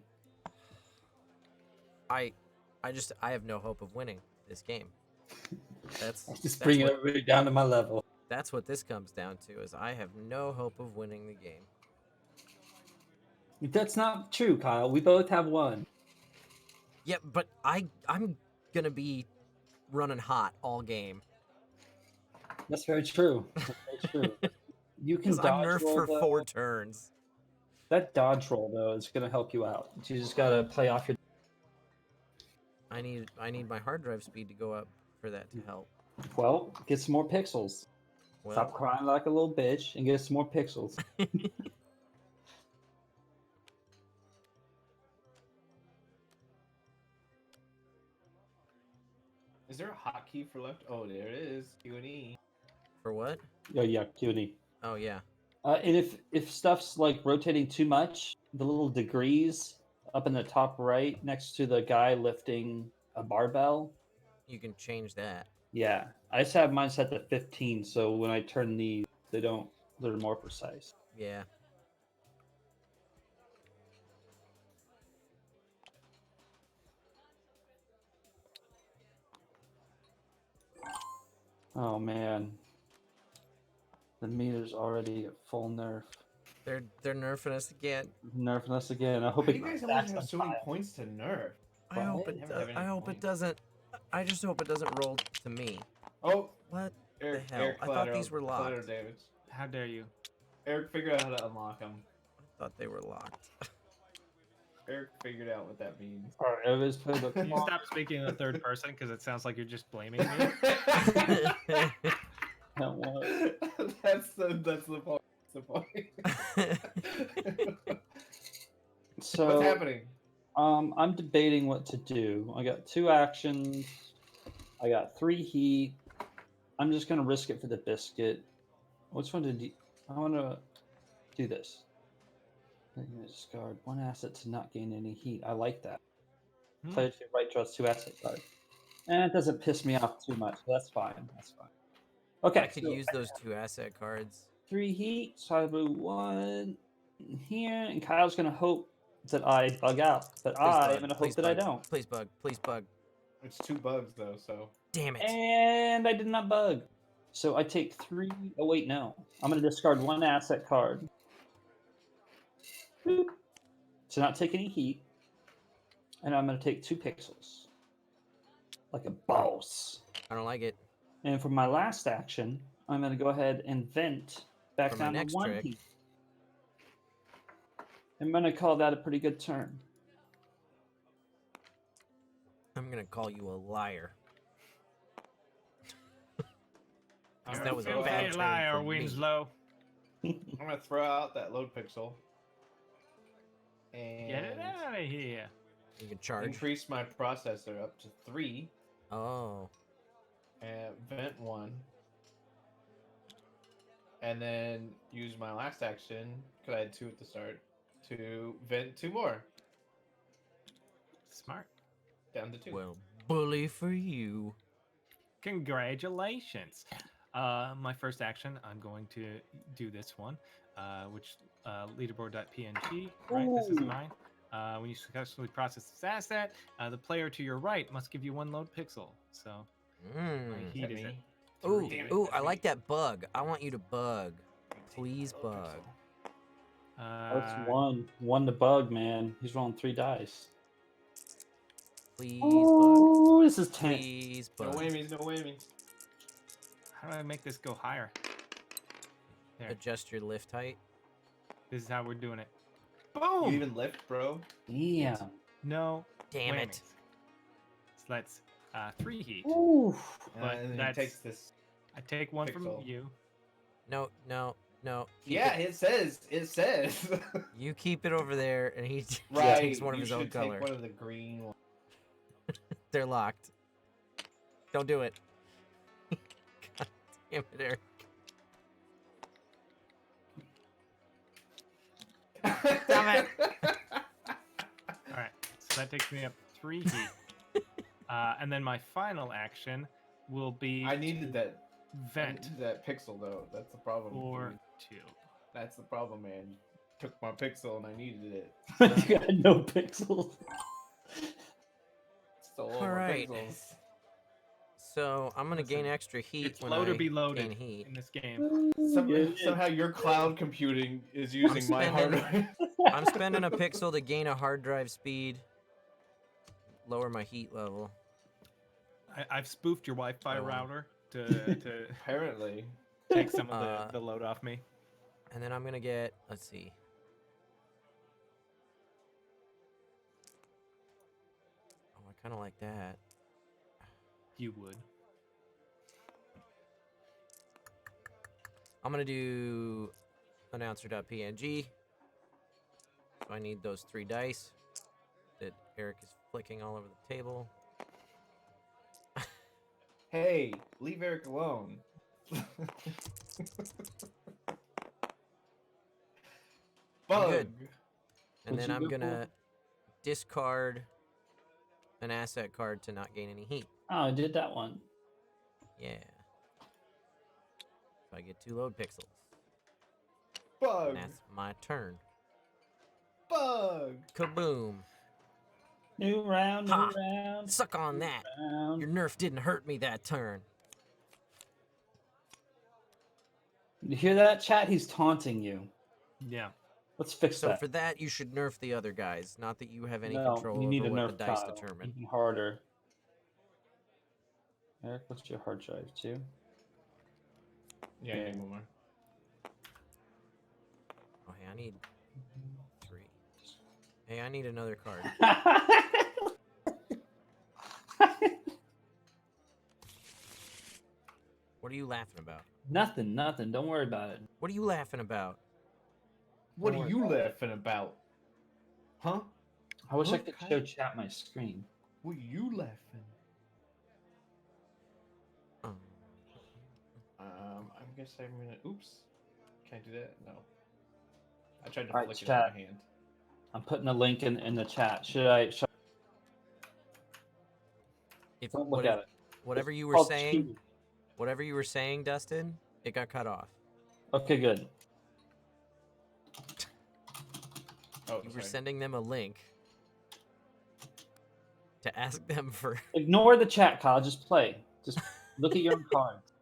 I have no hope of winning this game. That's Just that's bringing what, everybody down to my level. that's what this comes down to. Is I have no hope of winning the game. That's not true, Kyle. We both have 1. Yeah, but I'm gonna be running hot all game That's very true. That's very true. You can because I'm dodge nerfed roll, for though. 4 turns. That dodge roll though is gonna help you out. You just gotta play off your. I need my hard drive speed to go up for that to help. Well, get some more pixels. Well, Stop crying like a little bitch and get some more pixels. Is there a hotkey for left? Oh, there it is. Q and E. for what? Oh yeah, cutie. Oh yeah. And if stuff's like rotating too much, the little degrees up in the top right next to the guy lifting a barbell. You can change that. Yeah, I just have mine set to 15, so when I turn these, they're more precise. Yeah. Oh man, the meter's already at full nerf. They're nerfing us again. Nerfing us again. I hope How it do you guys stacks always have on so many fire. points to nerf? I Well, hope I it. never have any I hope it points. doesn't. I just hope it doesn't roll to me. Oh, What Eric, the hell? Eric I thought these were collateral locked. damage. How dare you? Eric figured out how to unlock them. I thought they were locked. Eric figured out what that means. All right, everybody's played the Can you stop speaking in the third person because it sounds like you're just blaming me? What? That's the point. That's the point. So What's happening? I'm debating what to do. I got 2 actions. I got 3 heat. I'm just gonna risk it for the biscuit. Which one did you? I want to do this. I'm gonna discard 1 asset to not gain any heat. I like that. Hmm. Player 2 right draws 2 asset cards. And it doesn't piss me off too much. That's fine. That's fine. Okay. I could so use those 2 asset cards. 3 heat. So I move 1 here, and Kyle's gonna hope that I bug out, but I am gonna hope Please that I bug. don't. Please bug. Please bug. It's 2 bugs though, so Damn it. And I did not bug. So I take 3. Oh wait, no. I'm gonna discard 1 asset card. Boop. To not take any heat. And I'm gonna take 2 pixels. Like a boss. I don't like it. And for my last action, I'm gonna go ahead and vent back For my down to next 1 trick. heat. I'm gonna call that a pretty good turn. I'm gonna call you a liar. You're That was a filthy bad turn liar, for me. Winslow. I'm gonna throw out that load pixel and Get it out of here. You can charge. increase my processor up to 3 Oh. and vent 1. And then use my last action, because I had 2 at the start, to vent 2 more. Smart. Down to 2. Well, bully for you. Congratulations. My first action, I'm going to do this one, which leaderboard.png, right? This is Ooh. mine. When you successfully process this asset, the player to your right must give you 1 load pixel. So my Mm. heat is me? at Ooh, three. ooh, I like that bug. I want you to bug. Please Load bug. pixel. That's 1. 1 to bug, man. He's rolling 3 dice. Please bug. Oh, this is tense. Please No bug. whammies, no whammies. How do I make this go higher? There. Adjust your lift height. This is how we're doing it. You Boom! even lift, bro? Damn. No. Damn it. whammies. So that's 3 heat. Ooh. But and then he that's- takes this. I take 1 from Pixel. you. No, no, no. Keep Yeah, it- it says. It says. You keep it over there, and he right. takes one of you his own should color. take one of the green ones. They're locked. Don't do it. God damn it, Eric. Damn it. All right, so that takes me up 3 heat. And then my final action will be I needed that. I vent needed that pixel though. That's the problem. for dude. 2. That's the problem, man. You took my pixel and I needed it. You got no pixels. Stole all All my right. pixels. So I'm gonna gain Listen, extra heat It's when load or I be loaded gain heat. in this game. Somehow your cloud computing is using my hard spending- drive. I'm spending a pixel to gain a hard drive speed. Lower my heat level. I've spoofed your Wi-Fi Oh. router to Apparently. take some of Uh, the load off me. And then I'm gonna get, let's see. Oh, I kind of like that. You would. I'm gonna do announcer.png. So I need those 3 dice that Eric is flicking all over the table. Hey, leave Eric alone. Bug. good. And What'd then you I'm go for? gonna discard an asset card to not gain any heat. Oh, I did that one. Yeah. So I get 2 load pixels. Bug. And that's my turn. Bug. Kaboom. New round, new Ha! round. Suck on that. round. Your nerf didn't hurt me that turn. You hear that, chat? He's taunting you. Yeah. Let's fix So that. for that, you should nerf the other guys. Not that you have any No, control you need over a what nerf the dice Kyle. determine. Even harder. Eric, what's your hard drive too? Yeah, I need one more. Oh, hey, I need 3. Hey, I need another card. What are you laughing about? Nothing. Don't worry about it. What are you laughing about? What Don't are worry you about it. laughing about? Huh? I wish I Huh, could Kyle? show chat my screen. What are you laughing? Um, I guess I'm gonna. Oops. Can I do that? No. I tried to Alright, flick it in chat. my hand. I'm putting a link in the chat. Should I? if, Don't what look if- at it. whatever you were Called saying, cheating. whatever you were saying, Dustin, it got cut off. Okay, good. Oh, You were sorry. sending them a link to ask them for. Ignore the chat, Kyle. Just play. Just look at your own cards.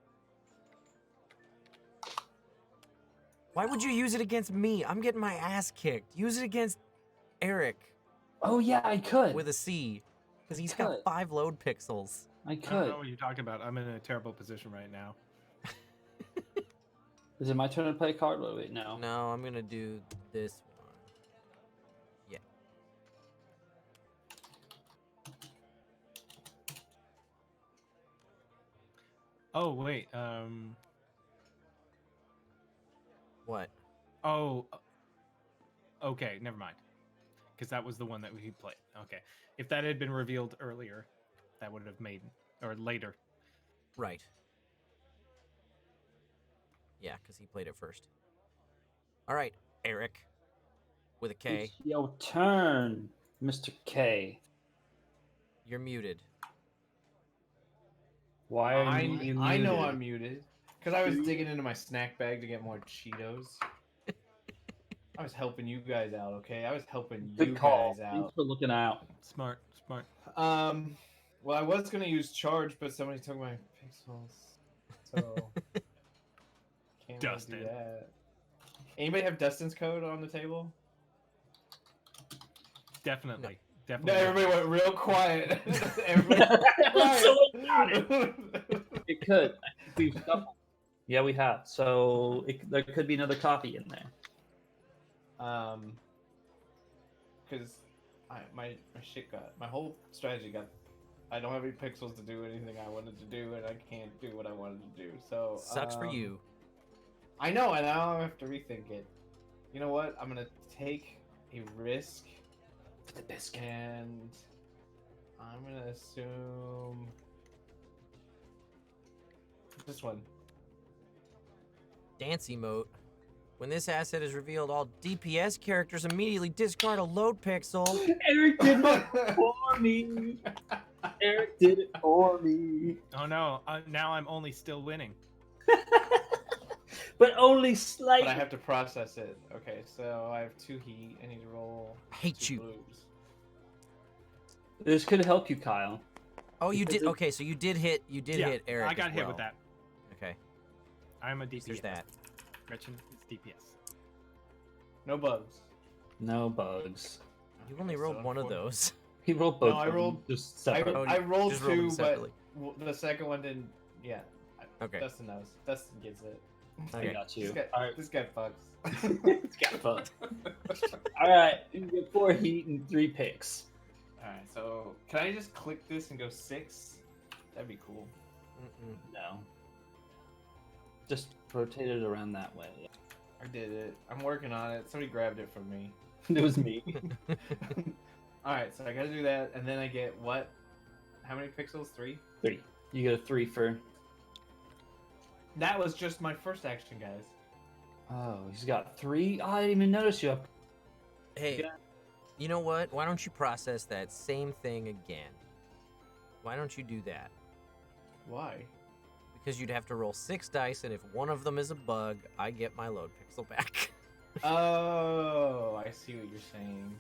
Why would you use it against me? I'm getting my ass kicked. Use it against Eric Oh yeah, I could. with a C, because he's Could. got 5 load pixels. I I don't could. know what you're talking about. I'm in a terrible position right now. Is it my turn to play a card? Wait, no. No, I'm gonna do this one. Yeah. Oh wait. What? Oh. Okay, never mind. Because that was the one that we played. Okay. If that had been revealed earlier, that would have made or later. Right. Yeah, because he played it first. All right, Eric, with a K. It's your turn, Mr. K. You're muted. Why are you I know muted? I'm muted because I was digging into my snack bag to get more Cheetos. I was helping you guys out, okay? I was helping Good you call. guys Thanks out. for looking out. Smart. Well, I was gonna use charge, but somebody took my pixels, so can't really Dustin. do that. Anybody have Dustin's code on the table? Definitely. No, Definitely. everybody went real quiet. Everybody Someone got it. quiet. It could. We've shuffled. Yeah, we have. So there could be another copy in there. Because my shit got my whole strategy got. I don't have any pixels to do anything I wanted to do, and I can't do what I wanted to do. So Sucks for you. I know, and now I have to rethink it. You know what? I'm gonna take a risk For the biscuit. and I'm gonna assume this one. Dance emote. When this asset is revealed, all DPS characters immediately discard a load pixel. Eric did it for me. Eric did it for me. Oh no! Now I'm only still winning. But only But slightly. I have to process it. Okay, so I have 2 heat. I need to roll. I hate 2 you. blues. This could help you, Kyle. Oh, you Because did. it- Okay, so you did hit. You did Yeah, hit Eric. I got as hit with well. that. Okay, I'm a so DPS. there's that. Gretchen, it's DPS. No bugs. No bugs. You only Okay, rolled so one of unfor- those. He rolled both. No, I of them, rolled- just I, separate. Oh, I rolled just rolled them 2, but separately. the second one didn't. Yeah. Okay. Dustin knows. Dustin gets it. I Okay. got you. This guy, All right. this guy fucks. It's got fun. All right, you get 4 heat and 3 picks. Alright, so can I just click this and go 6? That'd be cool. Mm-mm. No. Just rotate it around that way. I did it. I'm working on it. Somebody grabbed it from me. It was me. Alright, so I gotta do that, and then I get what? How many pixels? 3? 3. You get a 3 for. That was just my first action, guys. Oh, he's got 3. Oh, I didn't even notice you. Hey, Yeah. you know what? Why don't you process that same thing again? Why don't you do that? Why? Because you'd have to roll 6 dice, and if one of them is a bug, I get my load pixel back. Oh, I see what you're saying.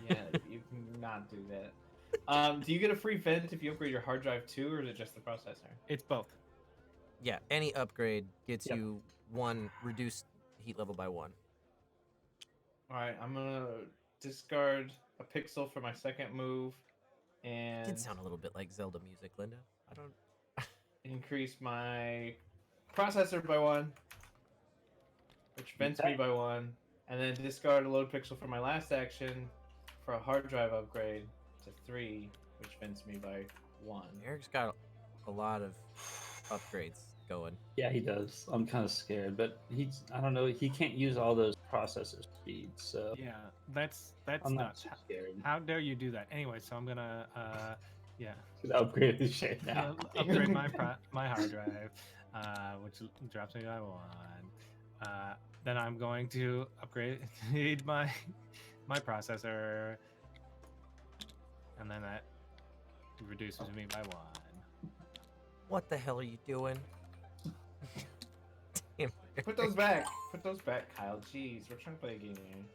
Yeah, you can not do that. Do you get a free vent if you upgrade your hard drive too, or is it just the processor? It's both. Yeah, any upgrade gets Yep. you 1 reduced heat level by 1. All right, I'm gonna discard a pixel for my second move, It and did sound a little bit like Zelda music, Linda. I don't. increase my processor by 1, which vents me Okay. by 1, and then discard a load pixel for my last action for a hard drive upgrade to 3, which vents me by 1. Eric's got a lot of upgrades going. Yeah, he does. I'm kind of scared, but I don't know. He can't use all those processor speeds, so Yeah, that's I'm not nuts. too scared. How dare you do that? Anyway, so I'm gonna yeah, Should upgrade the shit now. upgrade my hard drive, which drops me by 1. Then I'm going to upgrade my processor, and then that reduces me by 1. What the hell are you doing? Damn. Put those back. Put those back, Kyle. Jeez, we're trying to play a game here.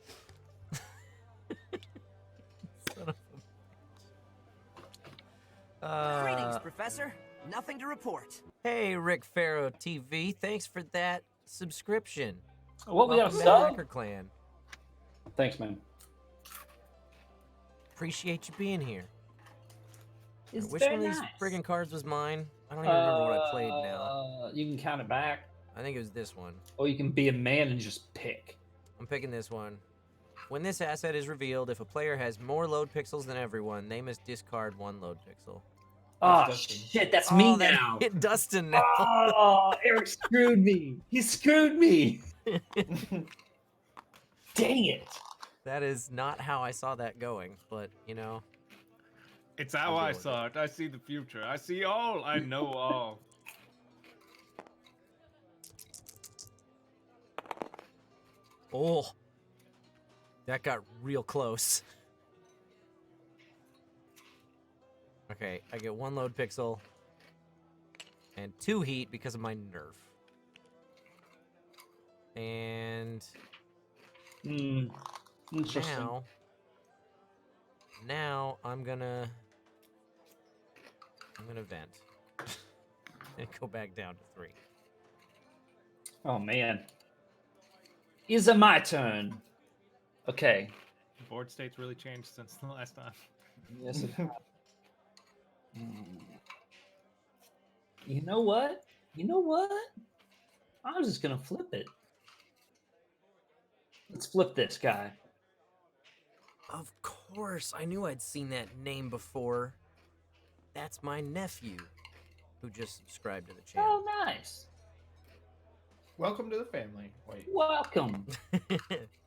Son of a Greetings, bitch. Professor. Nothing to report. Hey, Rick Farrow TV. Thanks for that subscription. What we got Welcome a to the sub? Hacker Clan. Thanks, man. Appreciate you being here. It's Which very one of these nice. friggin' cards was mine? I don't even remember what I played now. You can count it back, I think it was this one. or you can be a man and just pick. I'm picking this one. When this asset is revealed, if a player has more load pixels than everyone, they must discard 1 load pixel. Oh Dustin. shit, that's me Oh, that now. hit Dustin now. Oh, Eric screwed me. He screwed me. Dang it. That is not how I saw that going, but you know. It's how I'll I deal with saw it. I see the future. I see all. I know all. Oh, that got real close. Okay, I get 1 load pixel and 2 heat because of my nerf. And Interesting. now I'm gonna vent and go back down to 3. Oh man. Is it my turn? Okay. The board state's really changed since the last time. Yes, it has. You know what? You know what? I'm just gonna flip it. Let's flip this guy. Of course, I knew I'd seen that name before. That's my nephew, who just subscribed to the channel. Oh, nice. Welcome to the family. Wait. Welcome.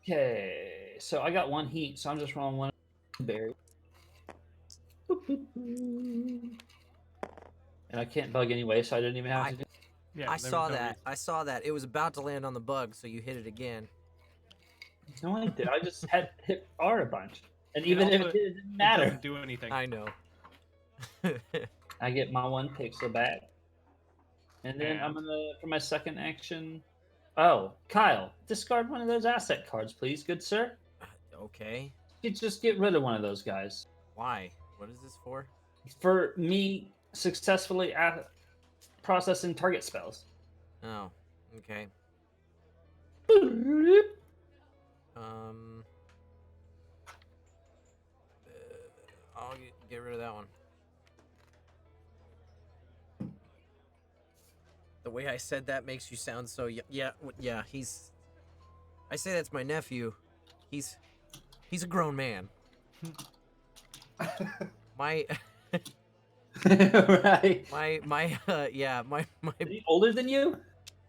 Okay, so I got 1 heat, so I'm just rolling 1 berry. Boop, boop, boop. And I can't bug anyway, so I didn't even have to do. Yeah, I there saw was no that. reason. I saw that. It was about to land on the bug, so you hit it again. No, I did. I just had hit R a bunch, and It even if also- it didn't It matter, doesn't do anything. I know. I get my 1 pixel back, and then I'm And- gonna for my second action. Oh, Kyle, discard one of those asset cards, please, good sir. Okay. You just get rid of one of those guys. Why? What is this for? For me successfully processing target spells. Oh, okay. Um, I'll get rid of that one. The way I said that makes you sound so yeah. He's. I say that's my nephew. He's a grown man. My Right. my yeah my Is he older than you?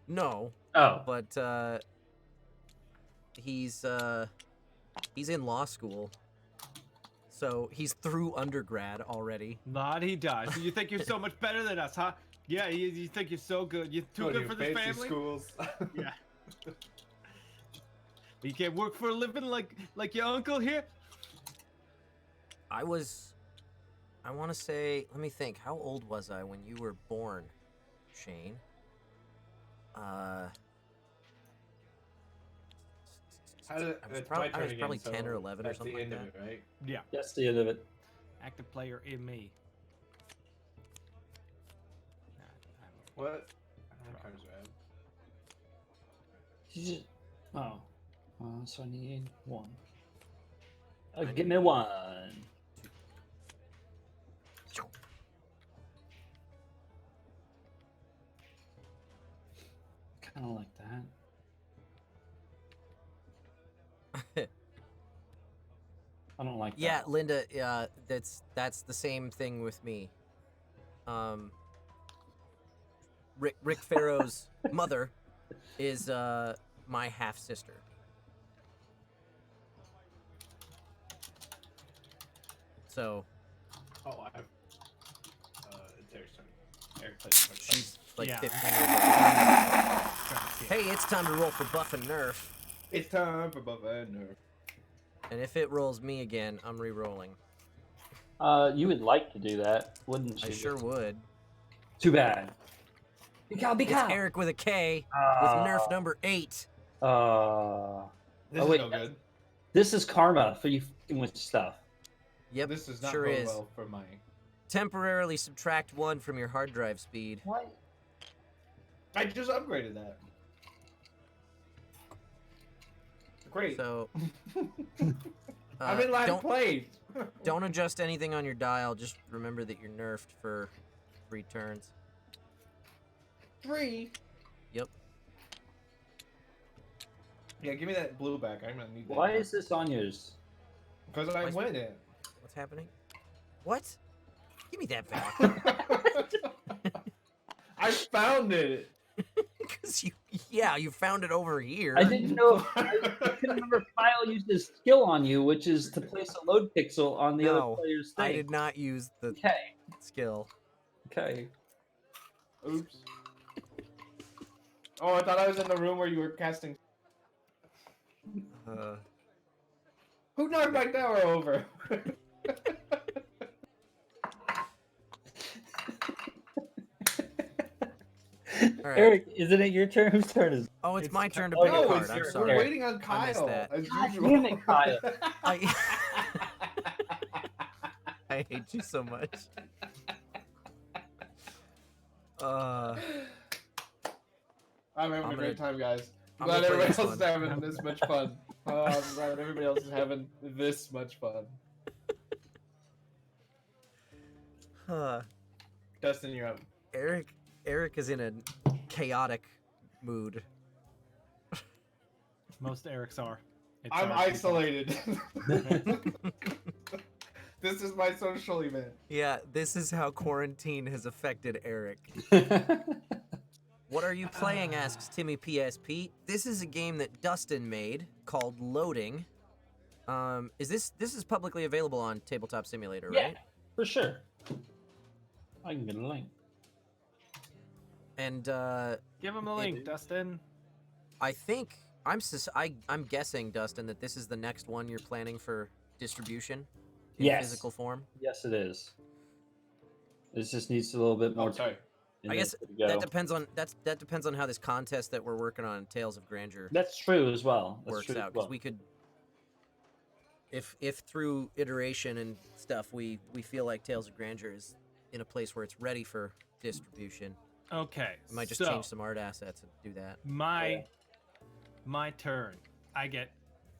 no, Oh. but he's in law school, so he's through undergrad already. La-di-da. So you think you're so much better than us, huh? Yeah, you think you're so good. You're too Go to good your for this fancy family? schools. Yeah. You can't work for a living like your uncle here? I want to say, let me think. How old was I when you were born, Shane? How I was, it's my turn again, probably so 10 or 11 or that's something the like end that. of it, right? Yeah. That's the end of it. Active player in me. What? Oh. So I need 1. Give me 1. Kind of like that. I don't like Yeah, that. Linda. That's the same thing with me. Rick Farrow's mother is my half sister. So Oh, I have. It's Eric's turn. Eric plays first. she's like Yeah. 15 years old. Hey, it's time to roll for buff and nerf. It's time for Buff and Nerf. And if it rolls me again, I'm re-rolling. You would like to do that, wouldn't you? I sure would. Too bad. Be It's Eric with a K with nerf number 8. This Oh, is wait, no good. This is karma for you with stuff. Yep, This does not sure go is. well for my. Temporarily subtract 1 from your hard drive speed. What? I just upgraded that. Great. So I'm in last don't place. don't adjust anything on your dial. Just remember that you're nerfed for 3 turns. 3. Yep. Yeah, give me that blue back. I'm gonna need that. Why is this on yours? Because I Why is- win it. What's happening? What? Give me that back. I found it. Because you found it over here. I didn't know. I couldn't remember if Kyle used his skill on you, which is to place a load pixel on the No, other player's thing. I did not use the Okay. skill. Okay. Oops. Oh, I thought I was in the room where you were casting. Who knocked my tower over? All right. Eric, isn't it your turn? Whose turn is it? Oh, it's my turn to oh, pick no, a card. it's I'm your- sorry. We're waiting on I missed Kyle. that. As God usual. damn it, Kyle. I hate you so much. I'm having I'm a great gonna- time, guys. I'm I'm glad gonna play everybody this else is one. having this much fun. Oh, I'm glad everybody else is having this much fun. Dustin, you're up. Eric is in a chaotic mood. Most Erics are. It's I'm our people. isolated. This is my social event. Yeah, this is how quarantine has affected Eric. What are you playing? Asks Timmy PSP. This is a game that Dustin made called Loading. This is publicly available on Tabletop Simulator, Yeah. right? For sure. I can get a link. And Give him a link, Dustin. I think I'm guessing, Dustin, that this is the next one you're planning for distribution in Yes. physical form. Yes, it is. This just needs a little bit more. Oh, sorry. and I then guess good to that go. depends on that depends on how this contest that we're working on, Tales of Grandeur, That's true as well. That's works true as out. Because well. we could, if through iteration and stuff, we feel like Tales of Grandeur is in a place where it's ready for distribution, Okay. we might just so, change some art assets and do that. My turn. I get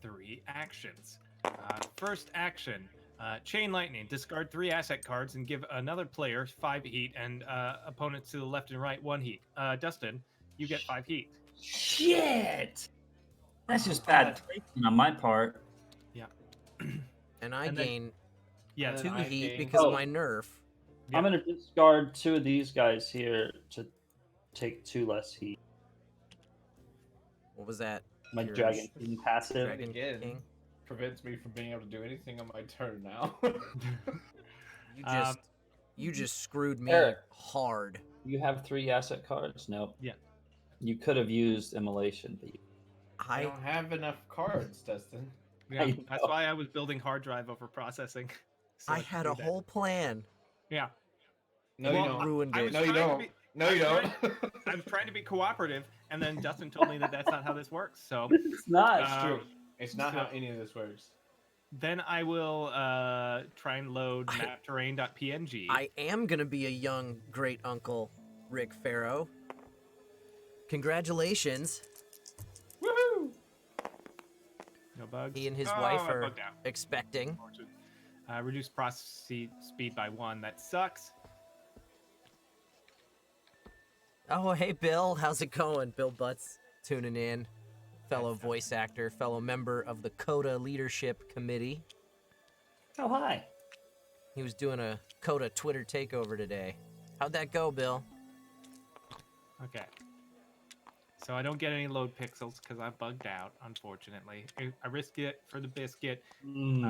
3 actions. First action, Chain Lightning. Discard 3 asset cards and give another player 5 heat and opponents to the left and right 1 heat. Dustin, you get 5 heat. Shit! That's just bad placement on my part. And I And then- gain Yeah. And 2 I heat gain- because Oh. of my nerf. I'm gonna discard 2 of these guys here to take 2 less heat. What was that? My Your Dragon King passive. Dragon Again. King? Prevents me from being able to do anything on my turn now. You just screwed me Eric. hard. You have 3 asset cards? Nope. Yeah. You could have used Immolation, but you... I don't have enough cards, Dustin. Yeah, I that's know. why I was building hard drive over processing. so I could had do a that. whole plan. Yeah. No, Well, you don't. Ruined I it. was No, you trying to don't. be- No, you don't. I'm trying to be cooperative, and then Dustin told me that that's not how this works. So It's not. Uh, True. It's not how So- any of this works. then I will try and load mapterrain.png. I am gonna be a young great uncle, Rick Farrow. Congratulations. Woo! bugs. He and his Oh, wife I are bugged out. expecting. Reduce process speed by 1. That sucks. Oh, hey, Bill. How's it going? Bill Butts tuning in. Fellow voice actor, fellow member of the CODA Leadership Committee. Oh, hi. He was doing a CODA Twitter takeover today. How'd that go, Bill? Okay. So I don't get any load pixels because I bugged out, unfortunately. I risked it for the biscuit, and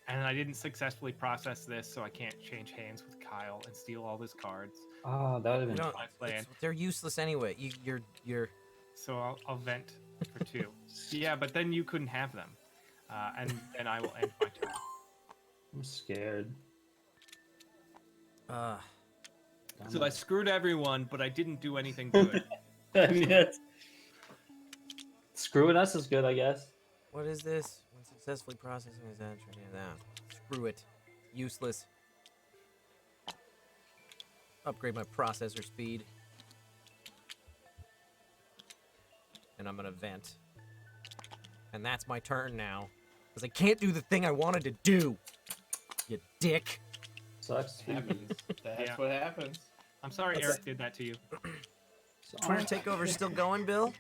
I didn't successfully process this, so I can't change hands with Kyle and steal all his cards. Oh, that would have You been don't- fun. My plan. They're useless anyway. You're. So I'll vent for 2. Yeah, but then you couldn't have them, and then I will end my turn. I'm scared. So I screwed everyone, but I didn't do anything good. Yes. Screwing us is good, I guess. What is this? When successfully processing is that turning it down. Screw it. Useless. Upgrade my processor speed. And I'm gonna vent. And that's my turn now. Because I can't do the thing I wanted to do. You dick. Sucks. Happens. That's Yeah. what happens. I'm sorry That's- Eric did that to you. Twitter takeover still going, Bill?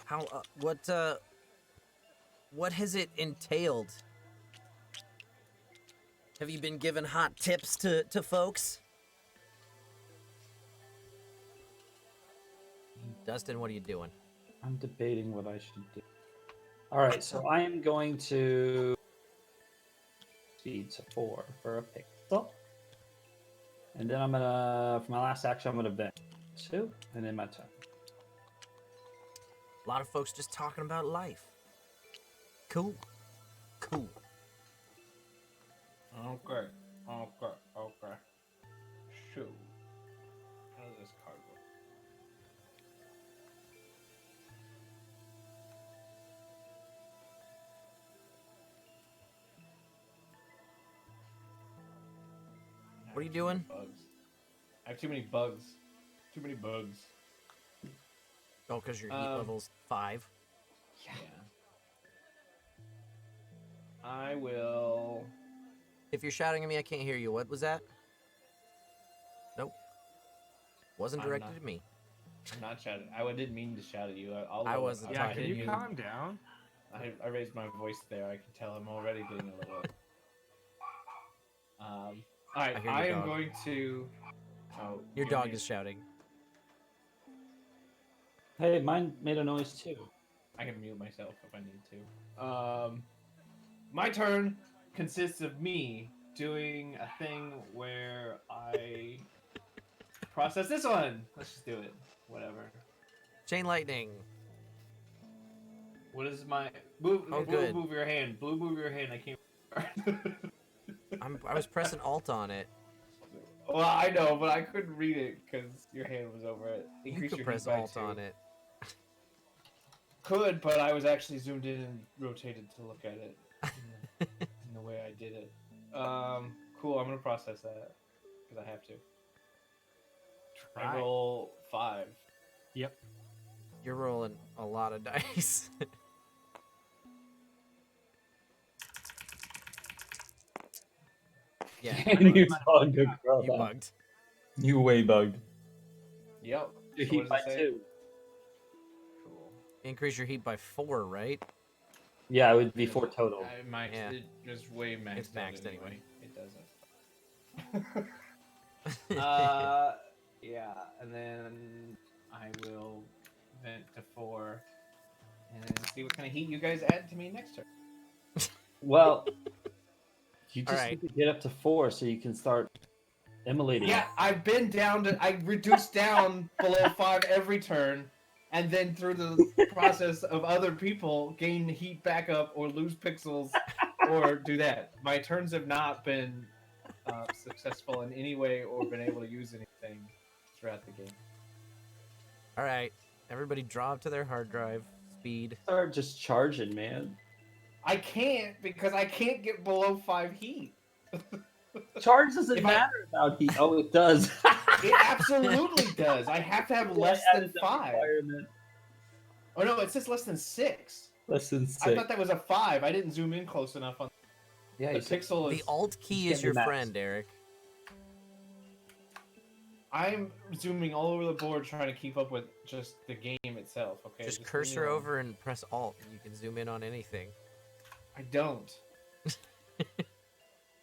How? What has it entailed? Have you been given hot tips to folks? Dustin, what are you doing? I'm debating what I should do. All right, so I am going to speed to 4 for a pixel. And then I'm gonna, for my last action, I'm gonna vent 2, and then my turn. A lot of folks just talking about life. Cool. Cool. Okay. Shoot. How does this card work? What are you doing? Bugs. I have too many bugs. Too many bugs. Oh, because your heat Um, level's 5. Yeah. I will. If you're shouting at me, I can't hear you. What was that? Nope. Wasn't I'm directed not- at me. I'm not shouting. didn't mean to shout at you. I wasn't Yeah, talking can to you you. calm down? I raised my voice there. I can tell I'm already getting a little. All right. I hear your I am dog. going to. Oh, Your you dog mean- is shouting. Hey, mine made a noise too. I can mute myself if I need to. My turn consists of me doing a thing where I process this one. Let's just do it. Whatever. Chain lightning. What is my move? Oh, blue, good. move your hand. Blue, move your hand. I can't. I was pressing Alt on it. Well, I know, but I couldn't read it because your hand was over it. You Increase could your press heat by Alt 2. on it. Could, but I was actually zoomed in and rotated to look at it in the way I did it. Cool. I'm gonna process that because I have to. I Try. roll 5. Yep. You're rolling a lot of dice. yeah, you bugged. you bugged. You way bugged. Yep. Your So heat what by does it say? 2. Cool. Increase your heat by 4, right? Yeah, it would be 4 total. I maxed Yeah. it just way maxed. It's out maxed anyway. It doesn't. Yeah, and then I will vent to 4 and see what kind of heat you guys add to me next turn. Well, you just Alright. need to get up to 4 so you can start immolating. Yeah, I've been down to. I reduced down below 5 every turn, and then through the process of other people gain heat back up or lose pixels or do that. My turns have not been successful in any way or been able to use anything throughout the game. All right, everybody draw up to their hard drive. Speed. Start just charging, man. I can't because I can't get below 5 heat. Charge doesn't If I- matter about heat. Oh, it does. It absolutely does. I have to have less than 5. Oh no, it says less than 6. Less than I thought that was a 5. I didn't zoom in close enough on Yeah, the you said pixel. The Is Alt key Just is get your the max. friend, Eric. I'm zooming all over the board trying to keep up with just the game itself. Okay, Just leave me cursor alone. over and press Alt, and you can zoom in on anything. I don't.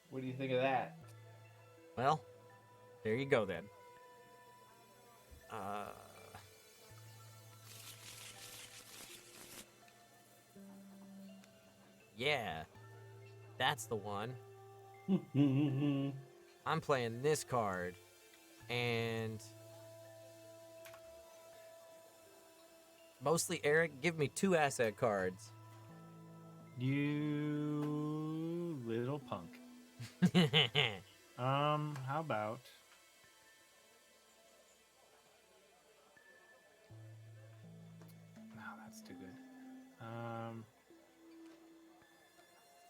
What do you think of that? Well, there you go then. Yeah, that's the one. I'm playing this card, and mostly Eric, give me 2 asset cards. You little punk. How about? No, that's too good.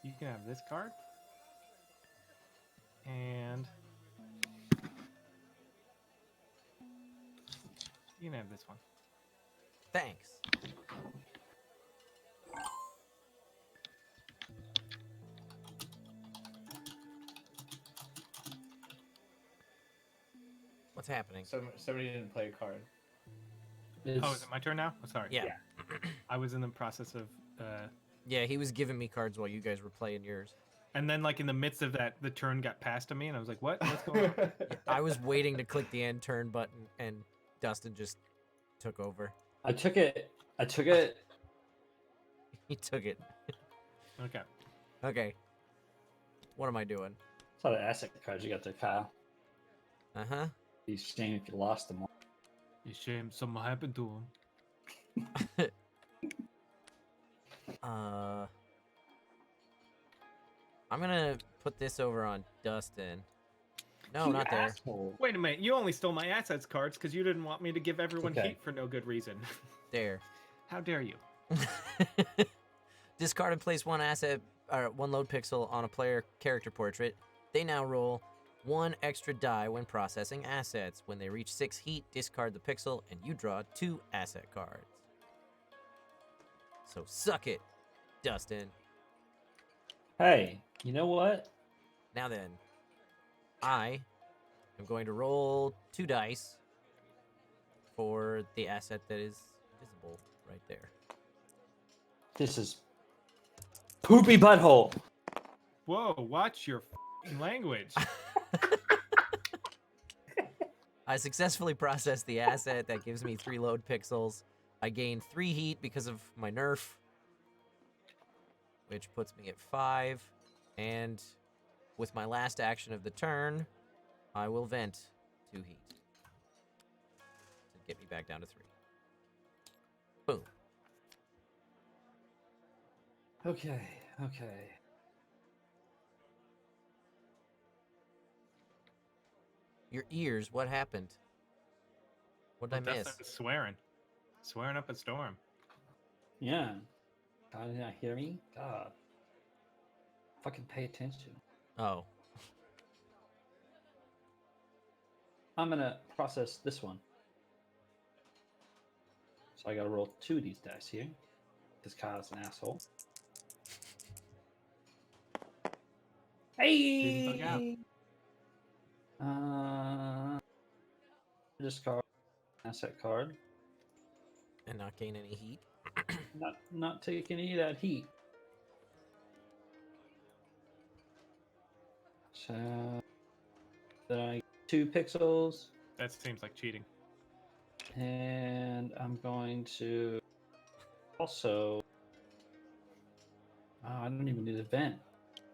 You can have this card, and you can have this one. Thanks. What's happening? Somebody didn't play a card. Oh, is it my turn now? Oh, sorry. Yeah. I was in the process of, Yeah, he was giving me cards while you guys were playing yours. and then like in the midst of that, the turn got passed to me, and I was like, "What? What's going on?" I was waiting to click the end turn button, and Dustin just took over. I took it. He took it. Okay. Okay. What am I doing? It's all the asset cards you got there, Kyle. Uh-huh. Be shame if you lost them all. It's a shame something happened to him. I'm gonna put this over on Dustin. No, You not there. asshole. Wait a minute, you only stole my assets cards because you didn't want me to give everyone Okay. heat for no good reason. There. How dare you? Discard and place 1 asset or 1 load pixel on a player character portrait. They now roll 1 extra die when processing assets. When they reach 6 heat, discard the pixel and you draw 2 asset cards. So suck it, Dustin. Hey, you know what? Now then, I am going to roll 2 dice for the asset that is visible right there. This is poopy butthole. Whoa, watch your f***ing language. I successfully processed the asset that gives me 3 load pixels. I gain 3 heat because of my nerf, which puts me at 5. And with my last action of the turn, I will vent 2 heat to get me back down to 3. Boom. Okay. Your ears, what happened? What did I miss? Dustin's swearing up a storm. Yeah. God, did not hear me? God. Fucking pay attention. Oh. I'm gonna process this one. So I gotta roll 2 of these dice here. Because Kyle's an asshole. Didn't bug out. Hey! Discard asset card. And not gain any heat. Not taking any of that heat. So then I 2 pixels, That seems like cheating. and I'm going to also. Oh, I don't even need a vent.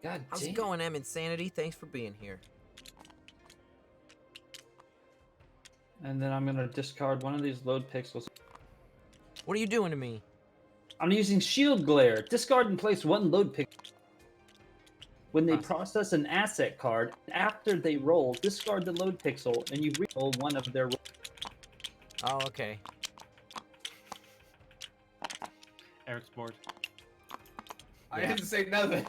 God How's damn. it going, M Insanity? Thanks for being here. And then I'm gonna discard one of these load pixels. What are you doing to me? I'm using Shield Glare. Discard and place 1 load pixel. When they process an asset card, after they roll, discard the load pixel, and you re-roll one of their. Oh, okay. Eric's bored. I Yeah. didn't say nothing.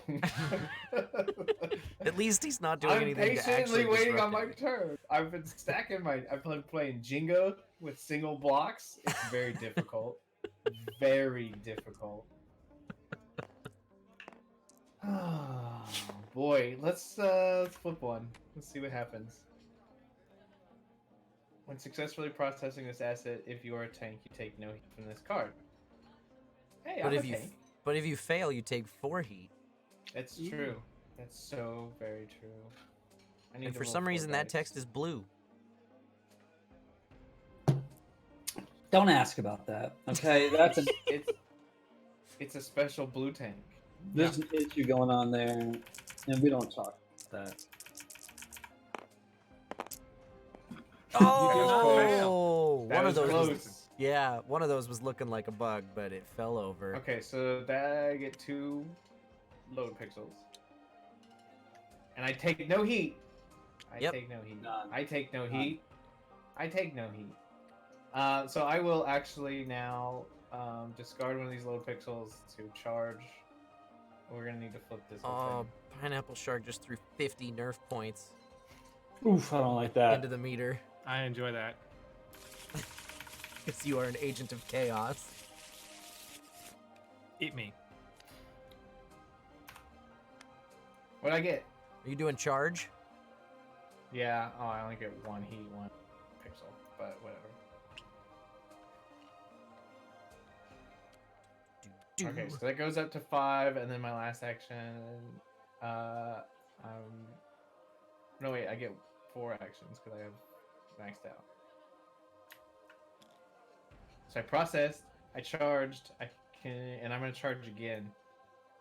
At least he's not doing I'm anything to actually patiently waiting on disrupt my anything. turn. I've been stacking my. I've been playing Jenga with single blocks. It's very difficult. Very difficult. Oh boy, let's flip one. Let's see what happens. When successfully processing this asset, if you are a tank, you take no heat from this card. Hey, But I'm a if you tank. but if you fail, you take 4 heat. That's true. That's so very true. I need And to for roll some 4 reason, that dice. text is blue. Don't ask about that. Okay, that's a It's a special blue tank. there's an issue going on there, and we don't talk about that. Oh, That one was of those was close. yeah, one of those was looking like a bug, but it fell over. Okay, so that I get 2 load pixels. And I take no heat. I Yep. take no heat. None. I take no None. heat. I take no heat. So I will actually now discard one of these load pixels to charge. We're gonna need to flip this whole Oh, thing. Pineapple Shark just threw 50 nerf points Oof, I don't like that. into the meter I enjoy that. because you are an agent of chaos. Eat me. What'd I get? Are you doing charge? Yeah, oh, I only get 1 heat, 1 pixel, but whatever. Do, Okay, so that goes up to 5, and then my last action, no wait, I get 4 actions because I have maxed out. So I processed, I charged, I can, and I'm gonna charge again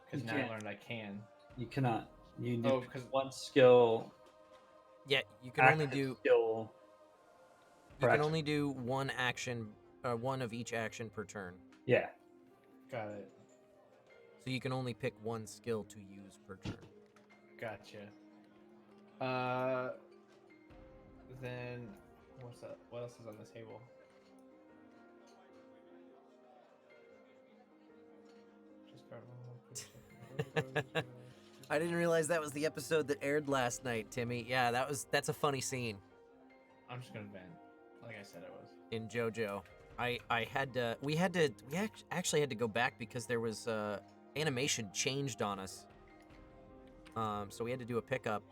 because You now I can't. learned I can. You cannot. You need Oh, because one skill. Yeah, you can only active do skill. you per can action. only do one action, one of each action per turn. Yeah. got it, So you can only pick one skill to use per turn. gotcha. Then what's up? What else is on the table? Just I didn't realize that was the episode that aired last night, Timmy. Yeah, that's a funny scene I'm just gonna vent, like I said I was. in JoJo. We actually had to go back because there was animation changed on us. So we had to do a pickup.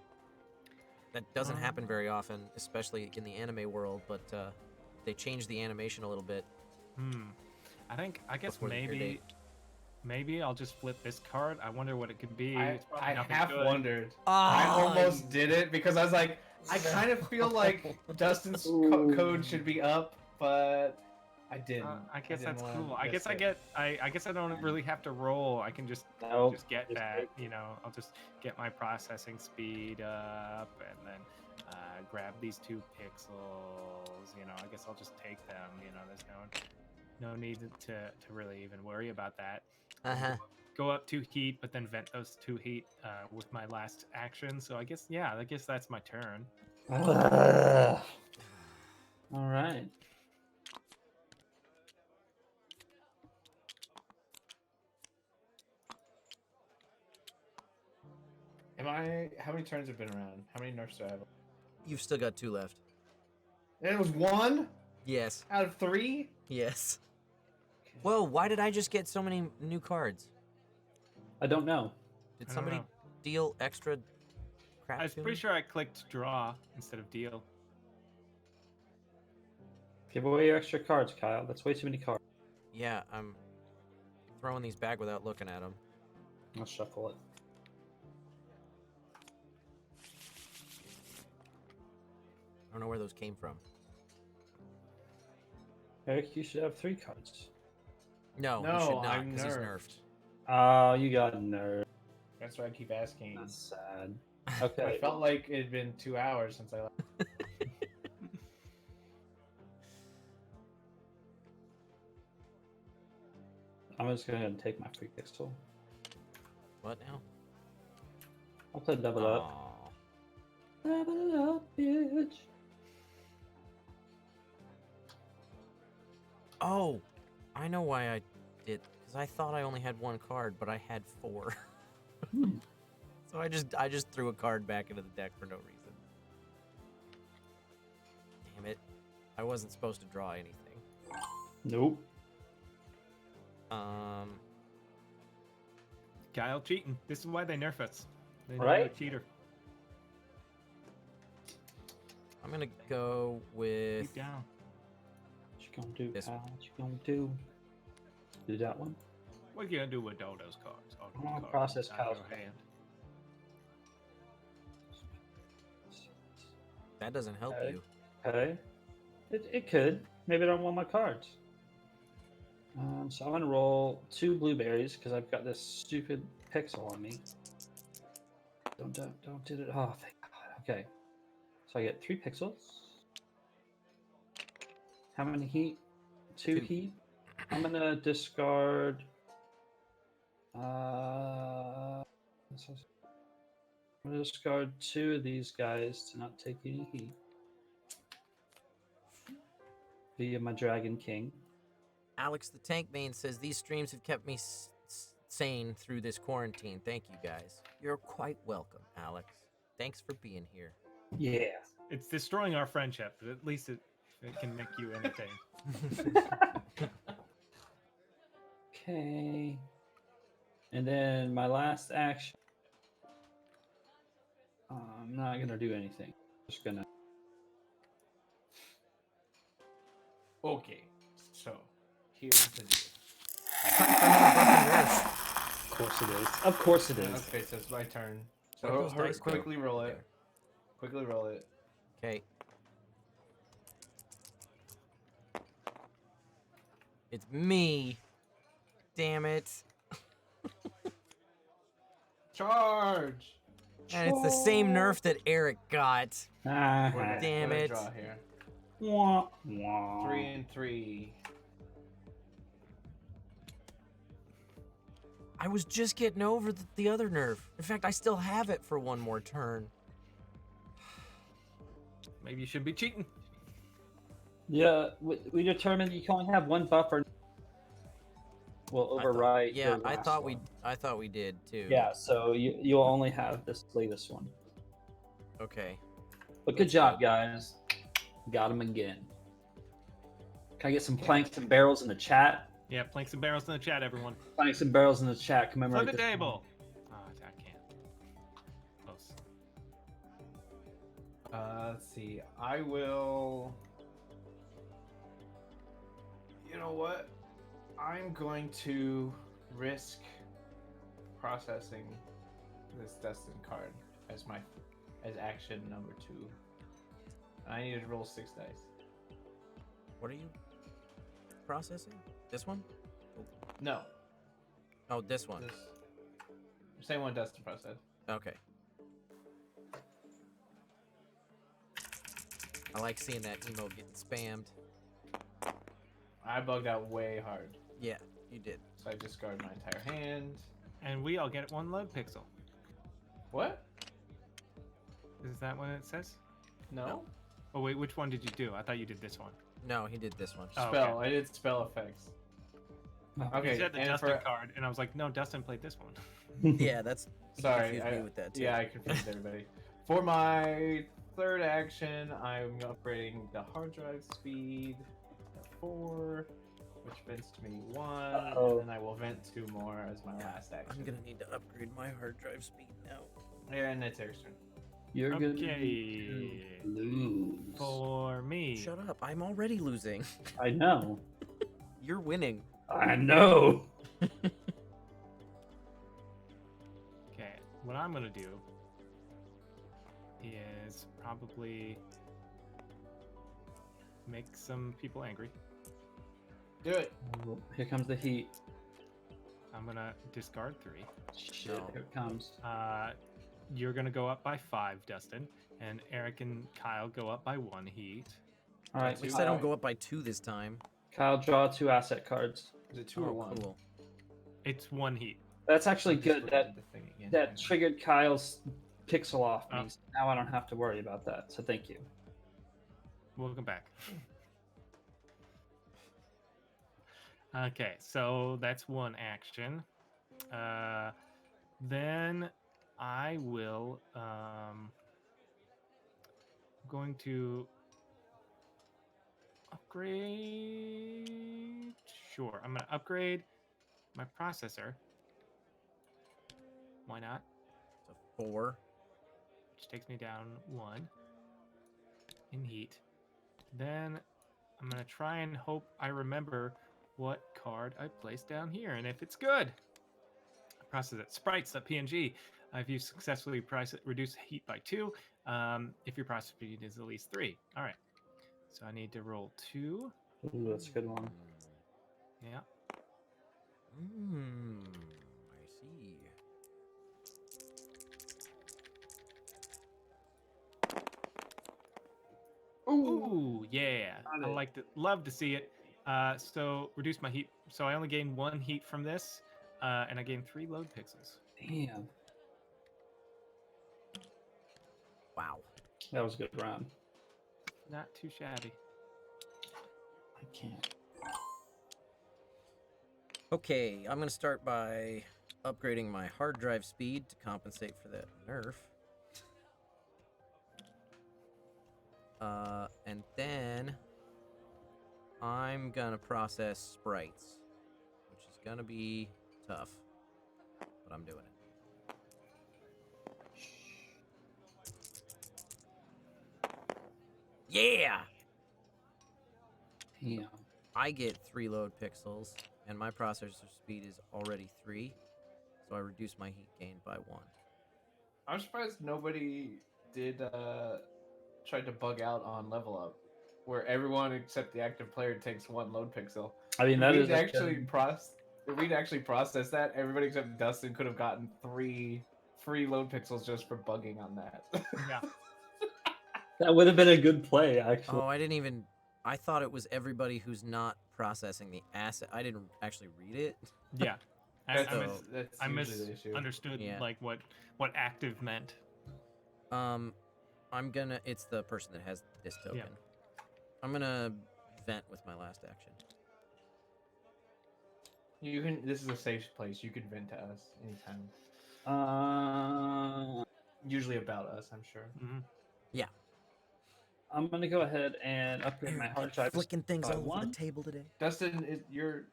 That doesn't happen very often, especially in the anime world, but they changed the animation a little bit. I guess Before the air date. maybe I'll just flip this card. I wonder what it could be. I It's probably nothing half good. wondered. I Ah, almost did it because I was like, I kind of feel like Dustin's code should be up, but I didn't. I guess didn't that's wanna cool. I guess risk I it. get. I guess I don't really have to roll. I can just Nope. get Just that. take You know, I'll just get my processing speed up, and then grab these 2 pixels. You know, I guess I'll just take them. You know, there's no need to really even worry about that. Uh-huh. Go up 2 heat, but then vent those 2 heat with my last action. So I guess that's my turn. Ugh. All right. How many turns have been around? How many nerfs do I have? You've still got 2 left. And it was 1 Yes. out of 3? Yes. Whoa, why did I just get so many new cards? I don't know. Did I don't somebody know. deal extra crap I was to pretty me? sure I clicked draw instead of deal. Give away your extra cards, Kyle. That's way too many cards. Yeah, I'm throwing these back without looking at them. I'll shuffle it. I don't know where those came from. Eric, you should have 3 cards. No, No, he should not, I'm because he's nerfed. nerfed. Oh, you got nerfed. That's why I keep asking. That's sad. I Okay. felt like it had been 2 hours since I left. I'm just going to go ahead and take my free pixel. What now? I'll play double up. Aw. Double up, bitch. Oh, I know why I did. Because I thought I only had one card, but I had 4. Hmm. So I just threw a card back into the deck for no reason. Damn it. I wasn't supposed to draw anything. Nope. Kyle cheating. This is why they nerf us. They know Right? you're a cheater. I'm gonna go with Deep down. What you gonna do, This Kyle? What you gonna do? Do that one? What are you gonna do with all those cards? All those I'm gonna cards process out of Kyle's your hand. that doesn't help Okay. you. Okay. It could. Maybe I don't want my cards. So I'm gonna roll 2 blueberries because I've got this stupid pixel on me. Don't do it. Oh, thank God. Okay. So I get 3 pixels. How many heat? 2 2. heat. I'm gonna discard. I'm gonna discard 2 of these guys to not take any heat. Via my Dragon King. Alex the Tank Main says these streams have kept me sane through this quarantine. Thank you guys. You're quite welcome, Alex. Thanks for being here. Yeah. It's destroying our friendship, but at least it can make you entertained. Okay. And then my last action. I'm not gonna do anything. Just gonna. Okay, so here's the deal. Time for another Buck and Rush. Of course it is. Of course it is. Okay, so it's my turn. Where'd So those dice go? quickly roll it. There. Quickly roll it. Okay. It's me. Damn it. Charge! And it's the same nerf that Eric got. Ah, We're gonna- Damn gonna it. Draw here. wah, wah. 3 and 3. I was just getting over the other nerf. In fact, I still have it for one more turn. Maybe you should be cheating. Yeah, we determined you can only have 1 buffer. Will I thought- override. Yeah, the I last thought one. we did too. Yeah, so you'll only have this latest one. Okay. But good That's job, good. guys. Got him again. Can I get some planks and barrels in the chat? Yeah, planks and barrels in the chat, everyone. Planks and barrels in the chat. Flip Commemorate the this table. Oh, I can't. Close. Let's see. I will. You know what? I'm going to risk processing this Destin card as action number 2. And I need to roll 6 dice. What are you processing? This one? No, Oh, this one. this same one Destin processed. Okay. I like seeing that emo getting spammed. I bugged out way hard, Yeah, you did. so I discard my entire hand. And we all get 1 load pixel. What? Is that what it says? No. Oh wait, which one did you do? I thought you did this one. No, he did this one. Oh, Spell. okay. I did spell effects. one. Okay. You said the and Dustin for- card, and I was like, no, Dustin played this one. Yeah, that's Sorry, confused me with that too. yeah, I confused everybody. For my third action, I'm upgrading the hard drive speed to 4, which vents to me 1, Uh-oh. and then I will vent 2 more as my last action. I'm gonna need to upgrade my hard drive speed now. And it's Eric's turn. You're gonna Okay. lose. For me. Shut up! I'm already losing. I know. You're winning. I know. Okay, what I'm gonna do is probably make some people angry. Do it. Oh, here comes the heat. I'm gonna discard 3. Shit, No. here it comes. You're gonna go up by 5, Dustin, and Eric and Kyle go up by 1 heat. All right, At least I don't go up by 2 this time. Kyle, draw 2 asset cards. Is it 2 or 1? Cool. It's 1 heat. That's actually I'm just good. looking That at the thing again. that triggered Kyle's pixel off me. Oh. So now I don't have to worry about that. So thank you. Welcome back. Okay, so that's one action. Then I will going to upgrade. Sure, I'm gonna upgrade my processor. Why not? So 4. Which takes me down 1 in heat. Then I'm gonna try and hope I remember what card I placed down here, and if it's good, process it. Sprites.png. If you successfully reduce heat by 2, if your process speed is at least 3. All right. So I need to roll 2. Ooh, that's a good one. Yeah. I see. Ooh, yeah. Got I it. like to love to see it. So reduce my heat. So I only gain 1 heat from this, and I gain 3 load pixels. Damn, Wow. that was a good round. Not too shabby. I can't. Okay, I'm going to start by upgrading my hard drive speed to compensate for that nerf. And then I'm going to process sprites, which is going to be tough, but I'm doing it. Yeah! Damn. I get 3 load pixels, and my processor speed is already 3, so I reduce my heat gain by 1. I'm surprised nobody did tried to bug out on level up, where everyone except the active player takes 1 load pixel. I mean, that is If we'd actually processed that, everybody except Dustin could have gotten 3 free load pixels just for bugging on that. Yeah. that would have been a good play, actually. Oh, I didn't even. I thought it was everybody who's not processing the asset. I didn't actually read it. Yeah. That's, So- that's I usually the issue. misunderstood Yeah. like what active meant. I'm gonna. It's the person that has this token. I'm gonna vent with my last action. You can. This is a safe place. You can vent to us anytime. Usually about us, I'm sure. Mhm. I'm gonna go ahead and upgrade my hard drive. Flicking things by all over 1. the table today. Dustin, you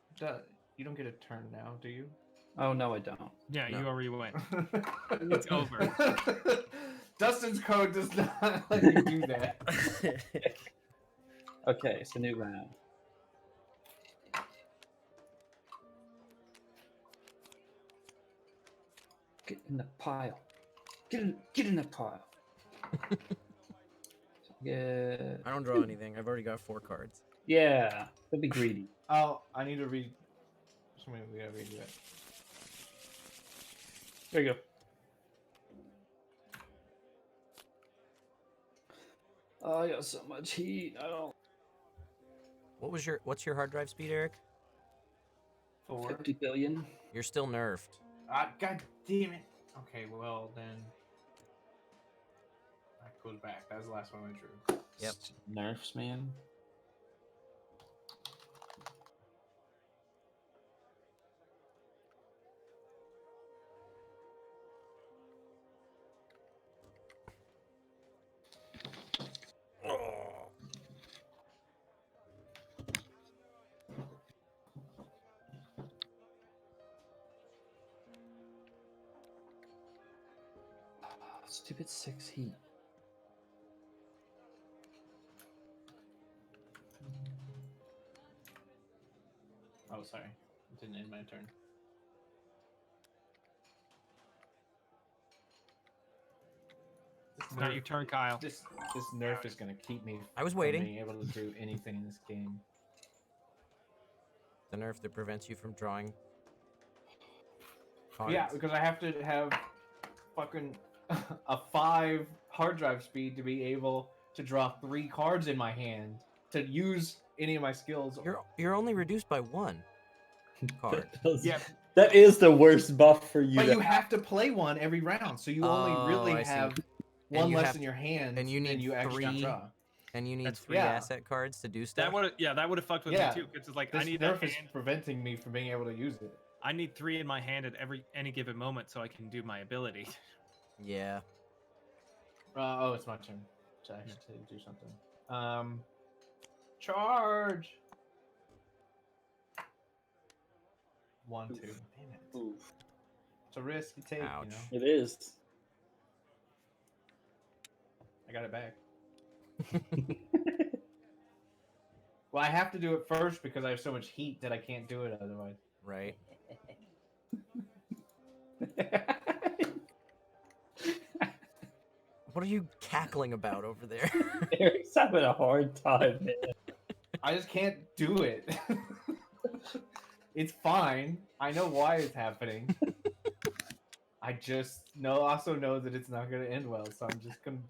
don't get a turn now, do you? Oh no, I don't. Yeah, No. you already went. It's over. Dustin's code does not let you do that. Okay, it's a new round. Get in the pile. Get in the pile. Yeah. I don't draw anything. I've already got 4 cards. Yeah. Don't be greedy. Oh, I need to read. Somebody we gotta read that. There you go. Oh, I got so much heat. I don't. What's your hard drive speed, Eric? 50 billion. You're still nerfed. God damn it. Okay, well then. That goes back. That was the last one I drew. Yep. Nerfs, man. Stupid 6 heat. Oh, sorry. It didn't end my turn. It's not your turn, Kyle. This nerf is gonna keep me. I was from waiting. being able to do anything in this game. The nerf that prevents you from drawing cards. Yeah, because I have to have fucking a 5 hard drive speed to be able to draw 3 cards in my hand to use any of my skills. You're only reduced by 1 card. Yeah. That is the worst buff for you. But to you have to play one every round, so you only Oh, really I see. have And one you less have- in your hand, and you than need you actually 3 draw. And you need That's- 3 yeah. asset cards to do stuff? That would have fucked with Yeah. me too. Because it's like This I need nerf that is hand. preventing me from being able to use it. I need 3 in my hand at any given moment so I can do my ability. Yeah. Oh, it's my turn to actually do something. Charge. 1, 2. Damn it. Oof. It's a risk you take, Ouch. you know. It is. I got it back. Well, I have to do it first because I have so much heat that I can't do it otherwise. Right. What are you cackling about over there? Eric's having a hard time, man. I just can't do it. It's fine. I know why it's happening. I just also know that it's not gonna end well, so I'm just gonna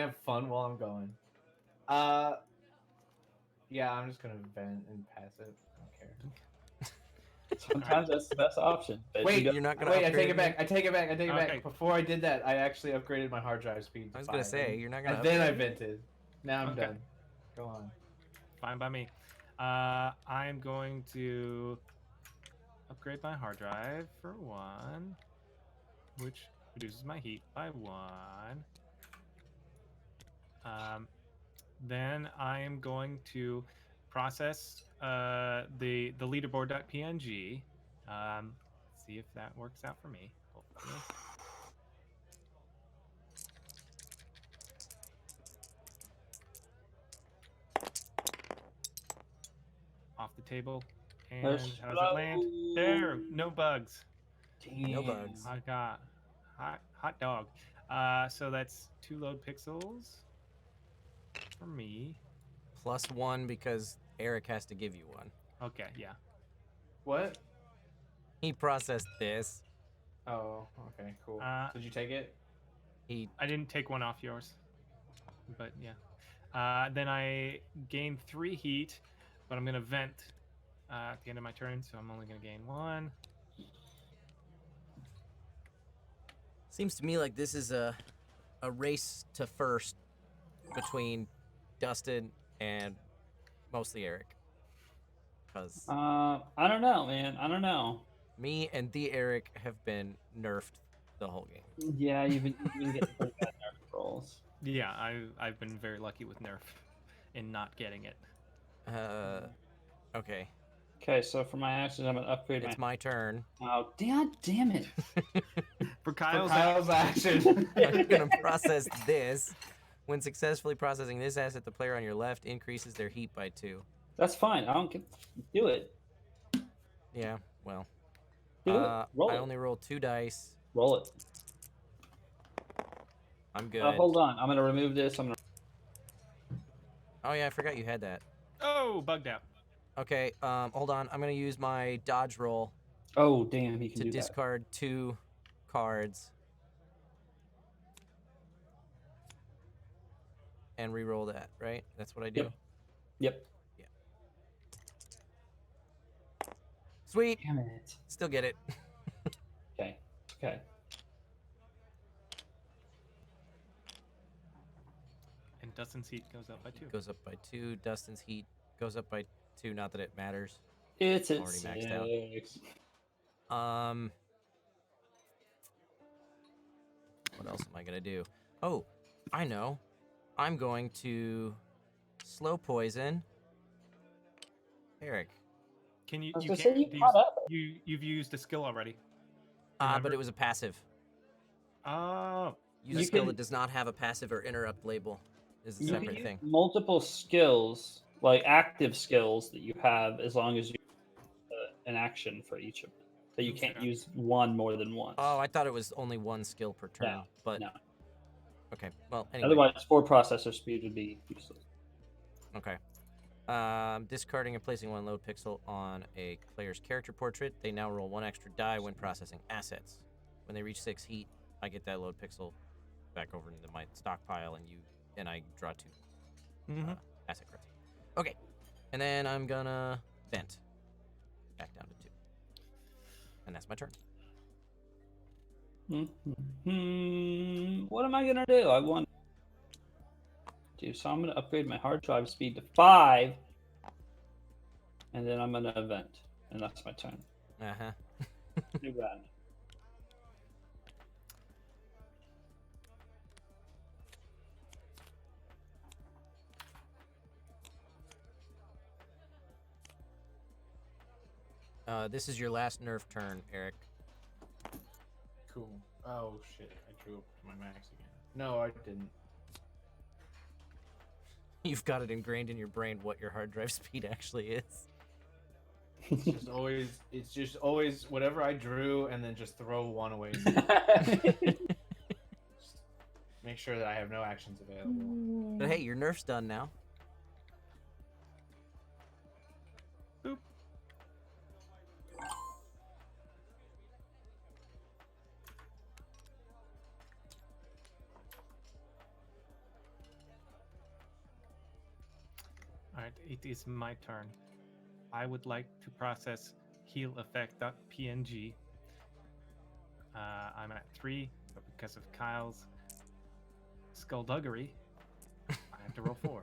have fun while I'm going. Yeah, I'm just gonna vent and pass it. I don't care. Sometimes that's the best option. But Wait, you You're not gonna Wait, I upgrade take it back. I take it back. I take it Okay. back. Before I did that, I actually upgraded my hard drive speed. To I was gonna 5, say, and- you're not gonna And then I upgrade? vented. Now I'm Okay. done. Go on. Fine by me. I'm going to upgrade my hard drive for 1, which reduces my heat by 1. Then I am going to process the leaderboard.png. See if that works out for me. Hopefully. Off the table. And how does it land? There, no bugs. No bugs. I got hot dog. So that's 2 load pixels for me. +1 because Eric has to give you one. Okay, yeah. What? He processed this. Oh, okay, cool. Did you take it? He I didn't take one off yours, but yeah. Then I gain 3 heat, but I'm gonna vent at the end of my turn, so I'm only gonna gain 1. seems to me like this is a race to first between Dustin and mostly Eric. Because I don't know, man. I don't know. me and the Eric have been nerfed the whole game. Yeah, you've been getting pretty bad nerf rolls. Yeah, I've been very lucky with Nerf in not getting it. Okay. Okay, so for my actions, I'm gonna upgrade It's my turn. Oh, damn it! For For Kyle's, Kyle's action. I'm gonna process this. When successfully processing this asset, the player on your left increases their heat by 2. That's fine. I don't get. Do it. Yeah, well. Do it. Roll I it. only rolled 2 dice. Roll it. I'm good. Hold on. I'm gonna remove this. I'm gonna. Oh yeah, I forgot you had that. oh, bugged out. Okay, hold on. I'm gonna use my dodge roll Oh damn! He can to do that. discard 2 cards and re-roll that. Right? That's what I do. Yep. Sweet. Damn it. Still get it. Okay. Okay. And Dustin's heat goes up by 2. Goes up by 2. Dustin's heat goes up by 2. Not that it matters. It's at Already maxed out. 6. What else am I gonna do? Oh, I know. I'm going to slow poison Eric. Can you? I was You gonna can't. say you use- caught up. You've used a skill already. But Remember? it was a passive. Oh, Use a You skill can- that does not have a passive or interrupt label. Is a You can separate use thing. multiple skills, like active skills that you have, as long as you an action for each of them. But you can't Okay. use one more than once. Oh, I thought it was only 1 skill per turn. No, but no. okay. Well, anyway. Otherwise, 4 processor speed would be useless. Okay. Discarding and placing 1 load pixel on a player's character portrait. They now roll 1 extra die when processing assets. When they reach 6 heat, I get that load pixel back over into my stockpile, and I draw 2 mm-hmm. asset cards. Okay, and then I'm gonna vent back down to 2, and that's my turn. What am I gonna do? I want. do. So I'm gonna upgrade my hard drive speed to 5, and then I'm gonna event, and that's my turn. Uh-huh. New round. This is your last nerf turn, Eric. Cool. Oh shit! I drew up my max again. No, I didn't. You've got it ingrained in your brain what your hard drive speed actually is. It's just always whatever I drew, and then just throw one away. Make sure that I have no actions available. But hey, your nerf's done now. Alright, it is my turn. I would like to process heal effect.png. I'm at 3, but because of Kyle's skullduggery, I have to roll 4.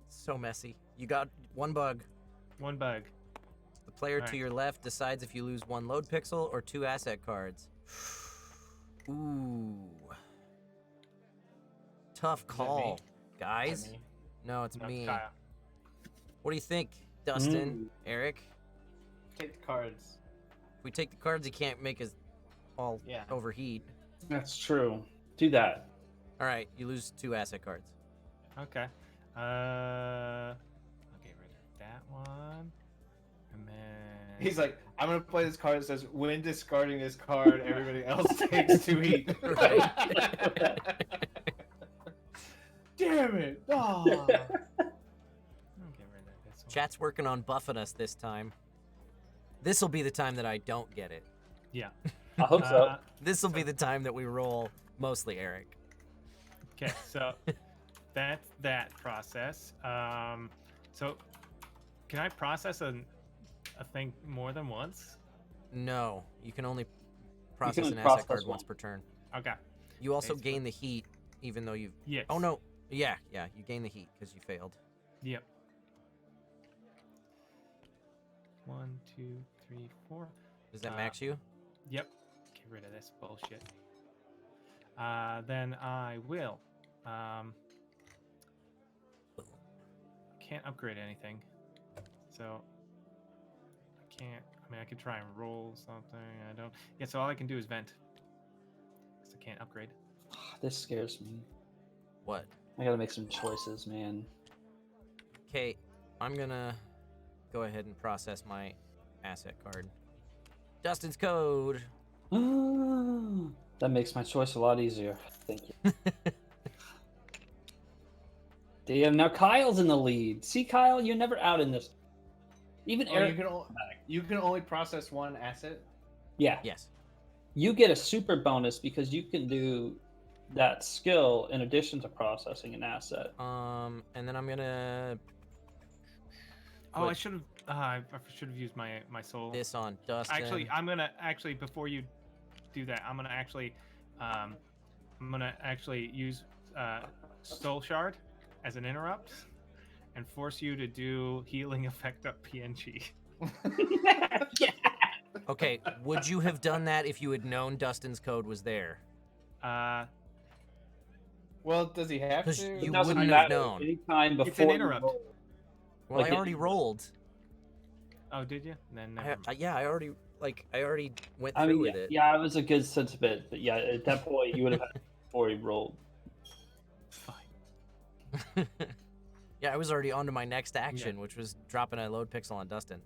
So messy. You got one bug. One bug. The player to Alright. your left decides if you lose 1 load pixel or 2 asset cards. Ooh. Tough that call, me? guys. Me? No, it's No, me. Kyle. What do you think, Dustin, Eric? Take the cards. If we take the cards, he can't make us all Yeah. overheat. That's true. Do that. All right, you lose 2 asset cards. Okay. I'll get rid of that one. And then... He's like, I'm gonna play this card that says, when discarding this card, everybody else takes 2 heat. Right. Damn it! Oh. I'll get rid of this one. Chat's working on buffing us this time. This will be the time that I don't get it. Yeah. I hope so. This will be the time that we roll mostly Eric. Okay, so that's that process. So can I process a thing more than once? No, you can only process only an process asset card one. once per turn. Okay. You also Basically. gain the heat, even though you've. Yes. Oh no! Yeah, you gain the heat because you failed. Yep. 1, 2, 3, 4. Does that max you? Yep. Get rid of this bullshit. Then I will. Can't upgrade anything. So I can't. I mean, I could try and roll something. I don't. Yeah. So all I can do is vent. 'Cause I can't upgrade. This scares me. What? I gotta make some choices, man. Okay, I'm gonna go ahead and process my asset card. Dustin's code. That makes my choice a lot easier. Thank you. Damn, now Kyle's in the lead. See, Kyle, you're never out in this. Even Oh, Eric. you can only process 1 asset. Yeah. Yes. You get a super bonus because you can do that skill in addition to processing an asset. And then I'm gonna Oh, I Put should have. I should have used my soul. this on Dustin. Actually, I'm gonna before you do that, I'm gonna actually use soul shard as an interrupt and force you to do healing effect up PNG. Okay, would you have done that if you had known Dustin's code was there? Well, does he have 'Cause to? you It doesn't wouldn't have matter. known. Anytime before It's an you interrupt. roll. Well, Like I it- already rolled. Oh, did you? Then never mind. Yeah, I already went I through mean, with it. yeah, it was a good sentiment, but yeah, at that point you would have had it before he rolled. Fine. Yeah, I was already on to my next action, which was dropping a load pixel on Dustin.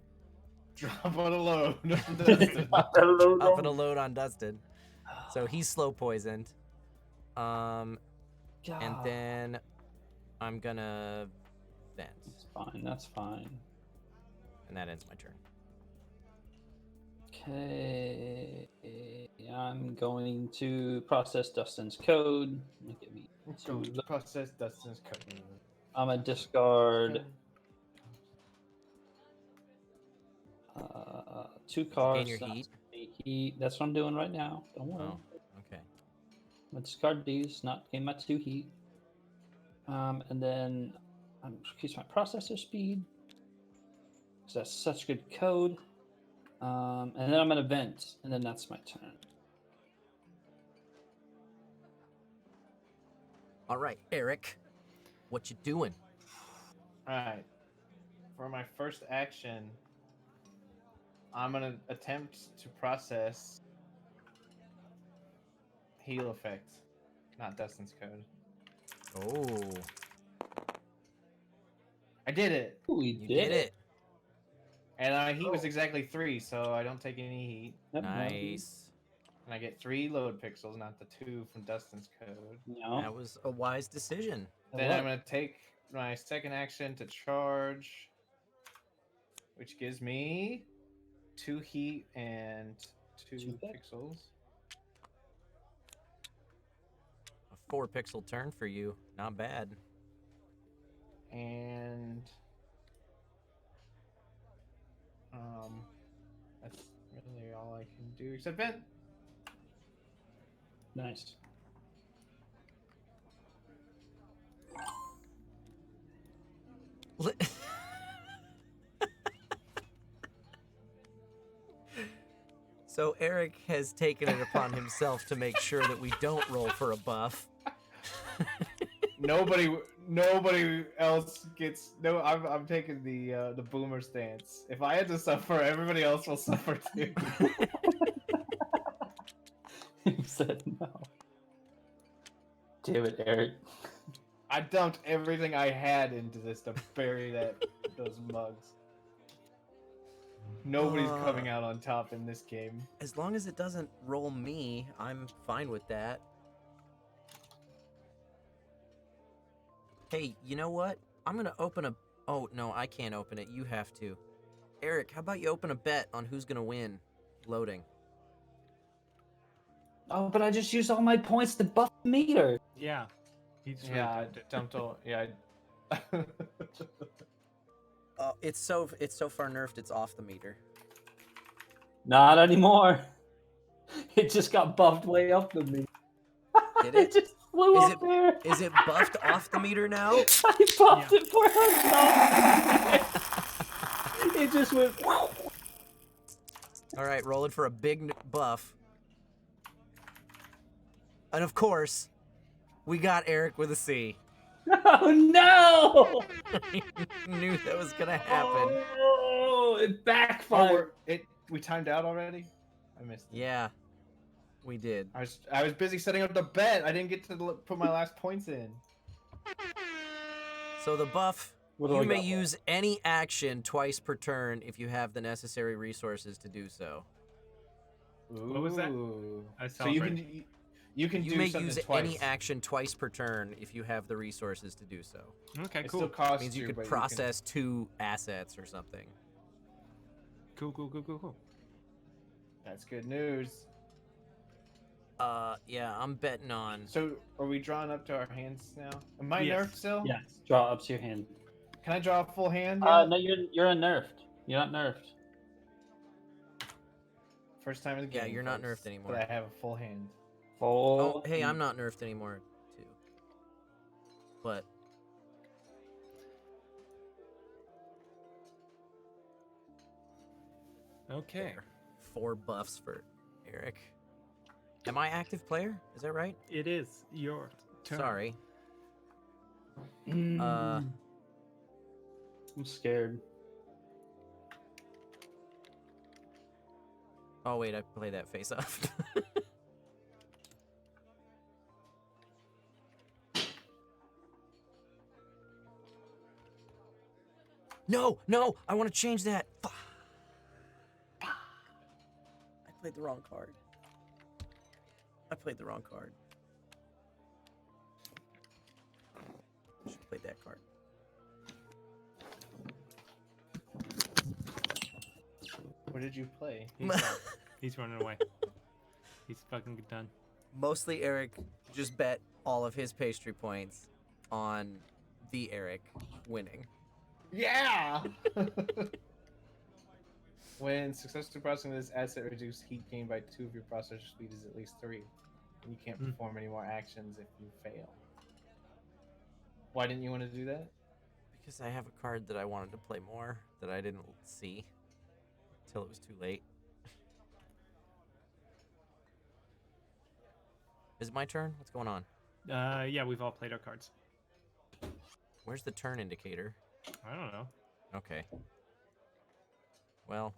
Drop on a load. Dropping a load on Dustin. So he's slow poisoned. And God. then I'm gonna vent. That's fine. That's fine. And that ends my turn. Okay, I'm going to process Dustin's code. Look at me. So process Dustin's code. I'm gonna discard. 2 cards. your that's heat? Heat. That's what I'm doing right now. Don't worry. Oh, okay. I'm gonna discard these, not gain my 2 heat. And then I'm increase my processor speed. Because that's such good code. And then I'm gonna vent, and then that's my turn. All right, Eric, what you doing? Alright. For my first action, I'm gonna attempt to process heal effect, not Dustin's code. Oh, I did it! Ooh, we you did it. And my heat was exactly 3, so I don't take any heat. Yep, no heat. Nice. And I get 3 load pixels, not the 2 from Dustin's code. No. That was a wise decision. Then I'm gonna take my second action to charge, which gives me 2 heat and 2 Two pix. pixels. A 4-pixel turn for you. Not bad. And that's really all I can do except vent. Nice. So Eric has taken it upon himself to make sure that we don't roll for a buff. Nobody else gets no. I'm taking the boomer stance. If I had to suffer, everybody else will suffer too. He said no. Damn it, Eric. I dumped everything I had into this to bury those mugs. Nobody's coming out on top in this game. As long as it doesn't roll me, I'm fine with that. Hey, you know what? I'm gonna open a... Oh, no, I can't open it. You have to. Eric, how about you open a bet on who's gonna win? Loading. Oh, but I just used all my points to buff the meter. Yeah. He just Yeah, I really dumped it. dumped all. Yeah. It's so far nerfed, it's off the meter. Not anymore. It just got buffed way up the meter. Did it? just flew Is up there. Is it buffed off the meter now? I buffed it for herself. It just went. All right, rolling for a big buff. And of course, we got Eric with a C. Oh no! Knew that was gonna happen. Oh, it backfired. We timed out already. I missed it. Yeah, we did. I was busy setting up the bet. I didn't get to put my last points in. So the buff, What do you I may got? use any action twice per turn if you have the necessary resources to do so. What was that? Ooh. I So you celebrate. can you can You do may something use twice. any action twice per turn if you have the resources to do so. Okay, It cool. still costs Means you but could process 2 assets or something. Cool. That's good news. Yeah, I'm betting on. So are we drawing up to our hands now? Am I Yes. nerfed still? Yes, draw up to your hand. Can I draw a full hand? No, you're unnerved. You're not nerfed. First time in the game. Yeah, you're not folks, nerfed anymore. But I have a full hand. Full. Oh, hey, I'm not nerfed anymore, too. But Okay. there. 4 buffs for Eric. Am I active player? Is that right? It is your turn. Sorry. Mm. Uh, I'm scared. Oh wait, I played that face off. No, I want to change that. I played the wrong card. I played the wrong card. I should have played that card. What did you play? He's running away. He's fucking done. Mostly Eric just bet all of his pastry points on the Eric winning. Yeah. When successfully processing this asset, reduce heat gain by 2 if your processor speed is at least 3. And you can't perform any more actions if you fail. Why didn't you want to do that? Because I have a card that I wanted to play more that I didn't see till it was too late. Is it my turn? What's going on? Yeah, we've all played our cards. Where's the turn indicator? I don't know. Okay. Well,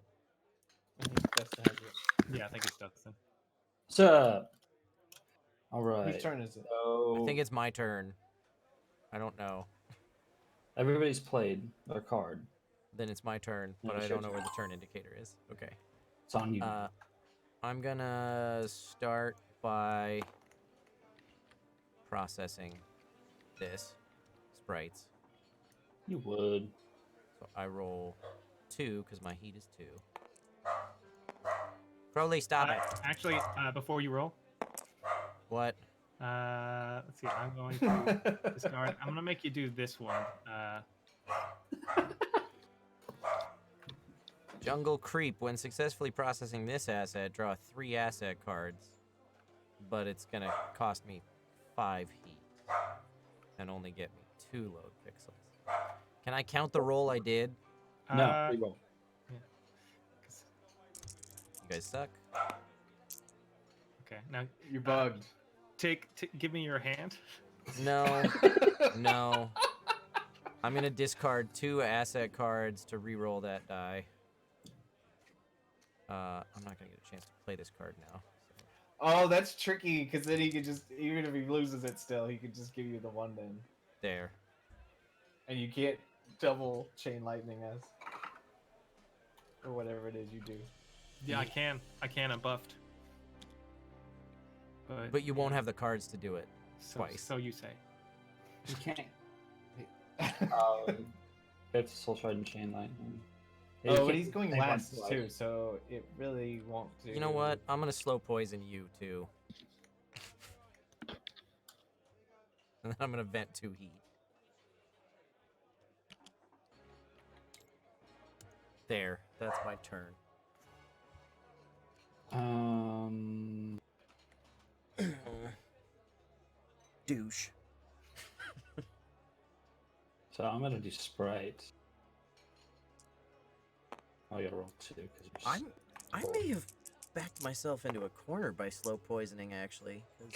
I think Dustin has it. Yeah, I think it's Dustin. What's up? All right. Whose turn is it? So I think it's my turn. I don't know. everybody's played their card. Then it's my turn, No, but I it's your don't know where turn. the turn indicator is. Okay. It's on you. I'm gonna start by processing this sprites. You would. So I roll 2 because my heat is 2. Crowley, stop it. Actually, before you roll, What? let's see. I'm going to discard. I'm gonna make you do this one. Jungle Creep. When successfully processing this asset, draw 3 asset cards, but it's gonna cost me 5 heat and only get me 2 load pixels. Can I count the roll I did? No, Uh, reroll. You guys suck. Okay. Now You're bugged. give me your hand. No, no. I'm gonna discard 2 asset cards to re-roll that die. I'm not gonna get a chance to play this card now. Oh, that's tricky, because then he could just, even if he loses it still, he could just give you the 1 then. There. And you can't double chain lightning us. Or whatever it is you do. Yeah, I can. I'm buffed. But you won't have the cards to do it. so, twice. So you say. You can't. It's Soul Shard and Chain Lightning. Yeah, you Oh, but can't he's going play one last twice. too, so it really won't do. You know what? I'm gonna slow poison you too. And then I'm gonna vent 2 heat. There. That's my turn. Douche. So I'm gonna do Sprite. Oh, I gotta roll 2 because I may have backed myself into a corner by slow poisoning actually. 'Cause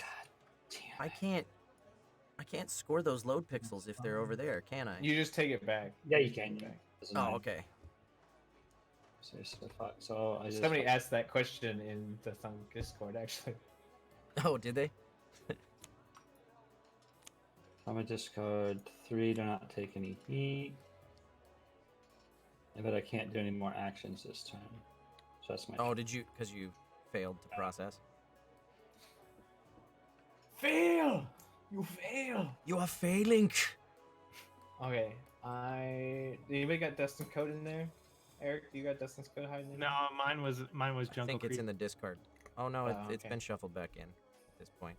damn. I can't score those load pixels if they're over there, can I? You just take it back. Yeah, you can. Yeah. Doesn't Oh, matter. okay. So I just Somebody asked that question in the Thumb Discord, actually. Oh, did they? I'm gonna discard 3 to not take any heat. But I can't do any more actions this turn. So that's my Oh, did you? Because you failed to process. Fail! You fail! You are failing. Okay, Anybody got Dustin's code in there? Eric, you got Dustin's code hiding in No, mine was I Jungle think it's Creep. in the discard. Oh no, Oh, it's okay. been shuffled back in at this point.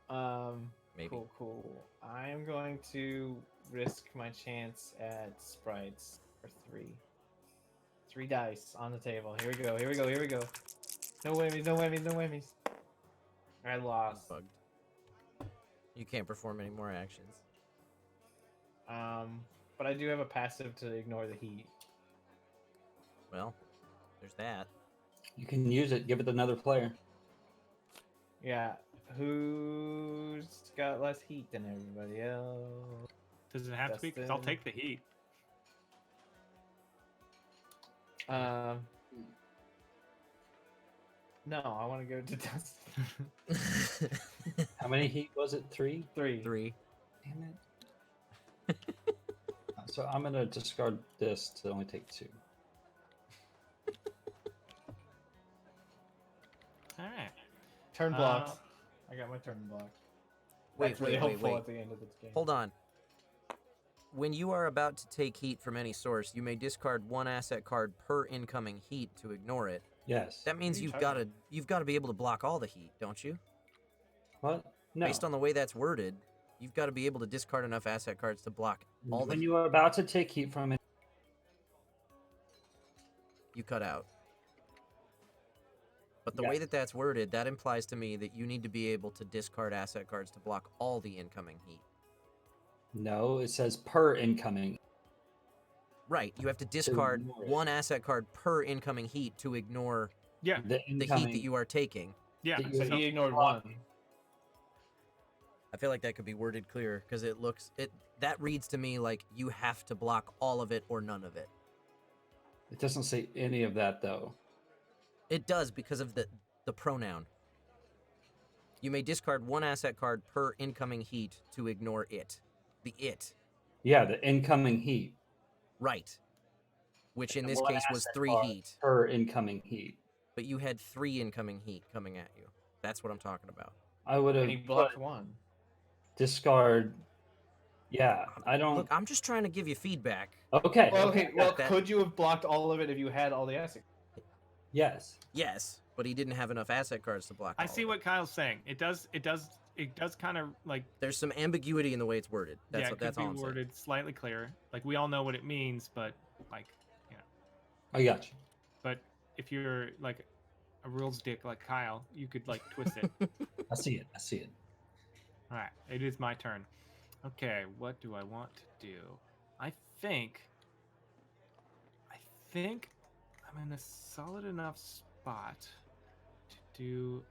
there? Maybe. Cool. I'm going to risk my chance at sprites for 3. 3 dice on the table. Here we go. No whammies. I lost. Bugged. You can't perform any more actions. But I do have a passive to ignore the heat. Well, there's that. You can use it. Give it to another player. Yeah, who's got less heat than everybody else? Does it have to be? 'Cause I'll Dustin. take the heat. No, I want to go to Dustin. How many heat was it? 3? 3. 3. Damn it. So I'm gonna discard this to only take 2. All right. Turn blocked. I got my turn blocked. Wait, That's really wait, helpful wait. at the end of the game. Hold on. When you are about to take heat from any source, you may discard 1 asset card per incoming heat to ignore it. Yes. That means are you you've talking got to be able to block all the heat, don't you? What? No. Based on the way that's worded, you've got to be able to discard enough asset cards to block all the When heat. you are about to take heat from it, You cut out. But the way that that's worded, that implies to me that you need to be able to discard asset cards to block all the incoming heat. No, it says per incoming. Right. You have to discard ignore it. one asset card per incoming heat to ignore Yeah, The the incoming. heat that you are taking. yeah. that you- So So, he ignored one. I feel like that could be worded clearer because that reads to me like you have to block all of it or none of it. It doesn't say any of that though. It does because of the pronoun. You may discard one asset card per incoming heat to ignore it. The it. Yeah, the incoming heat Right. Which in And this one case was asset 3 card heat. per incoming heat. But you had 3 incoming heat coming at you. That's what I'm talking about. I would have And he blocked one. discard. Yeah, I don't. Look, I'm just trying to give you feedback. Okay. Well, okay. Well, that- could you have blocked all of it if you had all the assets? Yes. Yes, but he didn't have enough asset cards to block. I all see of what it. Kyle's saying. It does kind of like There's some ambiguity in the way it's worded. That's yeah, what, it could that's be all I'm saying. worded slightly clearer. Like we all know what it means, but like I got you. but if you're like a rules dick like Kyle, you could like twist it. I see it. I see it. All right, it is my turn. Okay, what do I want to do? I think I'm in a solid enough spot to do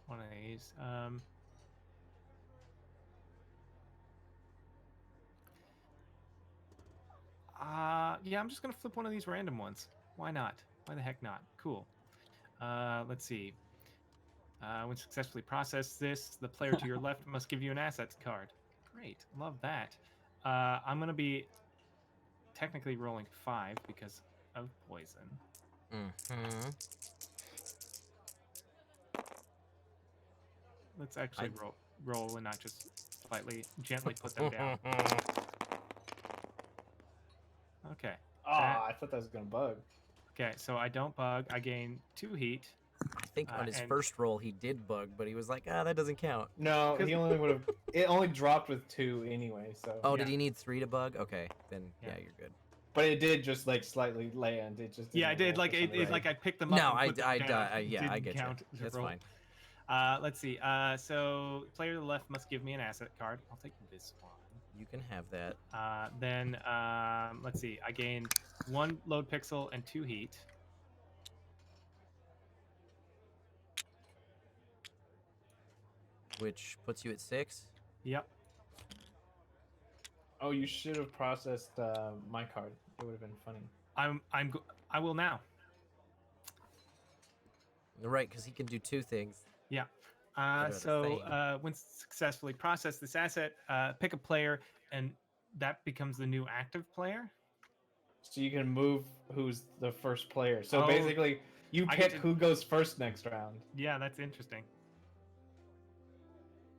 one of these. Yeah, I'm just gonna flip one of these random ones. Why not? Why the heck not? Cool. Let's see. When successfully process this, the player to your left must give you an assets card. Great, love that. I'm going to be technically rolling 5 because of poison. Mhm. Let's actually roll and not just slightly gently put them down. Okay. Ah, I thought that was gonna bug. Okay, so I don't bug. I gain 2 heat. I think on his and- first roll he did bug, but he was like, that doesn't count. No, Cause- he only would have. It only dropped with 2 anyway. So. Oh, Yeah. did he need 3 to bug? Okay, then yeah, Yeah. you're good. But it did just like slightly land. It just. Yeah, I didn't did. roll Like for some it reason. like I picked them up. No, and I put them down. yeah, I Didn't get you. count as a That's roll. fine. Let's see. So player to the left must give me an asset card. I'll take this one. You can have that. Then let's see. I gain 1 load pixel and 2 heat. Which puts you at 6. Yep. Oh, you should have processed my card. It would have been funny. I will now. Right, because he can do 2 things. Yeah. Better than So Thane. when successfully process this asset, pick a player, and that becomes the new active player. So you can move who's the first player. So Oh, basically, you I get pick to- who goes first next round. Yeah, that's interesting.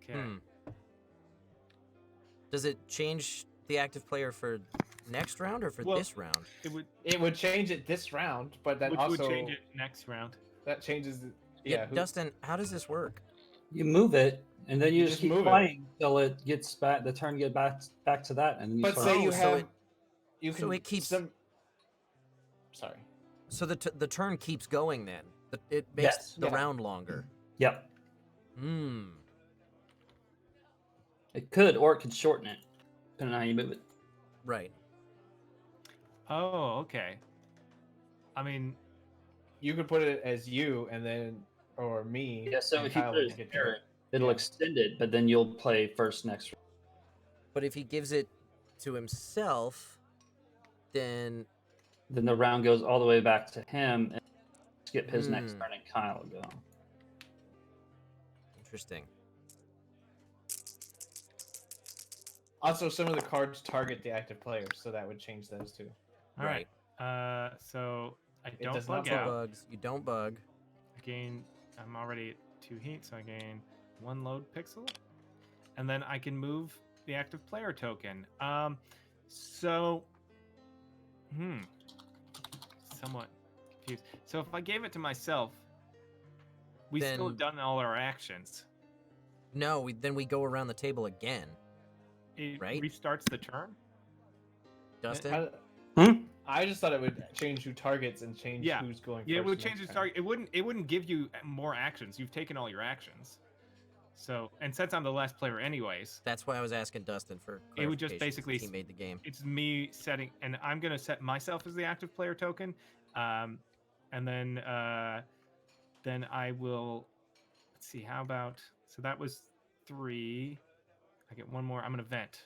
Okay. Hmm. Does it change the active player for next round or for Well, this round? It would It would change it this round, but that which also would change it next round. that changes. Yeah, Who, Dustin, how does this work? You move it, and then you You just just keep move it. playing till it gets back. The turn get back to that, and then you but start. say you Oh, so have, it- you can. so it keeps- Sorry. So the turn keeps going then. It makes Yes. the Yeah. round longer. Yep. Hmm. It could, or it could shorten it, depending on how you move it. Right. Oh, okay. I mean, You could put it as you, and then or me. Yeah. So and if you Kyle put it would as get Aaron, to- it'll Yeah. extend it, but then you'll play first next. But if he gives it to himself, then Then the round goes all the way back to him, and skip his next Hmm. turn, and Kyle will go. interesting. Also, some of the cards target the active players, so that would change those too. all right. So I don't does not bug No out. bugs. You don't bug. I gain. I'm already at 2 heat, so I gain 1 load pixel, and then I can move the active player token. So, somewhat confused. So if I gave it to myself, we still have Then- done all our actions. No, then we go around the table again. It Right? restarts the turn. Dustin? How- I just thought it would change who targets and change Yeah. who's going Yeah, it first would next change its time. target. It wouldn't give you more actions. You've taken all your actions. So, and since I'm the last player anyways, That's why I was asking Dustin for it would just clarification, since basically he made the game. it's me setting, and I'm gonna set myself as the active player token, and then I will. Let's see. How about so that was 3. I get one more. I'm gonna vent,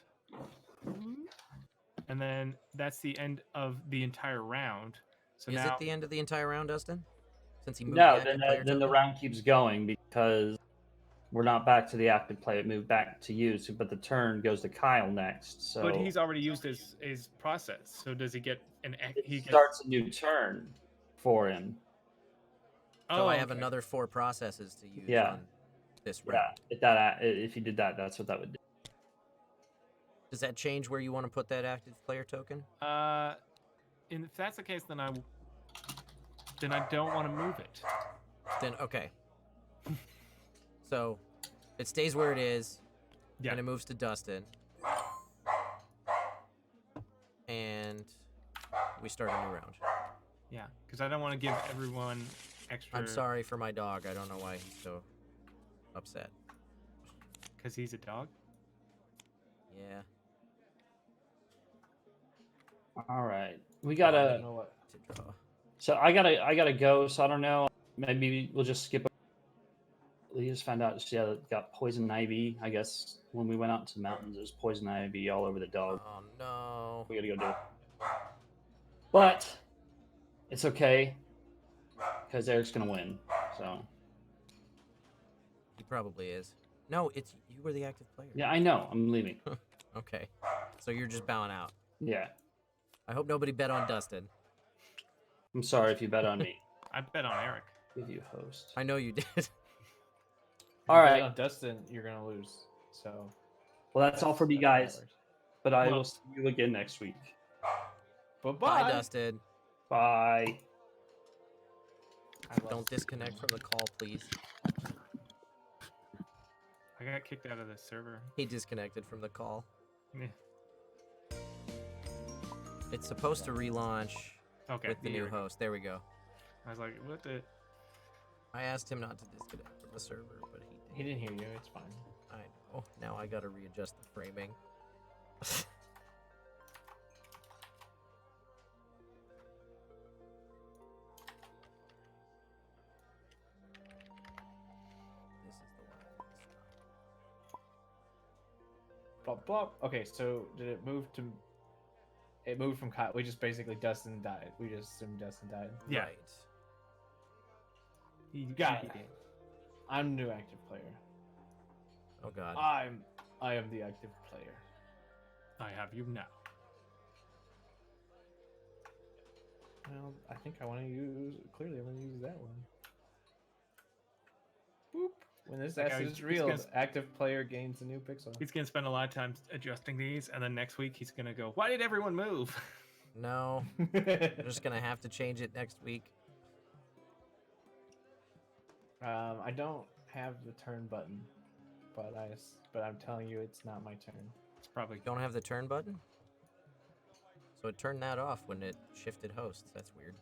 and then that's the end of the entire round. So Is now it the end of the entire round, Dustin? Since he moved No, the active then player then the token? round keeps going because we're not back to the active player. It moved back to you, but the turn goes to Kyle next. So but he's already used his process. So does he get an? it He gets. starts a new turn for him. So Oh, I have okay. another 4 processes to use Yeah. on this Yeah, round. if you did that, that's what that would do. Does that change where you want to put that active player token? If that's the case, then I don't want to move it. Then okay. So it stays where it is, Yeah. and it moves to Dustin. And we start a new round. Yeah, because I don't want to give everyone extra. I'm sorry for my dog. I don't know why he's so upset. Because he's a dog. Yeah. All right, we I gotta. don't know what. To draw. So I gotta go. So I don't know. Maybe we'll just skip. We just found out. Yeah, it got poison ivy. I guess when we went out to the mountains, there's poison ivy all over the dog. Oh no. We gotta go do it. But it's okay because Eric's gonna win. So He probably is. No, it's you were the active player. yeah, I know. I'm leaving. Okay. So you're just bowing out. Yeah, I hope nobody bet on Dustin. I'm sorry if you bet on me. I bet on Eric. Give you host. I know you did. All If you bet right. on Dustin, you're gonna lose. So. Well, that's all for me, that's how it guys. works. But I Well- will see you again next week. Bye-bye. Bye, Dustin. Bye. I love Don't disconnect from the call, please. I got kicked out of the server. He disconnected from the call. Yeah. It's supposed to relaunch Okay. with the new here we go. host. There we go. I was like, what the? I asked him not to disconnect from the server, but he He did. didn't hear you. It's fine. I know. Now I gotta readjust the framing. This is the one. Blah blah. Okay, so did it move to? It moved from Kyle. We just basically Dustin died. We just assumed Dustin died. Yeah. Right. He Got he it. did. I'm new active player. Oh god. I am the active player. I have you now. Well, I think I want to use. Clearly, I want to use that one. Boop. When this Like, asset he's is real, gonna- the active player gains a new pixel. He's gonna spend a lot of time adjusting these, and then next week he's gonna go, "Why did everyone move?" No. I'm just gonna have to change it next week. I don't have the turn button, but I'm telling you, it's not my turn. It's probably Don't have the turn button? So it turned that off when it shifted hosts. That's weird.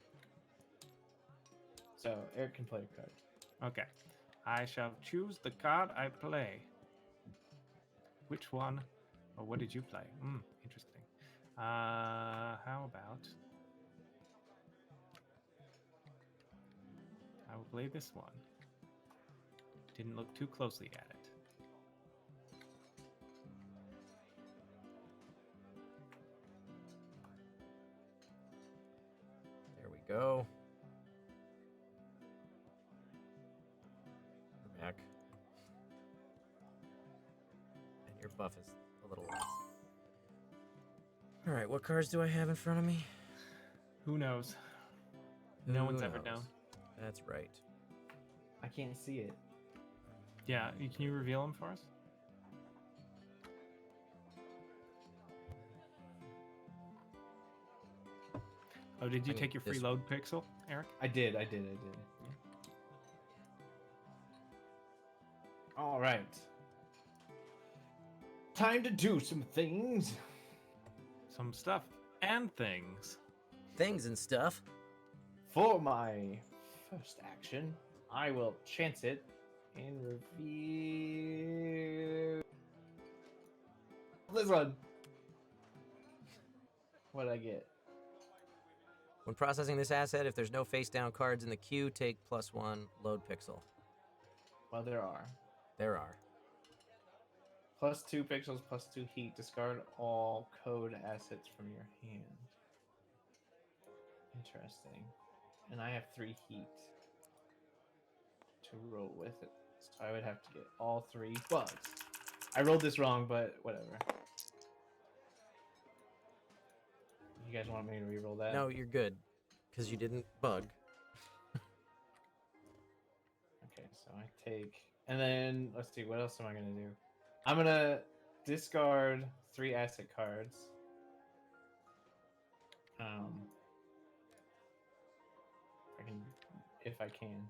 So Eric can play a card. okay. I shall choose the card I play. Which one? Or what did you play? Interesting. How about I will play this one. Didn't look too closely at it. There we go. We're back. And your buff is a little less. Alright, what cards do I have in front of me? Who knows? No Who one's ever knows? known. That's right. I can't see it. Yeah, can you reveal them for us? Oh, did you I take need your this freeload pixel, Eric? I did. All right. Time to do some things. Some stuff and things. things and stuff. For my first action, I will chance it and reveal this one. What'd I get? When processing this asset, if there's no face-down cards in the queue, take +1 load pixel. Well, there are. There are. +2 pixels, +2 heat. Discard all code assets from your hand. Interesting. And I have 3 heat to roll with it. So I would have to get all 3 bugs. I rolled this wrong, but whatever. You guys want me to re-roll that? No, you're good, because you didn't bug. Okay, so I take, and then let's see, what else am I gonna do? I'm gonna discard 3 asset cards. If I can.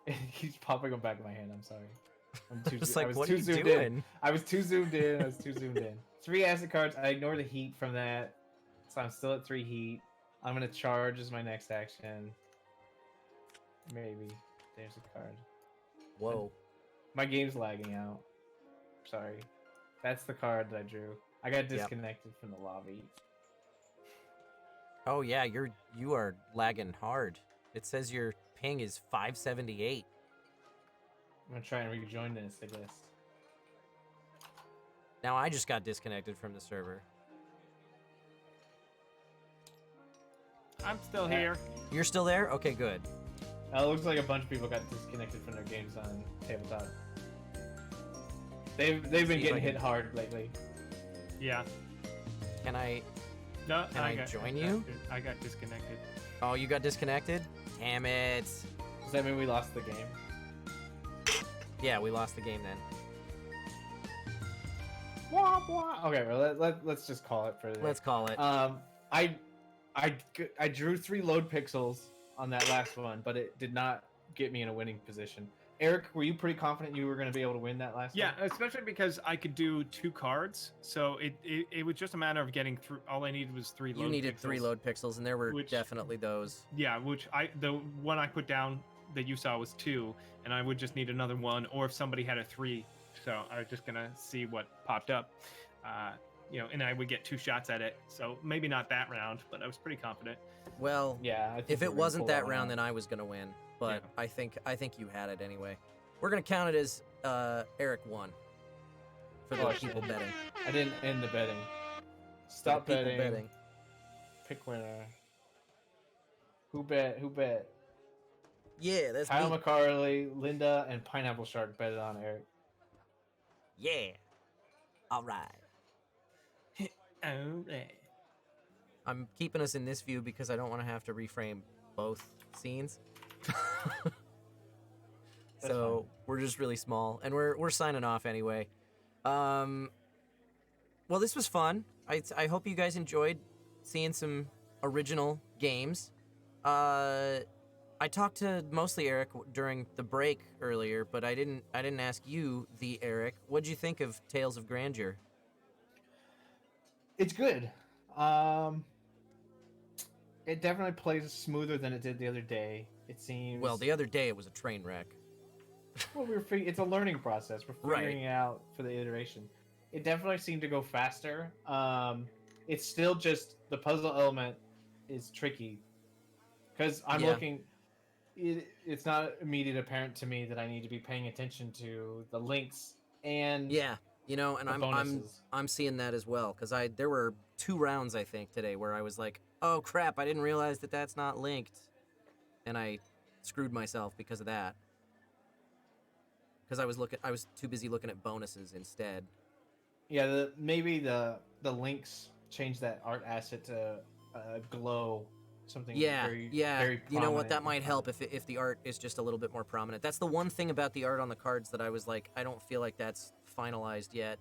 It keeps popping up back in my hand. I'm sorry. I'm too. Just I like, was what too are you zoomed doing? in. I was too zoomed in. I was too zoomed in. 3 asset cards. I ignore the heat from that, so I'm still at 3 heat. I'm gonna charge as my next action. Maybe. There's a card. Whoa. My game's lagging out. Sorry. That's the card that I drew. I got disconnected from the lobby. Oh yeah, you are lagging hard. It says your ping is 578. I'm gonna try and rejoin this, I guess. Now I just got disconnected from the server. I'm still here. You're still there? Okay, good. It looks like a bunch of people got disconnected from their games on tabletop. They've See been if getting I hit can- hard lately. Yeah. Can I? No, Can I join you? I got disconnected. Oh, you got disconnected? Damn it. Does that mean we lost the game? Yeah, we lost the game then. Wah, wah. Okay, well let's just call it for the day. Let's call it. I drew 3 load pixels on that last one, but it did not get me in a winning position. Eric, were you pretty confident you were going to be able to win that last Yeah, one? especially because I could do 2 cards, so it was just a matter of getting through. All I needed was 3 load You needed pixels. 3 load pixels, and there were Which- definitely those. Yeah, which the one I put down that you saw was 2, and I would just need another 1, or if somebody had a 3, so I was just gonna see what popped up, and I would get 2 shots at it. So maybe not that round, but I was pretty confident. Well, Yeah. I think if we it were gonna wasn't pull that one round, out. then I was gonna win. But Yeah. I think you had it anyway. We're gonna count it as Eric won for the Oh, people shit. betting. I didn't end the betting. For the Stop people betting. Pick winner. Who bet? Who bet? Yeah, that's Kyle me. McCarley, Linda, and Pineapple Shark betted on Eric. Yeah. All right. Alright. I'm keeping us in this view because I don't want to have to reframe both scenes. So we're just really small, and we're signing off anyway. Well, this was fun. I hope you guys enjoyed seeing some original games. I talked to mostly Eric during the break earlier, but I didn't ask you, the Eric. What'd you think of Tales of Grandeur? It's good. It definitely plays smoother than it did the other day. It seems. Well, the other day it was a train wreck. Well, it's a learning process. We're Right. figuring it out for the iteration. It definitely seemed to go faster. It's still just the puzzle element is tricky because I'm Yeah. looking. It's not immediate apparent to me that I need to be paying attention to the links and Yeah, and the I'm bonuses. I'm seeing that as well because there were 2 rounds I think today where I was like, oh crap, I didn't realize that that's not linked, and I screwed myself because of that. Because I was too busy looking at bonuses instead. Yeah, maybe the links change that art asset to glow something. Yeah, very, yeah. Very You know what? prominent That and might fun. help if the art is just a little bit more prominent. That's the one thing about the art on the cards that I was like, I don't feel like that's finalized yet.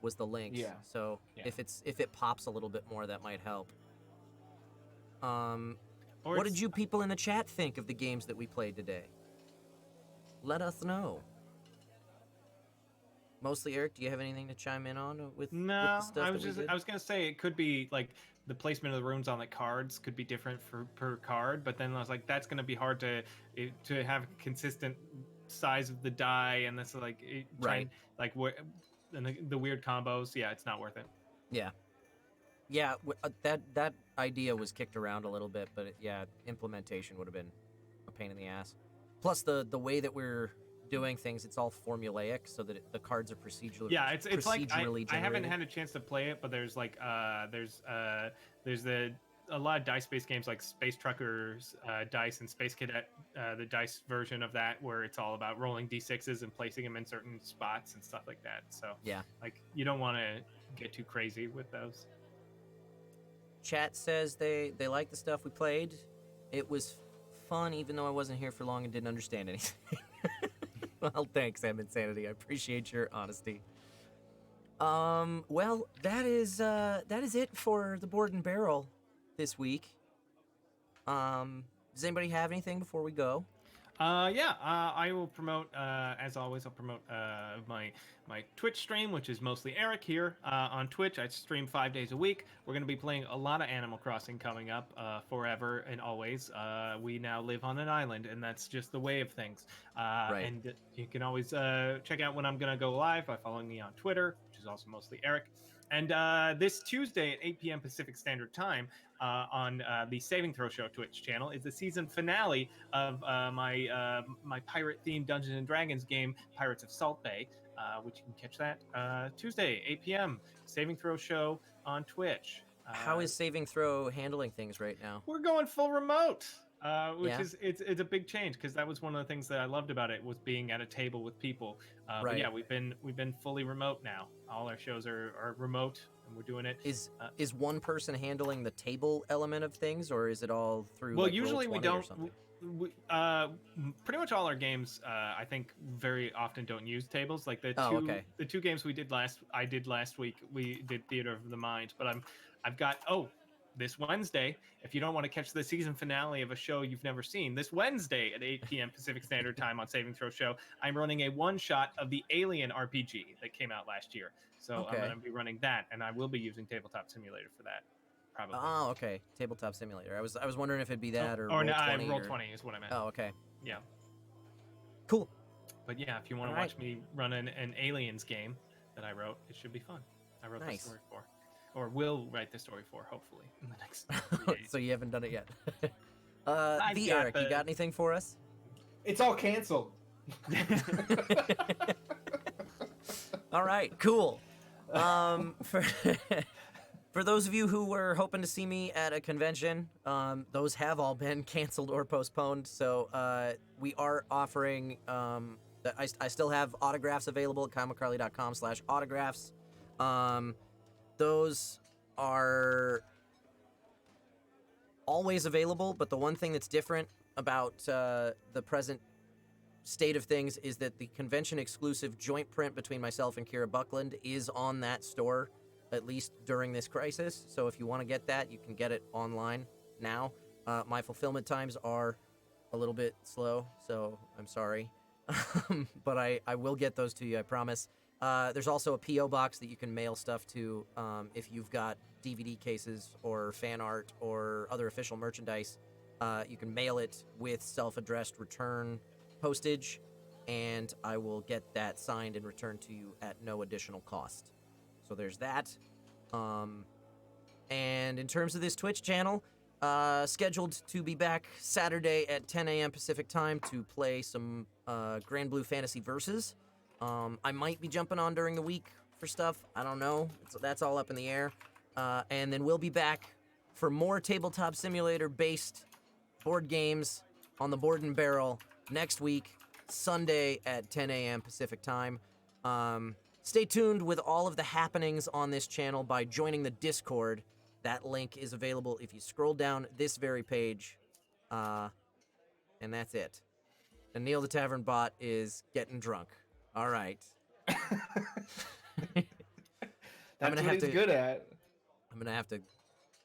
Was the links? Yeah. So Yeah. if it pops a little bit more, that might help. Or What it's- did you people in the chat think of the games that we played today? Let us know. mostly Eric, do you have anything to chime in on with No, the stuff I that was we just did? I was gonna say it could be like the placement of the runes on the cards could be different for per card, but then I was like, that's gonna be hard to have a consistent size of the die, and that's like trying Right. like what and the weird combos. Yeah, it's not worth it. Yeah. Yeah, that idea was kicked around a little bit, but yeah, implementation would have been a pain in the ass. Plus, the way that we're doing things, it's all formulaic, so that the cards are Yeah, it's like procedurally I haven't generated. had a chance to play it, but there's like there's a lot of dice-based games like Space Truckers Dice and Space Cadet, the dice version of that, where it's all about rolling d6s and placing them in certain spots and stuff like that. So Yeah. like you don't want to get too crazy with those. Chat says they like the stuff we played. It was fun, even though I wasn't here for long and didn't understand anything. Well, thanks, M Insanity. I appreciate your honesty. Well, that is it for the Board and Barrel this week. Does anybody have anything before we go? I will promote, as always, I'll promote my Twitch stream, which is mostly Eric here on Twitch. I stream 5 days a week. We're going to be playing a lot of Animal Crossing coming up forever and always. We now live on an island, and that's just the way of things. Right. And you can always check out when I'm going to go live by following me on Twitter, which is also mostly Eric. And this Tuesday at 8 p.m. Pacific Standard Time on the Saving Throw Show Twitch channel is the season finale of my pirate-themed Dungeons and Dragons game, Pirates of Salt Bay, which you can catch that Tuesday, 8 p.m. Saving Throw Show on Twitch. How is Saving Throw handling things right now? We're going full remote, which Yeah. is it's a big change because that was one of the things that I loved about it was being at a table with people. But Right. yeah, we've been fully remote now. All our shows are remote, and we're doing it. Is one person handling the table element of things, or is it all through? Well, like, usually we Roll20 or don't. something? Pretty much all our games, I think, very often don't use tables. Like the Oh, okay. two games I did last week, we did Theater of the Mind. But I've got this Wednesday, if you don't want to catch the season finale of a show you've never seen, this Wednesday at 8 p.m. Pacific Standard Time on Saving Throw Show, I'm running a one-shot of the Alien RPG that came out last year. So Okay. I'm going to be running that, and I will be using Tabletop Simulator for that, probably. Oh, okay. Tabletop Simulator. I was wondering if it'd be that or no, Roll20. Roll20 is what I meant. Oh, okay. Yeah. Cool. But yeah, if you want to Alright. watch me run an Aliens game that I wrote, it should be fun. I wrote Nice. the story for, or will write the story for, hopefully, in the next 3 days. So you haven't done it yet. I've the got Eric, you the- got anything for us? It's all canceled. All right, cool. For for those of you who were hoping to see me at a convention, those have all been canceled or postponed. So we are offering. I still have autographs available at kylemccarley.com/autographs. Those are always available, but the one thing that's different about the present state of things is that the convention exclusive joint print between myself and Kira Buckland is on that store, at least during this crisis. So if you want to get that, you can get it online now. My fulfillment times are a little bit slow, so I'm sorry. But I will get those to you, I promise. There's also a P.O. box that you can mail stuff to if you've got DVD cases or fan art or other official merchandise. You can mail it with self-addressed return postage, and I will get that signed and returned to you at no additional cost. So there's that. And in terms of this Twitch channel, scheduled to be back Saturday at 10 a.m. Pacific time to play some Grand Blue Fantasy Versus. I might be jumping on during the week for stuff. I don't know. That's all up in the air. And then we'll be back for more Tabletop Simulator-based board games on the Board and Barrel next week, Sunday at 10 a.m. Pacific time. Stay tuned with all of the happenings on this channel by joining the Discord. That link is available if you scroll down this very page. And that's it. And Neil the Tavern Bot is getting drunk. All right. That's gonna what have he's to- good at. I'm going to have to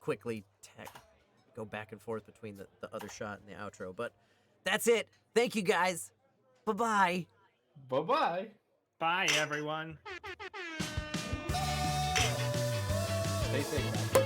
quickly go back and forth between the other shot and the outro. But that's it. Thank you, guys. Bye-bye. Bye bye. Bye, everyone. Stay safe, guys.